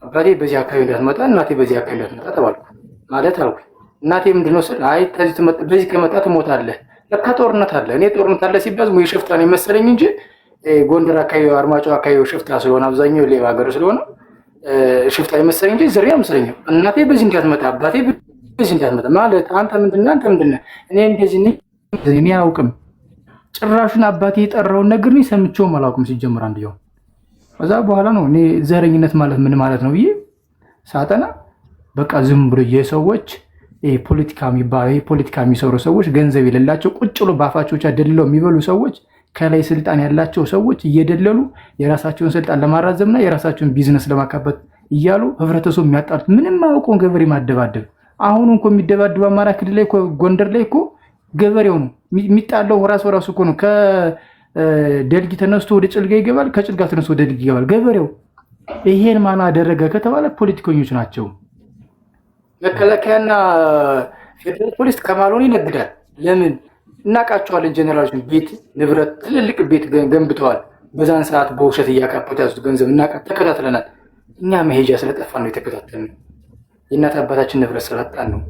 አባቴ በዚህ አካባቢ እንዳትመጣ እናቴ በዚህ አካባቢ እንዳትመጣ ተባልኩ ማለት አልኩ። እናቴ ምንድነው ስል አይ በዚህ ከመጣ ትሞታለህ። ለካ ጦርነት አለ። እኔ ጦርነት አለ ሲባል ወይ ሽፍታ ነው መሰለኝ እንጂ ጎንደር አካባቢ አርማጭሆ አካባቢ ሽፍታ ስለሆነ አብዛኛው ሌባ ሀገር ስለሆነ ሽፍታ ይመስለኝ እንጂ ዝርያ መስለኝ። እናቴ በዚህ እንዳትመጣ አባቴ በዚህ እንዳትመጣ ማለት አንተ ምንድነው እኔ እንደዚህ እኔ አላውቅም። ጭራሹን አባቴ የጠራውን ነገር ነው ሰምቼውም አላውቅም ሲጀምር አንድየው። ከዛ በኋላ ነው እኔ ዘረኝነት ማለት ምን ማለት ነው ብዬ ሳጠና በቃ ዝም ብሎ የሰዎች ፖለቲካ የሚሰሩ ሰዎች ገንዘብ የሌላቸው ቁጭ ብሎ ባፋቸው ብቻ ደልለው የሚበሉ ሰዎች ከላይ ስልጣን ያላቸው ሰዎች እየደለሉ የራሳቸውን ስልጣን ለማራዘምና የራሳቸውን ቢዝነስ ለማካበት እያሉ ህብረተሰቡ የሚያጣሉት ምንም አውቀውን ገበሬ ማደባደብ። አሁን እንኳ የሚደባደብ አማራ ክልል ላይ ጎንደር ላይ እኮ ገበሬው ነው የሚጣለው። ራሱ እኮ ነው። ከደልጊ ተነስቶ ወደ ጭልጋ ይገባል፣ ከጭልጋ ተነስቶ ወደ ደልጊ ይገባል ገበሬው። ይሄን ማን አደረገ ከተባለ ፖለቲከኞች ናቸው። መከላከያና ፌደራል ፖሊስ ከማልሆን ይነግዳል። ለምን እናቃቸዋለን? ጀነራሎችን ቤት ንብረት ትልልቅ ቤት ገንብተዋል። በዛን ሰዓት በውሸት እያካበቱ ያዙት ገንዘብ ተከታትለናል። እኛ መሄጃ ስለጠፋን ነው የተከታተልነው። የእናት አባታችን ንብረት ስላጣን ነው።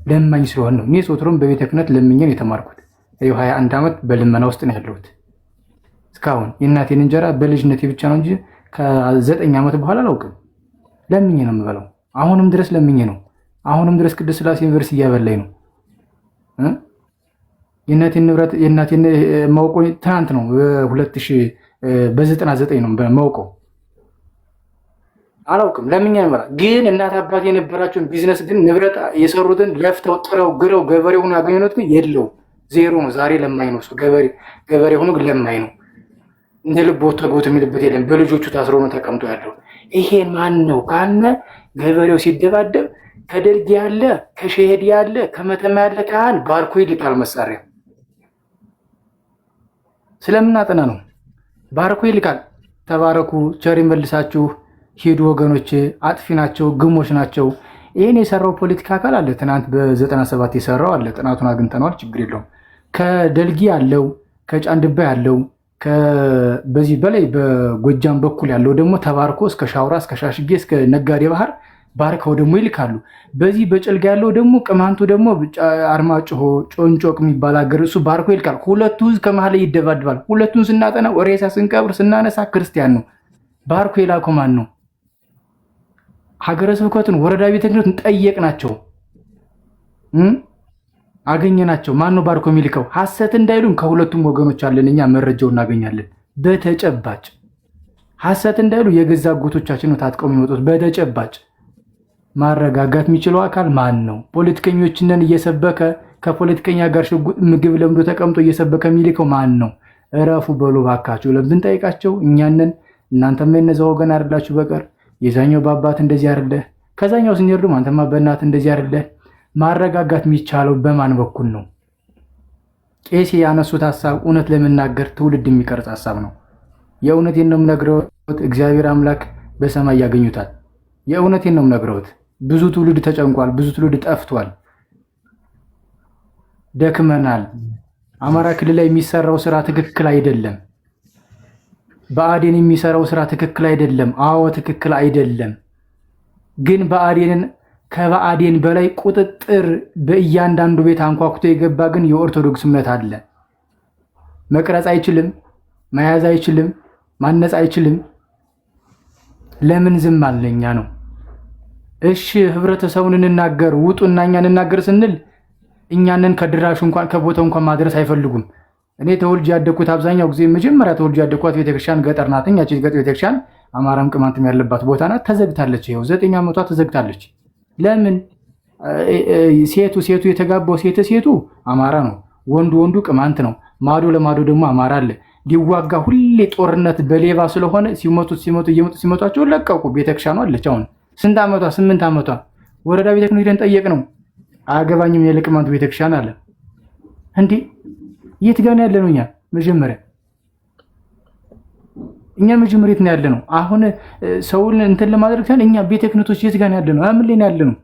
ለማኝ ስለሆን ነው። እኔ ሶትሮም በቤተ ክህነት ለምኜን የተማርኩት 21 ዓመት በልመና ውስጥ ነው ያለሁት። እስካሁን የእናቴን እንጀራ በልጅነቴ ብቻ ነው እንጂ ከ9 ዓመት በኋላ አላውቅም። ለምኜ ነው የምበላው። አሁንም ድረስ ለምኜ ነው። አሁንም ድረስ ቅዱስ ሥላሴ ዩኒቨርሲቲ እያበላኝ ነው። የእናቴን ንብረት የእናቴን ማውቀው ትናንት ነው በ99 ነው ማውቀው። አላውቅም ለምኛ ነው። ግን እናት አባት የነበራቸውን ቢዝነስ ግን ንብረት የሰሩትን ለፍተው ጥረው ግረው ገበሬ ሆኖ ያገኙት ግን የለው ዜሮ ነው። ዛሬ ለማኝ ነው። ገበሬ ሆኖ ግን ለማኝ ነው። እንደ ልቦ ተጎት የሚልበት የለም። በልጆቹ ታስሮ ነው ተቀምጦ ያለው። ይሄ ማን ነው ካነ ገበሬው ሲደባደብ ከደልጊ ያለ ከሸሄድ ያለ ከመተማ ያለ ካህን ባርኮ ይልቃል መሳሪያ ስለምናጠና ነው። ባርኮ ይልቃል። ተባረኩ፣ ቸር ይመልሳችሁ፣ ሂዱ ወገኖች፣ አጥፊ ናቸው፣ ግሞች ናቸው። ይህን የሰራው ፖለቲካ አካል አለ። ትናንት በ97 የሰራው አለ። ጥናቱን አግኝተነዋል። ችግር የለውም። ከደልጊ ያለው ከጫንድባ ያለው በዚህ በላይ በጎጃም በኩል ያለው ደግሞ ተባርኮ እስከ ሻውራ እስከ ሻሽጌ እስከ ነጋዴ ባህር ባርከው ደግሞ ይልካሉ። በዚህ በጭልጋ ያለው ደግሞ ቅማንቱ ደግሞ አርማጭሆ ጮንጮቅ የሚባል ሀገር እሱ ባርኮ ይልካል። ሁለቱ ህዝብ ከመሀል ላይ ይደባድባል። ሁለቱን ስናጠና ሬሳ ስንቀብር ስናነሳ ክርስቲያን ነው። ባርኮ የላከው ማን ነው? ሀገረ ስብከቱን ወረዳ ቤተ ክህነቱን ጠየቅናቸው፣ አገኘናቸው። ማን ነው ባርኮ የሚልከው? ሐሰት እንዳይሉን ከሁለቱም ወገኖች አለን፣ እኛ መረጃው እናገኛለን በተጨባጭ። ሐሰት እንዳይሉ የገዛ አጎቶቻችን ነው ታጥቀው የሚመጡት በተጨባጭ። ማረጋጋት የሚችለው አካል ማን ነው? ፖለቲከኞችንን እየሰበከ ከፖለቲከኛ ጋር ሽጉጥ ምግብ ለምዶ ተቀምጦ እየሰበከ የሚልከው ማን ነው? እረፉ በሉ ባካችሁ። ለምን ጠይቃቸው እኛንን እናንተማ የነዛ ወገን አይደላችሁ በቀር የዛኛው በአባት እንደዚህ አይደለ፣ ከዛኛው ስንሄድ ደግሞ አንተማ በእናት እንደዚህ አይደለ። ማረጋጋት የሚቻለው በማን በኩል ነው? ቄስ ያነሱት ሐሳብ እውነት ለመናገር ትውልድ የሚቀርጽ ሐሳብ ነው። የእውነቴን ነው የምነግረውት። እግዚአብሔር አምላክ በሰማይ ያገኙታል። የእውነቴን ነው የምነግረውት። ብዙ ትውልድ ተጨንቋል። ብዙ ትውልድ ጠፍቷል። ደክመናል። አማራ ክልል ላይ የሚሰራው ስራ ትክክል አይደለም። ብአዴን የሚሰራው ስራ ትክክል አይደለም። አዎ ትክክል አይደለም። ግን ብአዴንን ከብአዴን በላይ ቁጥጥር በእያንዳንዱ ቤት አንኳኩቶ የገባ ግን የኦርቶዶክስ እምነት አለ። መቅረጽ አይችልም፣ መያዝ አይችልም፣ ማነጽ አይችልም። ለምን ዝም አለኛ ነው? እሺ ህብረተሰቡን እንናገር፣ ውጡና እኛ እንናገር ስንል እኛንን ከድራሹ እንኳን ከቦታው እንኳን ማድረስ አይፈልጉም። እኔ ተወልጄ ያደኩት አብዛኛው ጊዜ መጀመሪያ ተወልጄ ያደኩት ቤተክርስቲያን ገጠር ናት። እኛች ገጠር ቤተክርስቲያን አማራም ቅማንትም ያለባት ቦታ ናት። ተዘግታለች። ይኸው 9 ዓመቷ ተዘግታለች። ለምን? ሴቱ የተጋባው ሴቱ አማራ ነው፣ ወንዱ ቅማንት ነው። ማዶ ለማዶ ደግሞ አማራ አለ። ሊዋጋ ሁሌ ጦርነት በሌባ ስለሆነ ሲመቷቸው ለቀቁ። ቤተክርስቲያኗ አለች። አሁን ስንት ዓመቷ? 8 ዓመቷ። ወረዳ ቤተክርስቲያን ሄደን ጠየቅ ነው። አያገባኝም የቅማንት ቤተክርስቲያን አለ። እንዴ የት ጋር ነው ያለነው? እኛ መጀመሪያ የት ነው ያለነው? አሁን ሰውን እንትን ለማድረግ ታን እኛ ቤተ ክህነቶች የት ጋር ነው ያለነው? ምን ላይ ነው ያለነው?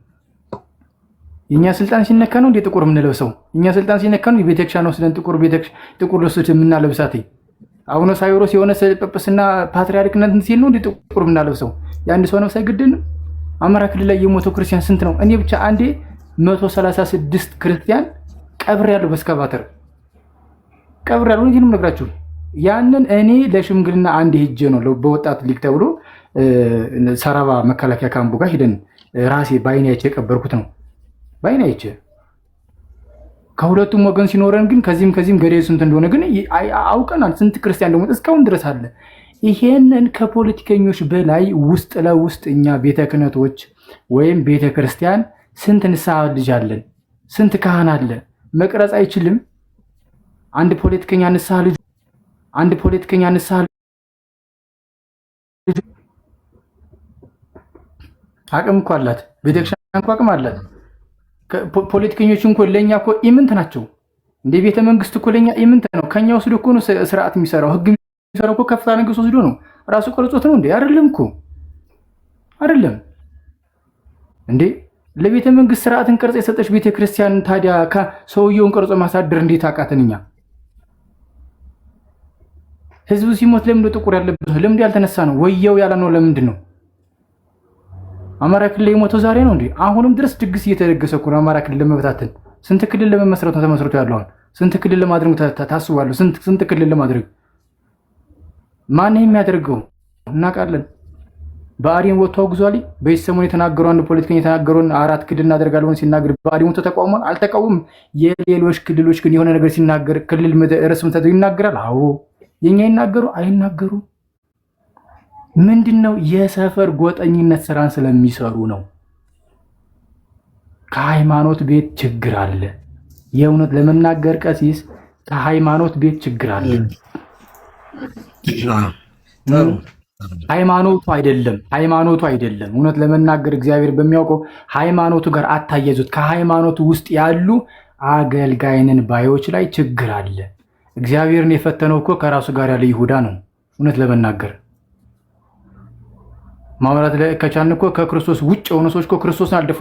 የኛ ስልጣን ሲነካ ነው እንደ ጥቁር የምንለብሰው? እኛ ስልጣን ሲነካ ነው የቤተክርስቲያን ወስደን ጥቁር ልብስ የምናለብሳት? አቡነ ሳዊሮስ የሆነ ጵጵስና ፓትርያርክነት ሲል ነው እንደ ጥቁር የምናለብሰው? የአንድ ሰው ነፍስ አይገድልም? አማራ ክልል ላይ የሞተው ክርስቲያን ስንት ነው? እኔ ብቻ አንዴ 136 ክርስቲያን ቀብር ያለው በስካቫተር ቀብር ያለው ነው የምነግራችሁ። ያንን እኔ ለሽምግልና አንድ ሄጄ ነው በወጣት ሊግ ተብሎ ሰራባ መከላከያ ካምፑ ጋር ሄደን ራሴ በአይኔ አይቼ የቀበርኩት ነው። በአይኔ አይቼ ከሁለቱም ወገን ሲኖረን ግን ከዚህም ገደል ስንት እንደሆነ ግን አውቀናል። ስንት ክርስቲያን ደግሞ እስካሁን ድረስ አለ። ይሄንን ከፖለቲከኞች በላይ ውስጥ ለውስጥ እኛ ቤተ ክህነቶች ወይም ቤተ ክርስቲያን ስንት ንስሐ ልጅ አለን? ስንት ካህን አለ? መቅረጽ አይችልም። አንድ ፖለቲከኛ ንስሐ ልጅ አቅም እኮ አላት። ቤተክርስቲያን እኮ አቅም አላት። ፖለቲከኞች እኮ ለኛ እኮ ኢምንት ናቸው። እንደ ቤተ መንግስት እኮ ለኛ ኢምንት ነው። ከኛ ወስዶ እኮ ነው ስርዓት የሚሰራው፣ ህግ የሚሰራው እኮ ከፍታ ነገስ ወስዶ ነው። ራሱ ቀርጾት ነው እንዴ? አይደለም እኮ አይደለም እንዴ? ለቤተ መንግስት ስርዓትን ቀርጾ የሰጠች ቤተክርስቲያን ታዲያ ሰውየውን ቀርጾ ማሳደር እንዴት አቃተንኛ? ህዝቡ ሲሞት ለምን ጥቁር ያለበት ነው? ለምን ያልተነሳ ነው? ወየው ያለ ነው። ለምንድን ነው አማራ ክልል የሞተው ዛሬ ነው እንዴ? አሁንም ድረስ ድግስ እየተደገሰ እኮ ነው። አማራ ክልል ለመብታትን ስንት ክልል ለመመስረት ነው ተመስርቶ ያለው? ስንት ክልል ለማድረግ ታስቧል? ስንት ክልል ለማድረግ ማን የሚያደርገው እናውቃለን። ብአዴን ወጥቶ አውግዟል። በሰሞኑ የተናገረው አንድ ፖለቲከኛ የተናገረውን 4 ክልል እናደርጋለን ሲናገር ብአዴን ወጥቶ ተቃውሟል። አልተቃወምም። የሌሎች ክልሎች ግን የሆነ ነገር ሲናገር ክልል ርዕስ ምተው ይናገራል። አዎ የኛ ይናገሩ አይናገሩ? ምንድነው? የሰፈር ጎጠኝነት ስራን ስለሚሰሩ ነው። ከሃይማኖት ቤት ችግር አለ። የእውነት ለመናገር ቀሲስ ከሃይማኖት ቤት ችግር አለ። ሃይማኖቱ አይደለም። እውነት ለመናገር እግዚአብሔር በሚያውቀው ሃይማኖቱ ጋር አታየዙት። ከሃይማኖቱ ውስጥ ያሉ አገልጋይንን ባዮች ላይ ችግር አለ። እግዚአብሔርን የፈተነው እኮ ከራሱ ጋር ያለ ይሁዳ ነው። እውነት ለመናገር ማውራት ከቻልን እኮ ከክርስቶስ ውጭ የሆኑ ሰዎች እኮ ክርስቶስን አልደፉ